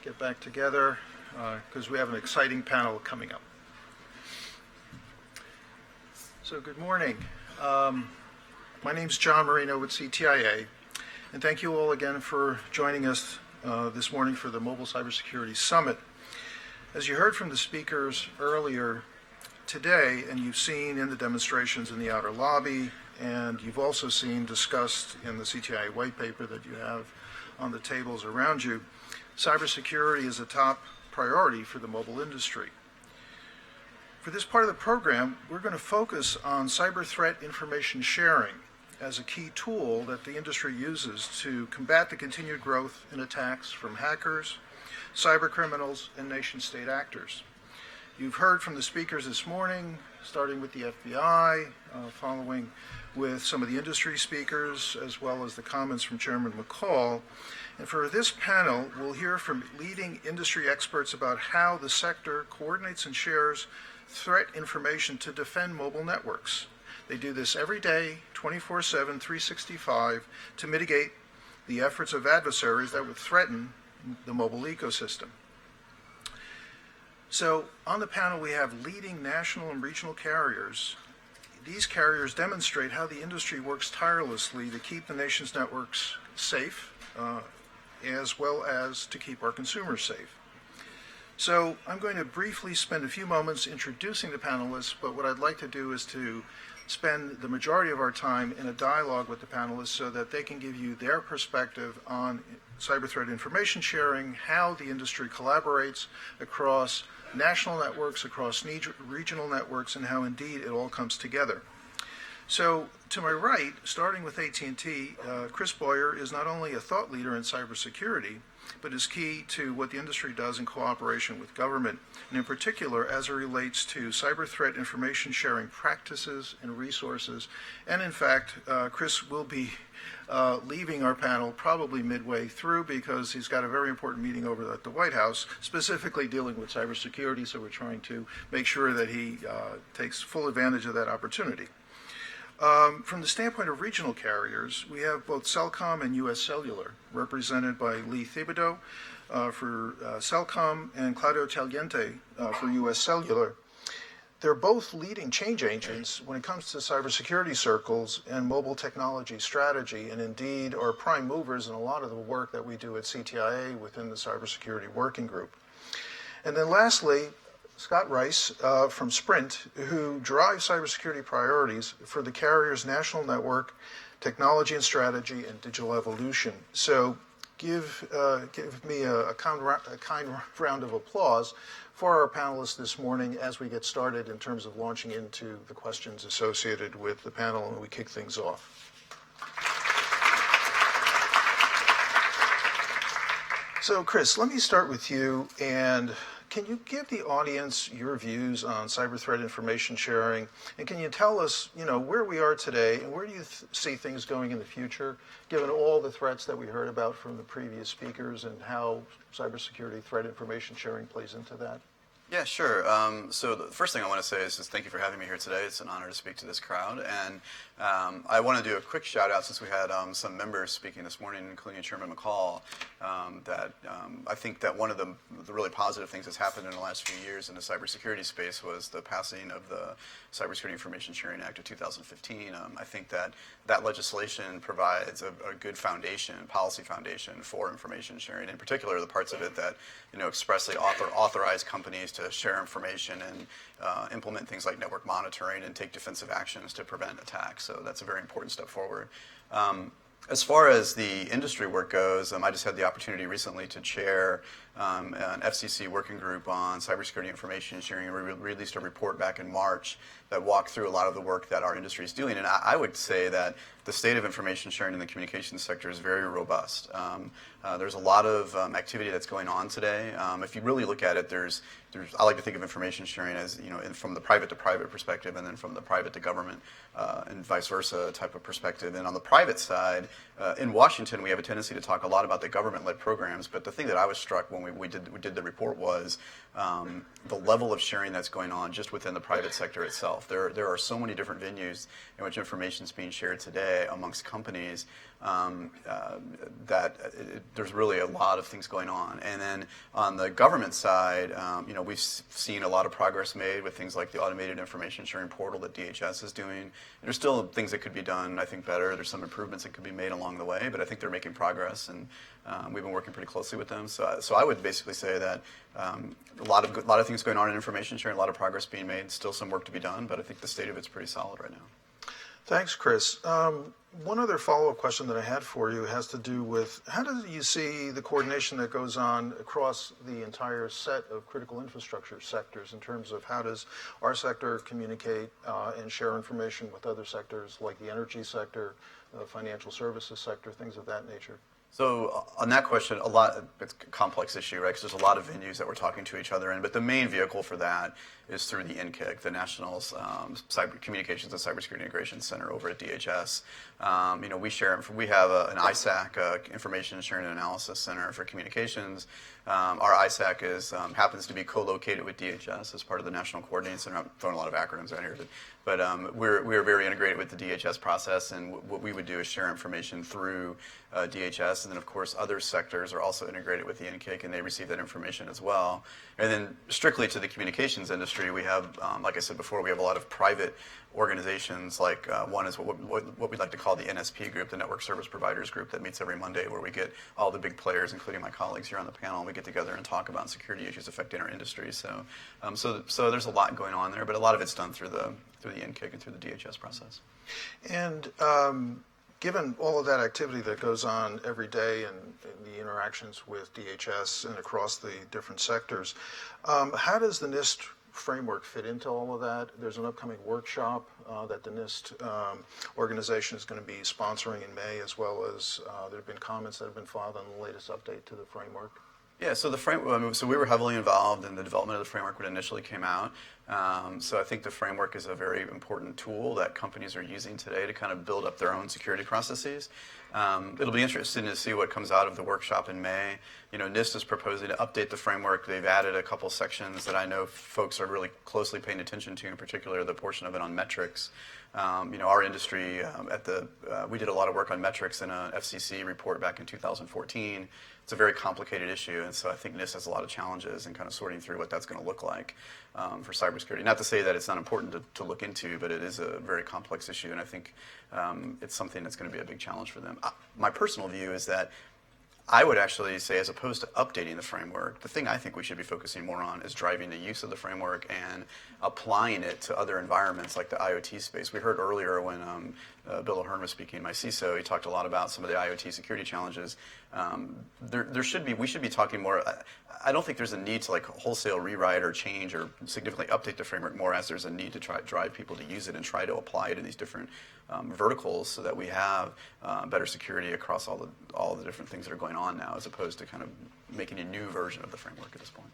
get back together, because we have an exciting panel coming up. So good morning. My name's John Marino with CTIA, and thank you all again for joining us this morning for the Mobile Cybersecurity Summit. As you heard from the speakers earlier today, and you've seen in the demonstrations in the outer lobby, and you've also seen discussed in the CTIA white paper that you have on the tables around you, cybersecurity is a top priority for the mobile industry. For this part of the program, we're going to focus on cyber threat information sharing as a key tool that the industry uses to combat the continued growth in attacks from hackers, cyber criminals, and nation-state actors. You've heard from the speakers this morning, starting with the FBI, following with some of the industry speakers, as well as the comments from Chairman McCall. And for this panel, we'll hear from leading industry experts about how the sector coordinates and shares threat information to defend mobile networks. They do this every day, 24/7, 365, to mitigate the efforts of adversaries that would threaten the mobile ecosystem. So on the panel, we have leading national and regional carriers. These carriers demonstrate how the industry works tirelessly to keep the nation's networks safe, as well as to keep our consumers safe. So I'm going to briefly spend a few moments introducing the panelists, but what I'd like to do is to spend the majority of our time in a dialogue with the panelists so that they can give you their perspective on cyber threat information sharing, how the industry collaborates across national networks, across regional networks, and how indeed it all comes together. So to my right, starting with AT&T, Chris Boyer is not only a thought leader in cybersecurity, but is key to what the industry does in cooperation with government, and in particular as it relates to cyber threat information sharing practices and resources. And in fact, Chris will be leaving our panel probably midway through because he's got a very important meeting over at the White House, specifically dealing with cybersecurity, so we're trying to make sure that he takes full advantage of that opportunity. From the standpoint of regional carriers, we have both Cellcom and U.S. Cellular, represented by Lee Thibodeau for Cellcom and Claudio Tagliente for U.S. Cellular. They're both leading change agents when it comes to cybersecurity circles and mobile technology strategy, and indeed are prime movers in a lot of the work that we do at CTIA within the Cybersecurity Working Group. And then lastly, Scott Rice from Sprint, who drives cybersecurity priorities for the carrier's national network, technology and strategy, and digital evolution. So give me a kind round of applause for our panelists this morning as we get started in terms of launching into the questions associated with the panel and we kick things off. So Chris, let me start with you, and can you give the audience your views on cyber threat information sharing, and can you tell us, where we are today and where do you see things going in the future, given all the threats that we heard about from the previous speakers and how cybersecurity threat information sharing plays into that? Yeah, sure. So the first thing I want to say is just thank you for having me here today. It's an honor to speak to this crowd. And I want to do a quick shout out, since we had some members speaking this morning, including Chairman McCall, that I think that one of the really positive things that's happened in the last few years in the cybersecurity space was the passing of the Cybersecurity Information Sharing Act of 2015. I think that legislation provides a good foundation, policy foundation for information sharing, in particular the parts of it that expressly authorize companies to share information and implement things like network monitoring and take defensive actions to prevent attacks. So that's a very important step forward. As far as the industry work goes, I just had the opportunity recently to chair an FCC working group on cybersecurity information sharing. We released a report back in March that walked through a lot of the work that our industry is doing. And I would say that the state of information sharing in the communications sector is very robust. There's a lot of activity that's going on today. If you really look at it, I like to think of information sharing as, from the private to private perspective, and then from the private to government and vice versa type of perspective. And on the private side, in Washington, we have a tendency to talk a lot about the government-led programs. But the thing that I was struck when when we did the report was the level of sharing that's going on just within the private sector itself. There are so many different venues in which information is being shared today amongst companies that there's really a lot of things going on. And then on the government side, we've seen a lot of progress made with things like the automated information sharing portal that DHS is doing. There's still things that could be done, I think, better. There's some improvements that could be made along the way, but I think they're making progress, and we've been working pretty closely with them. So I would basically say that a lot of things going on in information sharing, a lot of progress being made, still some work to be done, but I think the state of it's pretty solid right now. Thanks, Chris. One other follow-up question that I had for you has to do with how do you see the coordination that goes on across the entire set of critical infrastructure sectors in terms of how does our sector communicate and share information with other sectors like the energy sector, financial services sector, things of that nature? So on that question, it's a complex issue, right? Because there's a lot of venues that we're talking to each other in, but the main vehicle for that is through the NCIC, the National Cyber Communications and Cybersecurity Integration Center over at DHS. We have an ISAC, Information Sharing and Analysis Center for Communications. Our ISAC happens to be co-located with DHS as part of the National Coordinating Center. I'm throwing a lot of acronyms out here, but we're very integrated with the DHS process, and what we would do is share information through DHS, and then of course other sectors are also integrated with the NCIC, and they receive that information as well. And then strictly to the communications industry, we have, like I said before, we have a lot of private organizations. Like one is what we'd like to call the NSP group, the Network Service Providers Group, that meets every Monday, where we get all the big players, including my colleagues here on the panel, and we get together and talk about security issues affecting our industry. So there's a lot going on there, but a lot of it's done through the NCIC and through the DHS process. And given all of that activity that goes on every day and the interactions with DHS and across the different sectors, how does the NIST framework fit into all of that? There's an upcoming workshop that the NIST organization is going to be sponsoring in May, as well as there have been comments that have been filed on the latest update to the framework. Yeah, so so we were heavily involved in the development of the framework when it initially came out. So I think the framework is a very important tool that companies are using today to kind of build up their own security processes. It'll be interesting to see what comes out of the workshop in May. NIST is proposing to update the framework. They've added a couple sections that I know folks are really closely paying attention to, in particular the portion of it on metrics. Our industry, we did a lot of work on metrics in a FCC report back in 2014. It's a very complicated issue, and so I think NIST has a lot of challenges in kind of sorting through what that's going to look like for cybersecurity. Not to say that it's not important to look into, but it is a very complex issue, and I think it's something that's going to be a big challenge for them. My personal view is that I would actually say, as opposed to updating the framework, the thing I think we should be focusing more on is driving the use of the framework and applying it to other environments like the IoT space. We heard earlier when Bill O'Hearn was speaking, my CISO, he talked a lot about some of the IoT security challenges. We should be talking more. I don't think there's a need to wholesale rewrite or change or significantly update the framework more as there's a need to try to drive people to use it and try to apply it in these different verticals so that we have better security across all the different things that are going on now, as opposed to kind of making a new version of the framework at this point.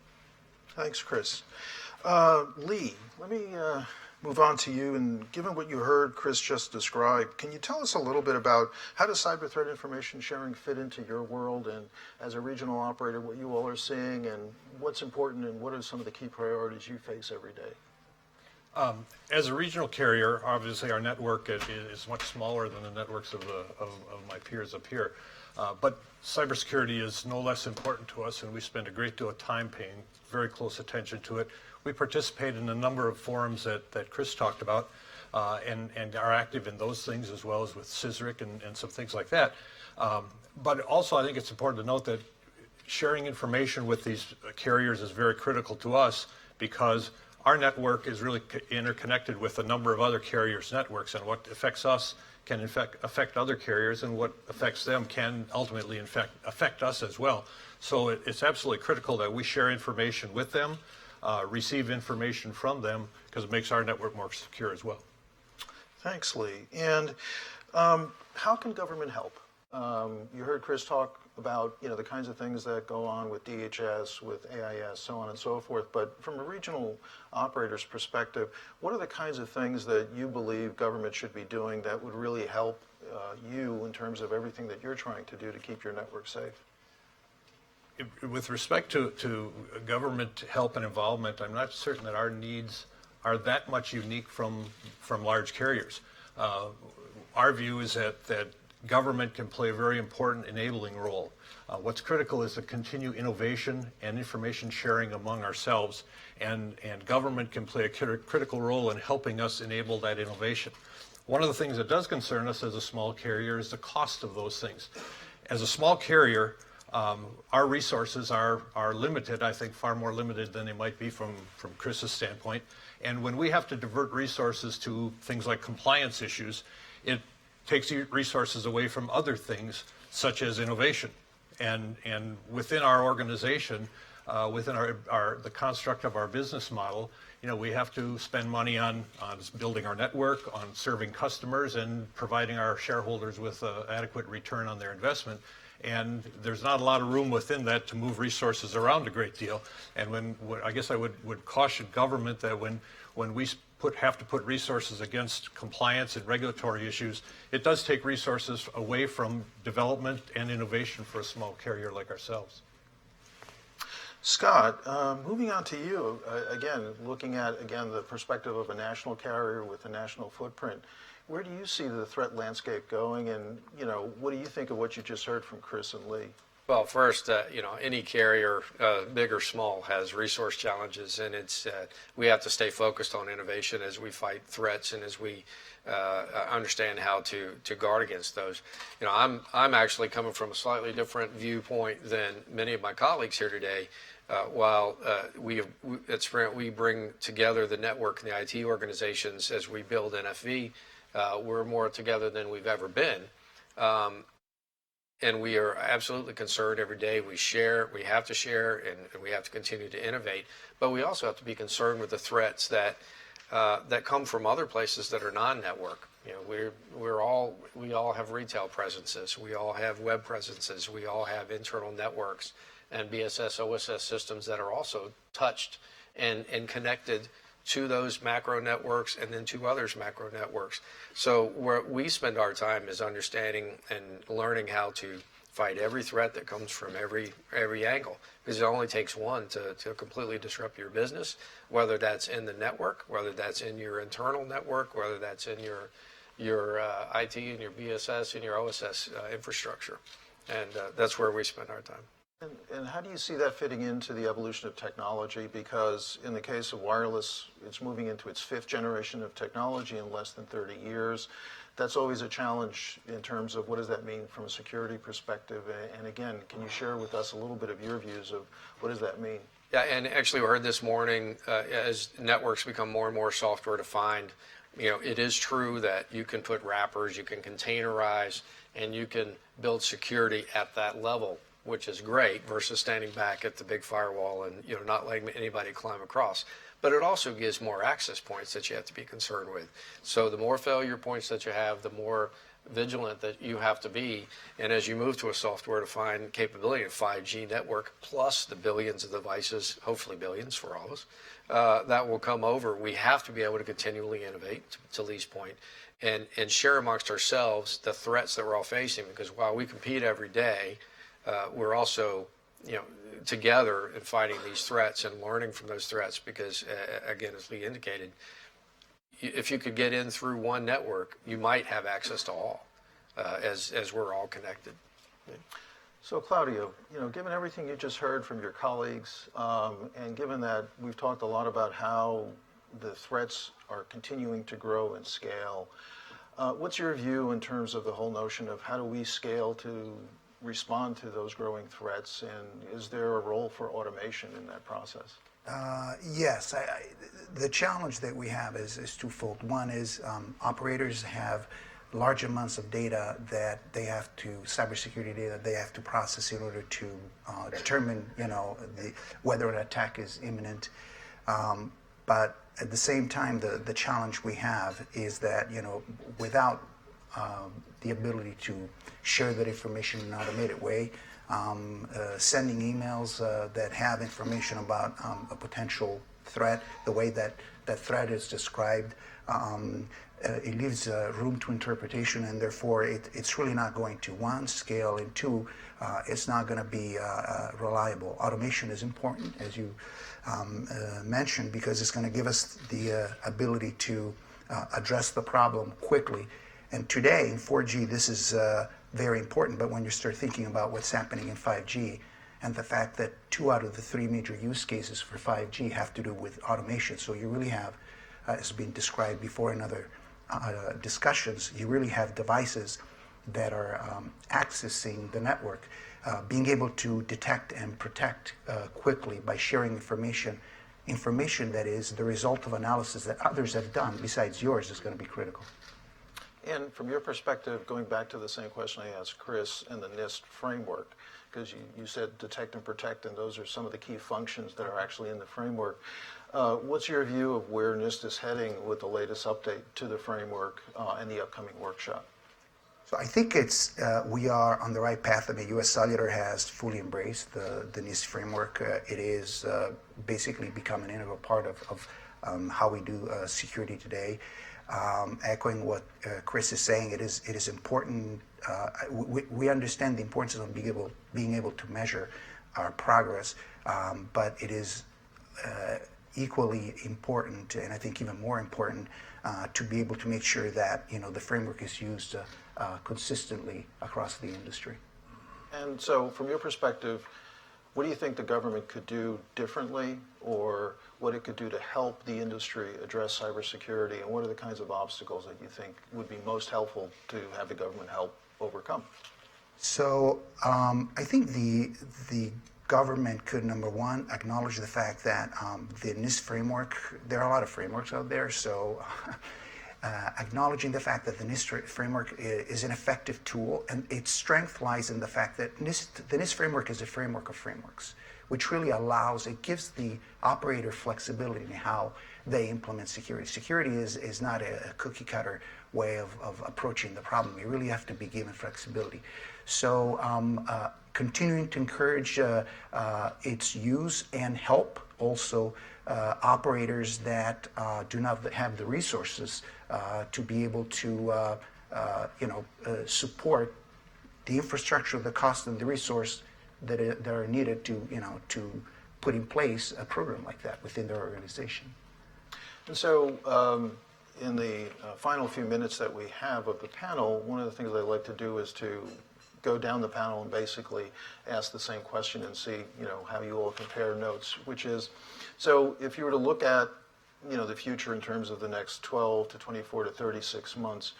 Thanks, Chris. Lee, let me move on to you. And given what you heard Chris just describe, can you tell us a little bit about how does cyber threat information sharing fit into your world, and as a regional operator, what you all are seeing and what's important and what are some of the key priorities you face every day? As a regional carrier, obviously our network is much smaller than the networks of my peers up here. But cybersecurity is no less important to us, and we spend a great deal of time paying very close attention to it. We participate in a number of forums that Chris talked about, and are active in those things, as well as with CISRIC and some things like that. But also I think it's important to note that sharing information with these carriers is very critical to us, because our network is really interconnected with a number of other carriers' networks, and what affects us can in fact affect other carriers, and what affects them can ultimately affect us as well. So it's absolutely critical that we share information with them, receive information from them, because it makes our network more secure as well. Thanks, Lee. And how can government help? You heard Chris talk about the kinds of things that go on with DHS, with AIS, so on and so forth. But from a regional operator's perspective, what are the kinds of things that you believe government should be doing that would really help you in terms of everything that you're trying to do to keep your network safe? with respect to government help and involvement, I'm not certain that our needs are that much unique from large carriers. Our view is that government can play a very important enabling role. What's critical is to continue innovation and information sharing among ourselves, and government can play a critical role in helping us enable that innovation. One of the things that does concern us as a small carrier is the cost of those things. As a small carrier, our resources are limited, I think far more limited than they might be from Chris's standpoint. And when we have to divert resources to things like compliance issues, it takes resources away from other things such as innovation. And within our organization, within the construct of our business model, we have to spend money on building our network, on serving customers, and providing our shareholders with adequate return on their investment. And there's not a lot of room within that to move resources around a great deal. And I guess I would caution government that when we have to put resources against compliance and regulatory issues, it does take resources away from development and innovation for a small carrier like ourselves. Scott, moving on to you, again, looking at, the perspective of a national carrier with a national footprint, where do you see the threat landscape going, and, what do you think of what you just heard from Chris and Lee? Well, first, any carrier, big or small, has resource challenges, and we have to stay focused on innovation as we fight threats and as we understand how to guard against those. I'm actually coming from a slightly different viewpoint than many of my colleagues here today. While at Sprint we bring together the network and the IT organizations as we build NFV, we're more together than we've ever been. And we are absolutely concerned every day. We have to share, and we have to continue to innovate. But we also have to be concerned with the threats that come from other places that are non-network. We all have retail presences. We all have web presences. We all have internal networks and BSS, OSS systems that are also touched and connected to those macro networks and then to others' macro networks. So where we spend our time is understanding and learning how to fight every threat that comes from every angle, because it only takes one to completely disrupt your business, whether that's in the network, whether that's in your internal network, whether that's in your IT and your BSS and your OSS infrastructure. And that's where we spend our time. And how do you see that fitting into the evolution of technology? Because in the case of wireless, it's moving into its 5th generation of technology in less than 30 years. That's always a challenge in terms of what does that mean from a security perspective. And again, can you share with us a little bit of your views of what does that mean? Yeah, and actually we heard this morning, as networks become more and more software defined, it is true that you can put wrappers, you can containerize, and you can build security at that level, which is great, versus standing back at the big firewall and not letting anybody climb across. But it also gives more access points that you have to be concerned with. So the more failure points that you have, the more vigilant that you have to be. And as you move to a software-defined capability of 5G network, plus the billions of devices, hopefully billions for all of us, that will come over, we have to be able to continually innovate, to Lee's point, and share amongst ourselves the threats that we're all facing. Because while we compete every day, we're also, together in fighting these threats and learning from those threats. Because, again, as Lee indicated, if you could get in through one network, you might have access to all, as we're all connected. So, Claudio, given everything you just heard from your colleagues, and given that we've talked a lot about how the threats are continuing to grow and scale, what's your view in terms of the whole notion of how do we scale to respond to those growing threats, and is there a role for automation in that process? Yes. The challenge that we have is twofold. One is operators have large amounts of data that they have to, cybersecurity data, they have to process in order to determine, whether an attack is imminent. But at the same time, the challenge we have is that, without the ability to share that information in an automated way, sending emails that have information about a potential threat, the way that that threat is described, it leaves room to interpretation, and therefore it's really not going to, one, scale, and two, it's not going to be reliable. Automation is important, as you mentioned, because it's going to give us the ability to address the problem quickly. And today in 4G, this is very important, but when you start thinking about what's happening in 5G, and the fact that 2 out of the 3 major use cases for 5G have to do with automation, so you really have, as been described before in other discussions, you really have devices that are accessing the network, being able to detect and protect quickly by sharing information that is the result of analysis that others have done besides yours is going to be critical. And from your perspective, going back to the same question I asked Chris and the NIST framework, because you said detect and protect, and those are some of the key functions that are actually in the framework. What's your view of where NIST is heading with the latest update to the framework and the upcoming workshop? So I think we are on the right path. I mean, U.S. Cellular has fully embraced the NIST framework. It is basically become an integral part of how we do security today. Echoing what Chris is saying, it is important. We understand the importance of being able to measure our progress, but it is equally important, and I think even more important, to be able to make sure that the framework is used consistently across the industry. And so, from your perspective, what do you think the government could do differently, or what it could do to help the industry address cybersecurity, and what are the kinds of obstacles that you think would be most helpful to have the government help overcome? So I think the government could, number one, acknowledge the fact that the NIST framework, there are a lot of frameworks out there, so acknowledging the fact that the NIST framework is an effective tool, and its strength lies in the fact that the NIST framework is a framework of frameworks, which really gives the operator flexibility in how they implement security. Security is not a cookie cutter way of approaching the problem. You really have to be given flexibility. So continuing to encourage its use and help also operators that do not have the resources to be able to support the infrastructure, the cost, and the resource that are needed to put in place a program like that within their organization. And so in the final few minutes that we have of the panel, one of the things I'd like to do is to go down the panel and basically ask the same question and see how you all compare notes, which is, so if you were to look at the future in terms of the next 12 to 24 to 36 months,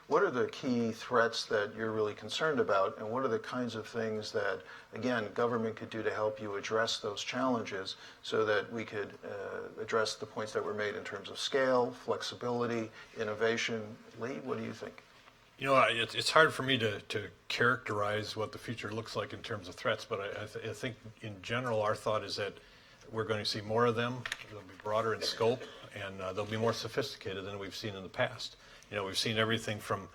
what are the key threats that you're really concerned about, and what are the kinds of things that, again, government could do to help you address those challenges so that we could address the points that were made in terms of scale, flexibility, innovation? Lee, what do you think? It's hard for me to characterize what the future looks like in terms of threats, but I think in general our thought is that we're going to see more of them. They'll be broader in scope, and they'll be more sophisticated than we've seen in the past. We've seen everything from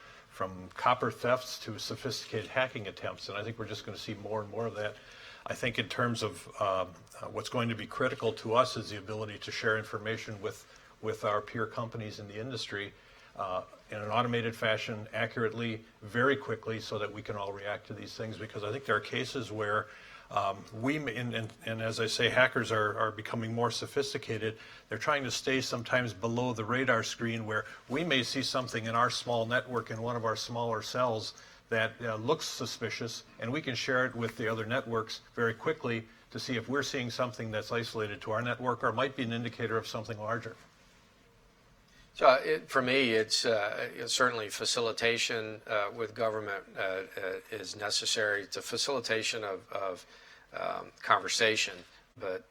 copper thefts to sophisticated hacking attempts, and I think we're just going to see more and more of that. I think in terms of what's going to be critical to us is the ability to share information with our peer companies in the industry in an automated fashion, accurately, very quickly, so that we can all react to these things, because I think there are cases where and as I say, hackers are becoming more sophisticated. They're trying to stay sometimes below the radar screen, where we may see something in our small network in one of our smaller cells that looks suspicious, and we can share it with the other networks very quickly to see if we're seeing something that's isolated to our network or might be an indicator of something larger. So for me, it's certainly facilitation with government is necessary. It's a facilitation of conversation, but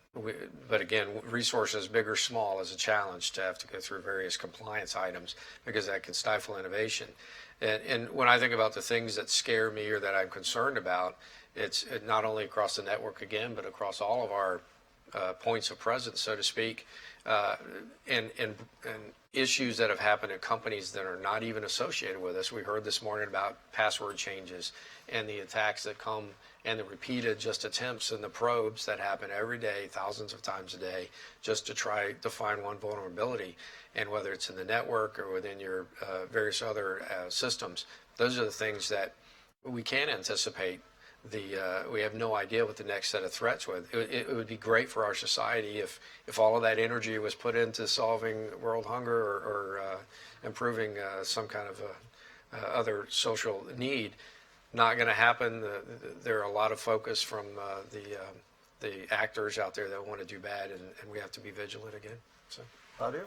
again, resources, big or small, is a challenge to have to go through various compliance items, because that can stifle innovation. And when I think about the things that scare me or that I'm concerned about, it's not only across the network again, but across all of our points of presence, so to speak, and issues that have happened at companies that are not even associated with us. We heard this morning about password changes and the attacks that come and the repeated just attempts and the probes that happen every day, thousands of times a day, just to try to find one vulnerability. And whether it's in the network or within your various other systems, those are the things that we can't anticipate. We have no idea what the next set of threats with. It would be great for our society if all of that energy was put into solving world hunger or improving some kind of other social need. Not going to happen. There are a lot of focus from the actors out there that want to do bad, and we have to be vigilant again. So, Claudio?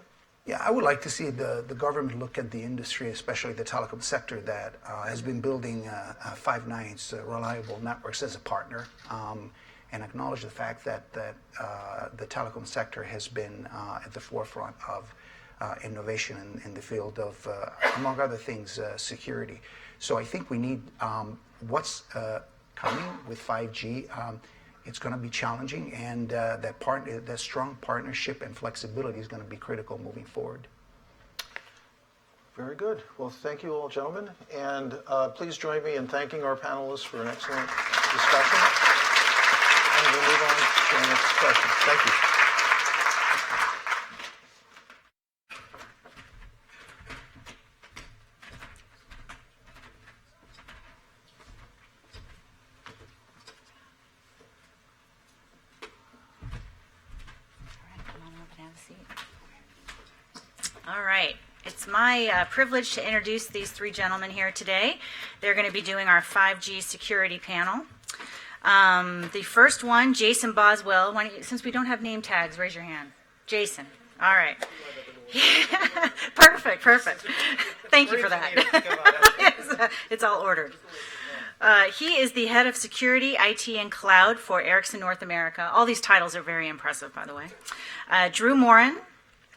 Yeah, I would like to see the government look at the industry, especially the telecom sector that has been building five nines reliable networks as a partner, and acknowledge the fact that the telecom sector has been at the forefront of innovation in the field of, among other things, security. So I think we need what's coming with 5G. It's going to be challenging, and that strong partnership and flexibility is going to be critical moving forward. Very good. Well, thank you all, gentlemen. And please join me in thanking our panelists for an excellent discussion. And we'll move on to our next question. Thank you. All right. It's my privilege to introduce these three gentlemen here today. They're going to be doing our 5G security panel. The first one, Jason Boswell. Since we don't have name tags, raise your hand. Jason. All right. Perfect. Thank you for that. It's all ordered. He is the head of security, IT, and cloud for Ericsson North America. All these titles are very impressive, by the way. Drew Morin,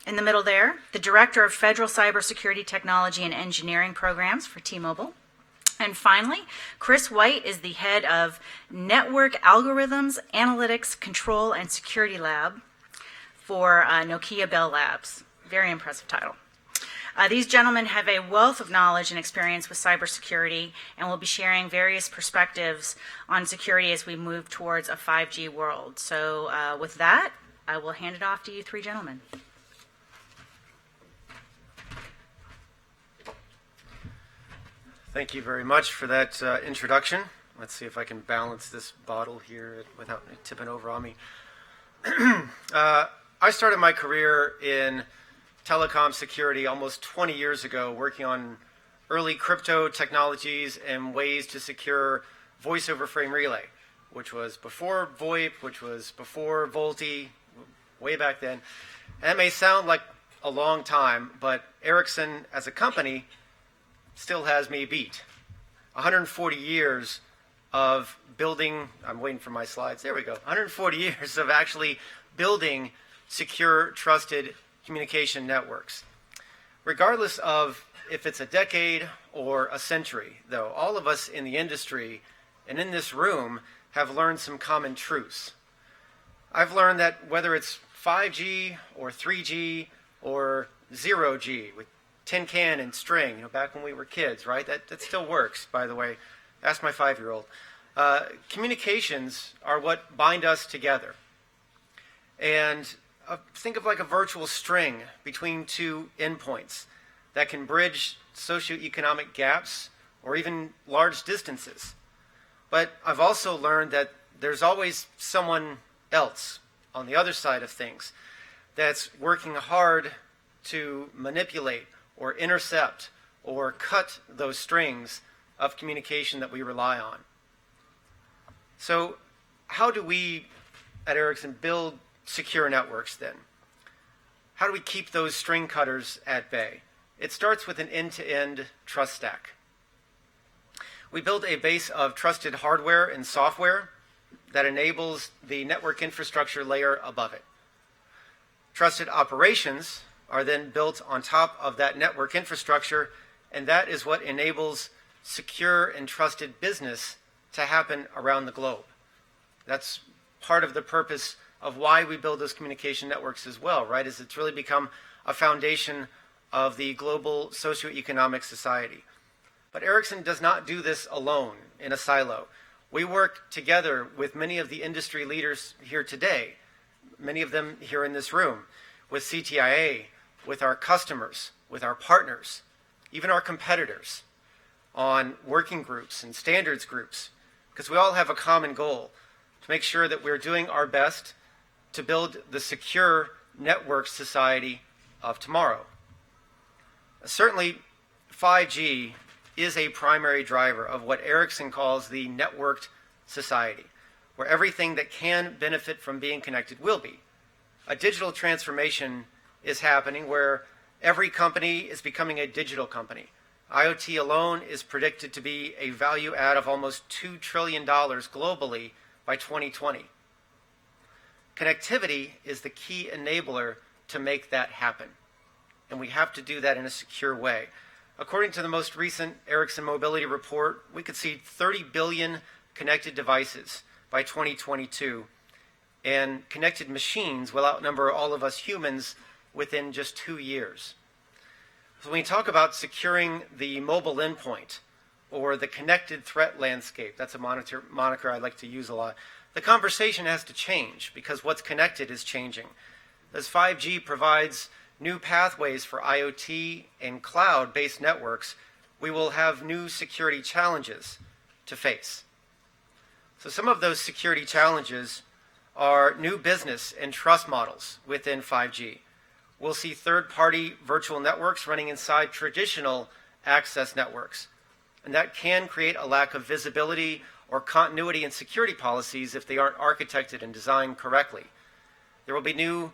in the middle there, the director of federal cybersecurity technology and engineering programs for T-Mobile. And finally, Chris White is the head of network algorithms, analytics, control, and security lab for Nokia Bell Labs. Very impressive title. These gentlemen have a wealth of knowledge and experience with cybersecurity and will be sharing various perspectives on security as we move towards a 5G world. So with that, I will hand it off to you three gentlemen. Thank you very much for that introduction. Let's see if I can balance this bottle here without it tipping over on me. I started my career in telecom security almost 20 years ago, working on early crypto technologies and ways to secure voice over frame relay, which was before VoIP, which was before VoLTE, way back then. And it may sound like a long time, but Ericsson as a company still has me beat. 140 years of building, I'm waiting for my slides, there we go. 140 years of actually building secure, trusted communication networks. Regardless of if it's a decade or a century, though, all of us in the industry and in this room have learned some common truths. I've learned that whether it's 5G or 3G or 0G with tin can and string, back when we were kids, right? That still works, by the way. Ask my 5-year-old. Communications are what bind us together. And think of like a virtual string between two endpoints that can bridge socioeconomic gaps or even large distances. But I've also learned that there's always someone else on the other side of things that's working hard to manipulate or intercept or cut those strings of communication that we rely on. So how do we at Ericsson build secure networks then? How do we keep those string cutters at bay? It starts with an end-to-end trust stack. We build a base of trusted hardware and software that enables the network infrastructure layer above it. Trusted operations are then built on top of that network infrastructure, and that is what enables secure and trusted business to happen around the globe. That's part of the purpose of why we build those communication networks as well, right? Is it's really become a foundation of the global socioeconomic society. But Ericsson does not do this alone in a silo. We work together with many of the industry leaders here today, many of them here in this room, with CTIA, with our customers, with our partners, even our competitors, on working groups and standards groups, because we all have a common goal to make sure that we're doing our best to build the secure network society of tomorrow. Certainly, 5G is a primary driver of what Ericsson calls the networked society, where everything that can benefit from being connected will be. A digital transformation is happening where every company is becoming a digital company. IoT alone is predicted to be a value add of almost $2 trillion globally by 2020. Connectivity is the key enabler to make that happen, and we have to do that in a secure way. According to the most recent Ericsson Mobility Report, we could see 30 billion connected devices by 2022, and connected machines will outnumber all of us humans within just 2 years. So when we talk about securing the mobile endpoint or the connected threat landscape, that's a moniker I like to use a lot, the conversation has to change because what's connected is changing. As 5G provides new pathways for IoT and cloud-based networks, we will have new security challenges to face. So some of those security challenges are new business and trust models within 5G. We'll see third-party virtual networks running inside traditional access networks, and that can create a lack of visibility or continuity in security policies if they aren't architected and designed correctly. There will be new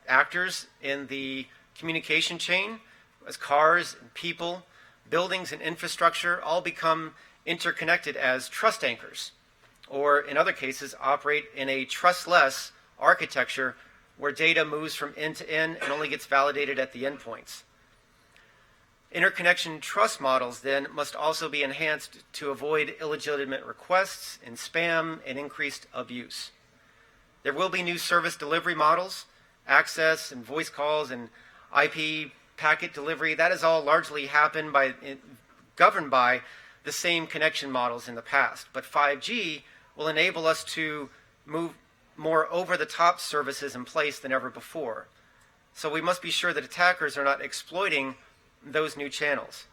actors in the communication chain as cars and people, buildings and infrastructure all become interconnected as trust anchors, or in other cases operate in a trustless architecture where data moves from end to end and only gets validated at the endpoints. Interconnection trust models then must also be enhanced to avoid illegitimate requests and spam and increased abuse. There will be new service delivery models, access and voice calls and IP packet delivery. That has all largely happened governed by the same connection models in the past. But 5G will enable us to move more over-the-top services in place than ever before. So we must be sure that attackers are not exploiting those new channels.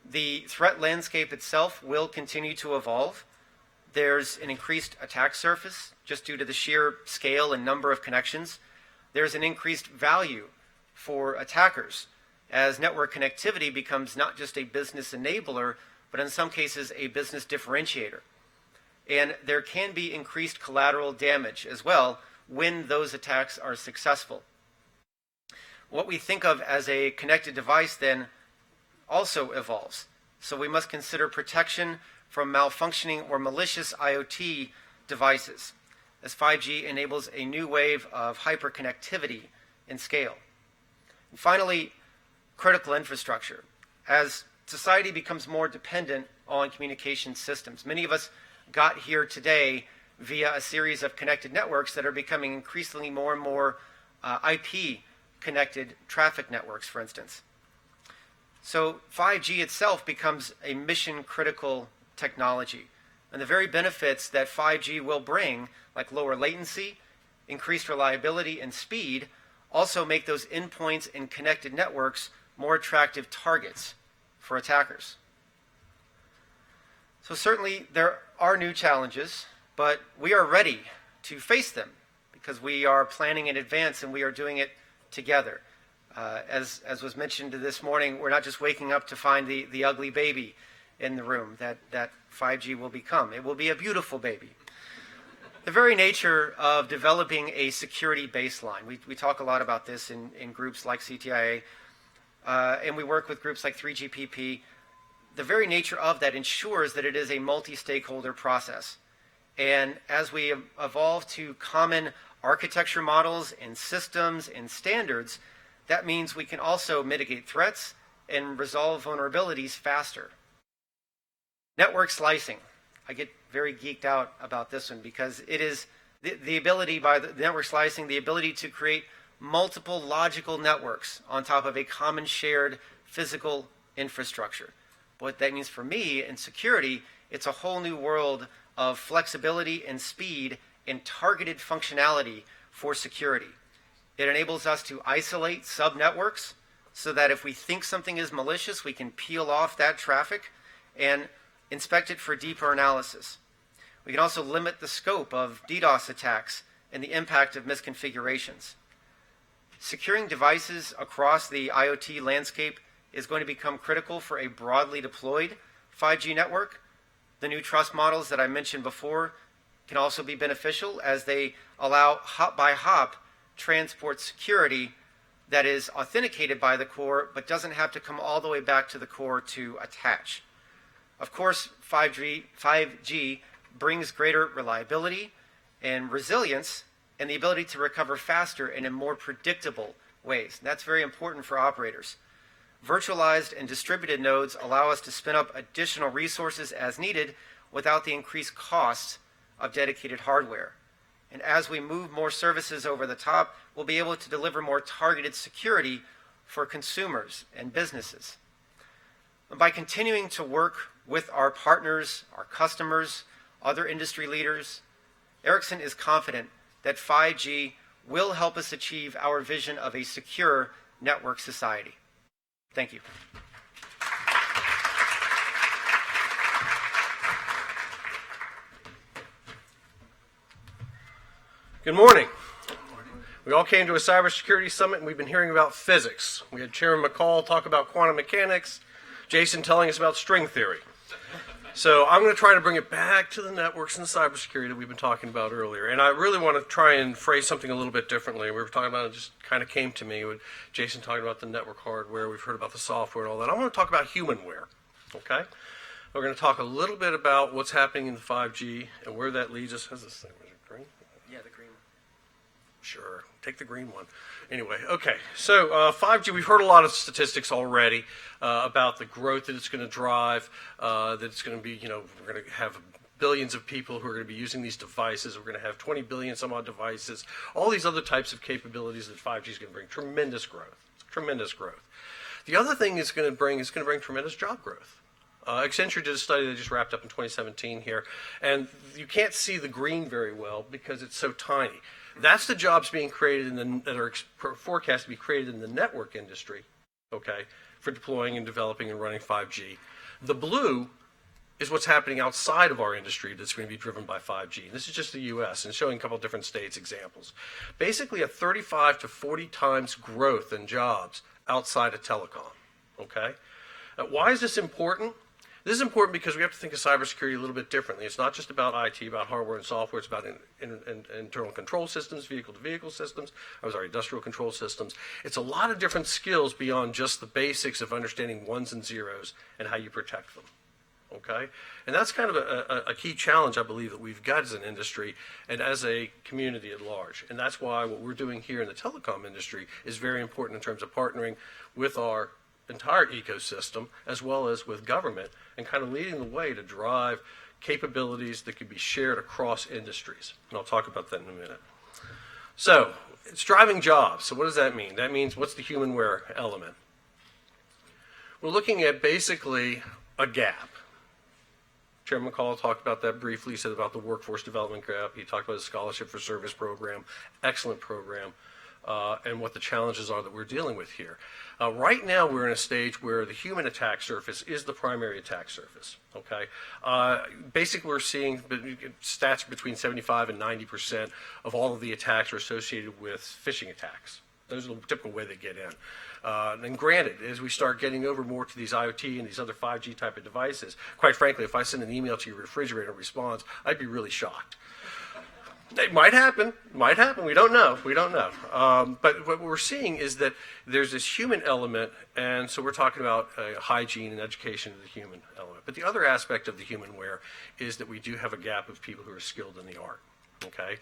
The threat landscape itself will continue to evolve. There's an increased attack surface just due to the sheer scale and number of connections. There's an increased value for attackers as network connectivity becomes not just a business enabler, but in some cases a business differentiator. And there can be increased collateral damage as well when those attacks are successful. What we think of as a connected device then also evolves. So we must consider protection from malfunctioning or malicious IoT devices, as 5G enables a new wave of hyperconnectivity and scale. And finally, critical infrastructure. As society becomes more dependent on communication systems, many of us got here today via a series of connected networks that are becoming increasingly more and more IP-connected traffic networks, for instance. So 5G itself becomes a mission-critical technology. And the very benefits that 5G will bring, like lower latency, increased reliability, and speed, also make those endpoints and connected networks more attractive targets for attackers. So certainly there are new challenges, but we are ready to face them because we are planning in advance and we are doing it together. As was mentioned this morning, we're not just waking up to find the ugly baby in the room that 5G will become. It will be a beautiful baby. The very nature of developing a security baseline, we talk a lot about this in groups like CTIA, and we work with groups like 3GPP. The very nature of that ensures that it is a multi-stakeholder process. And as we evolve to common architecture models and systems and standards, that means we can also mitigate threats and resolve vulnerabilities faster. Network slicing. I get very geeked out about this one because it is the ability by the network slicing, the ability to create multiple logical networks on top of a common shared physical infrastructure. What that means for me in security, it's a whole new world of flexibility and speed and targeted functionality for security. It enables us to isolate sub-networks so that if we think something is malicious, we can peel off that traffic and inspect it for deeper analysis. We can also limit the scope of DDoS attacks and the impact of misconfigurations. Securing devices across the IoT landscape is going to become critical for a broadly deployed 5G network. The new trust models that I mentioned before can also be beneficial as they allow hop-by-hop transport security that is authenticated by the core but doesn't have to come all the way back to the core to attach. Of course, 5G brings greater reliability and resilience and the ability to recover faster and in more predictable ways. That's very important for operators. Virtualized and distributed nodes allow us to spin up additional resources as needed without the increased cost of dedicated hardware. And as we move more services over the top, we'll be able to deliver more targeted security for consumers and businesses. And by continuing to work with our partners, our customers, other industry leaders, Ericsson is confident that 5G will help us achieve our vision of a secure network society. Thank you. Good morning. We all came to a cybersecurity summit and we've been hearing about physics. We had Chairman McCall talk about quantum mechanics, Jason telling us about string theory. So I'm going to try to bring it back to the networks and cybersecurity that we've been talking about earlier. And I really want to try and phrase something a little bit differently. We were talking about it, just kind of came to me with Jason talking about the network hardware. We've heard about the software and all that. I want to talk about humanware, okay? We're going to talk a little bit about what's happening in the 5G and where that leads us. How's this thing? Is it green? Yeah, the green one. Sure, take the green one. Anyway, okay, so 5G, we've heard a lot of statistics already about the growth that it's going to drive, that it's going to be, we're going to have billions of people who are going to be using these devices. We're going to have 20 billion some odd devices, all these other types of capabilities that 5G is going to bring. Tremendous growth, tremendous growth. The other thing it's going to bring is going to bring tremendous job growth. Accenture did a study that just wrapped up in 2017 here, and you can't see the green very well because it's so tiny. That's the jobs being created that are forecast to be created in the network industry, okay, for deploying and developing and running 5G. The blue is what's happening outside of our industry that's going to be driven by 5G. And this is just the U.S. and showing a couple of different states examples. Basically a 35 to 40 times growth in jobs outside of telecom, okay? Why is this important? This is important because we have to think of cybersecurity a little bit differently. It's not just about IT, about hardware and software. It's about internal control systems, vehicle-to-vehicle systems, industrial control systems. It's a lot of different skills beyond just the basics of understanding ones and zeros and how you protect them, okay? And that's kind of a key challenge, I believe, that we've got as an industry and as a community at large. And that's why what we're doing here in the telecom industry is very important in terms of partnering with our entire ecosystem as well as with government and kind of leading the way to drive capabilities that can be shared across industries. And I'll talk about that in a minute. So it's driving jobs. So what does that mean? That means what's the humanware element? We're looking at basically a gap. Chairman McCall talked about that briefly. He said about the workforce development gap. He talked about the scholarship for service program, excellent program, and what the challenges are that we're dealing with here. Right now, we're in a stage where the human attack surface is the primary attack surface, okay? Basically, we're seeing stats between 75 and 90% of all of the attacks are associated with phishing attacks. Those are the typical way they get in. And granted, as we start getting over more to these IoT and these other 5G type of devices, quite frankly, if I send an email to your refrigerator and it responds, I'd be really shocked. It might happen, we don't know, but what we're seeing is that there's this human element, and so we're talking about hygiene and education of the human element. But the other aspect of the humanware is that we do have a gap of people who are skilled in the art, okay?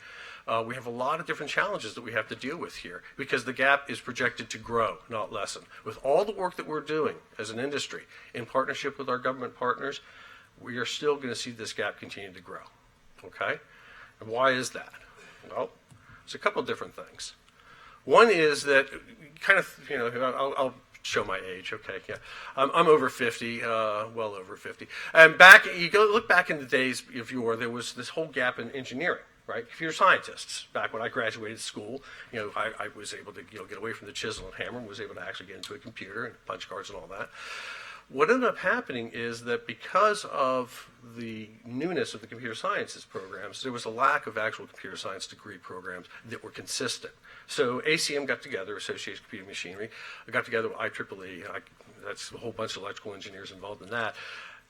We have a lot of different challenges that we have to deal with here because the gap is projected to grow, not lessen. With all the work that we're doing as an industry in partnership with our government partners, we are still going to see this gap continue to grow, okay? And why is that? Well, it's a couple different things. One is that kind of, I'll show my age. Okay, yeah, I'm over 50, well over 50. And look back in the days of yore, there was this whole gap in engineering, right? Computer scientists. Back when I graduated school, I was able to get away from the chisel and hammer and was able to actually get into a computer and punch cards and all that. What ended up happening is that because of the newness of the computer sciences programs, there was a lack of actual computer science degree programs that were consistent. So ACM got together, Associated Computing Machinery, got together with IEEE, that's a whole bunch of electrical engineers involved in that,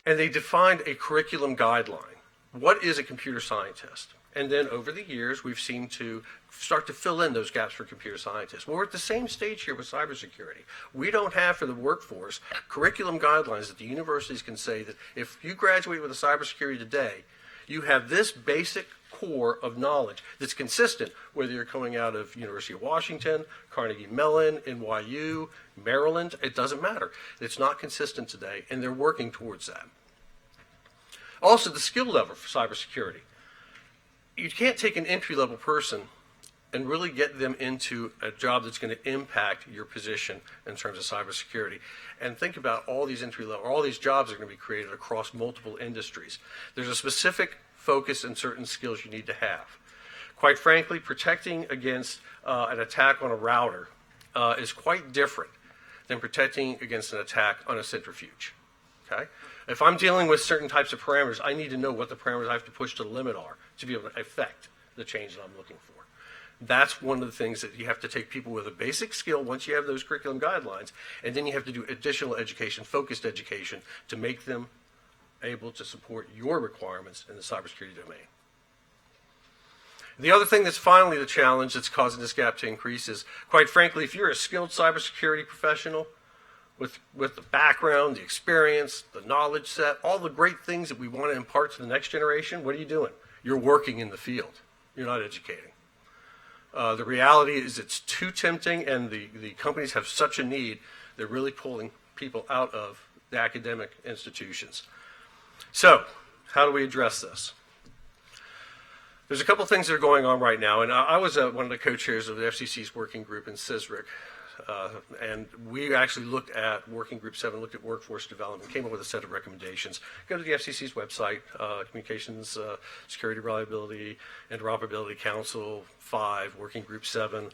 and they defined a curriculum guideline. What is a computer scientist? And then over the years, we've seemed to start to fill in those gaps for computer scientists. Well, we're at the same stage here with cybersecurity. We don't have for the workforce curriculum guidelines that the universities can say that if you graduate with a cybersecurity today, you have this basic core of knowledge that's consistent, whether you're coming out of University of Washington, Carnegie Mellon, NYU, Maryland, it doesn't matter. It's not consistent today, and they're working towards that. Also, the skill level for cybersecurity. You can't take an entry-level person and really get them into a job that's going to impact your position in terms of cybersecurity. And think about all these entry-level, all these jobs are going to be created across multiple industries. There's a specific focus and certain skills you need to have. Quite frankly, protecting against an attack on a router is quite different than protecting against an attack on a centrifuge. Okay? If I'm dealing with certain types of parameters, I need to know what the parameters I have to push to the limit are to be able to affect the change that I'm looking for. That's one of the things that you have to take people with a basic skill once you have those curriculum guidelines, and then you have to do additional education, focused education, to make them able to support your requirements in the cybersecurity domain. The other thing that's finally the challenge that's causing this gap to increase is, quite frankly, if you're a skilled cybersecurity professional with the background, the experience, the knowledge set, all the great things that we want to impart to the next generation, what are you doing? You're working in the field. You're not educating. The reality is it's too tempting, and the companies have such a need, they're really pulling people out of the academic institutions. So, how do we address this? There's a couple things that are going on right now, and I was one of the co-chairs of the FCC's working group in CISRIC, and we actually looked at Working Group 7, looked at workforce development, came up with a set of recommendations. Go to the FCC's website, Communications Security Reliability Interoperability Council 5, Working Group 7,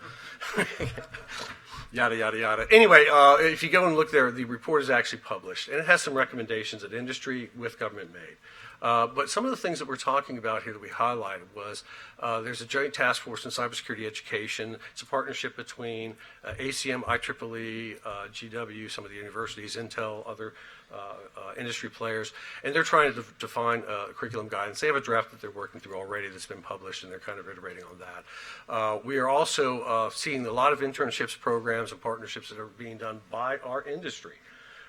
yada, yada, yada. Anyway, if you go and look there, the report is actually published, and it has some recommendations that industry with government made. But some of the things that we're talking about here that we highlighted was there's a joint task force in cybersecurity education. It's a partnership between ACM, IEEE, GW, some of the universities, Intel, other industry players, and they're trying to define curriculum guidance. They have a draft that they're working through already that's been published, and they're kind of iterating on that. We are also seeing a lot of internships, programs, and partnerships that are being done by our industry,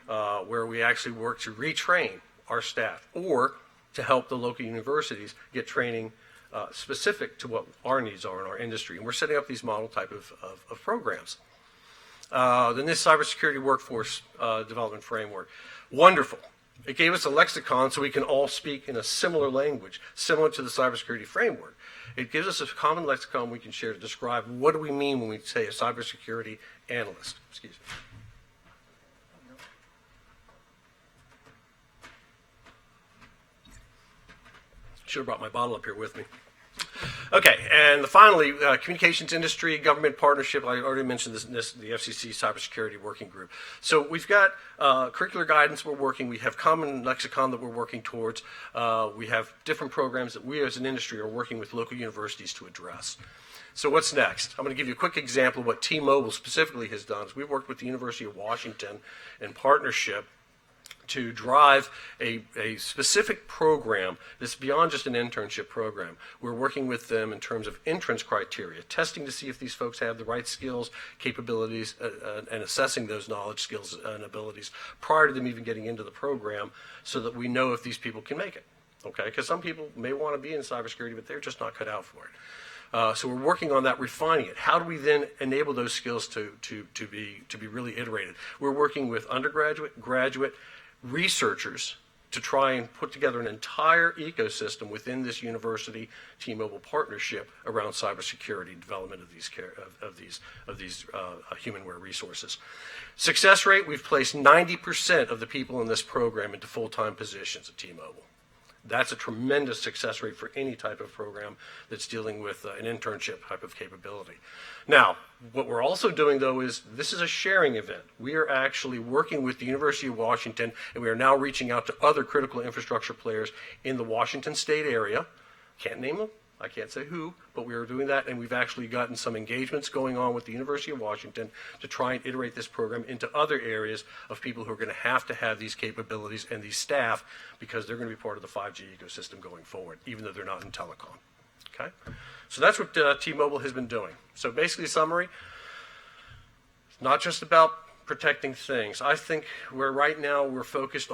where we actually work to retrain our staff or to help the local universities get training specific to what our needs are in our industry. And we're setting up these model type of programs. Then this cybersecurity workforce development framework, wonderful. It gave us a lexicon so we can all speak in a similar language, similar to the cybersecurity framework. It gives us a common lexicon we can share to describe what do we mean when we say a cybersecurity analyst. Excuse me. Should have brought my bottle up here with me. Okay, and finally, communications industry, government partnership. I already mentioned this, the FCC Cybersecurity Working Group. So we've got curricular guidance we're working. We have common lexicon that we're working towards. We have different programs that we as an industry are working with local universities to address. So what's next? I'm going to give you a quick example of what T-Mobile specifically has done. We've worked with the University of Washington in partnership to drive a specific program that's beyond just an internship program. We're working with them in terms of entrance criteria, testing to see if these folks have the right skills, capabilities, and assessing those knowledge, skills, and abilities prior to them even getting into the program so that we know if these people can make it, okay? Because some people may want to be in cybersecurity, but they're just not cut out for it. So we're working on that, refining it. How do we then enable those skills to be really iterated? We're working with undergraduate, graduate, researchers to try and put together an entire ecosystem within this university T-Mobile partnership around cybersecurity development of these humanware resources. Success rate, we've placed 90% of the people in this program into full-time positions at T-Mobile. That's a tremendous success rate for any type of program that's dealing with an internship type of capability. Now, what we're also doing, though, is this is a sharing event. We are actually working with the University of Washington, and we are now reaching out to other critical infrastructure players in the Washington State area. Can't name them. I can't say who, but we are doing that, and we've actually gotten some engagements going on with the University of Washington to try and iterate this program into other areas of people who are going to have these capabilities and these staff, because they're going to be part of the 5G ecosystem going forward, even though they're not in telecom. Okay? So that's what T-Mobile has been doing. So basically, summary, it's not just about protecting things. I think right now we're focused on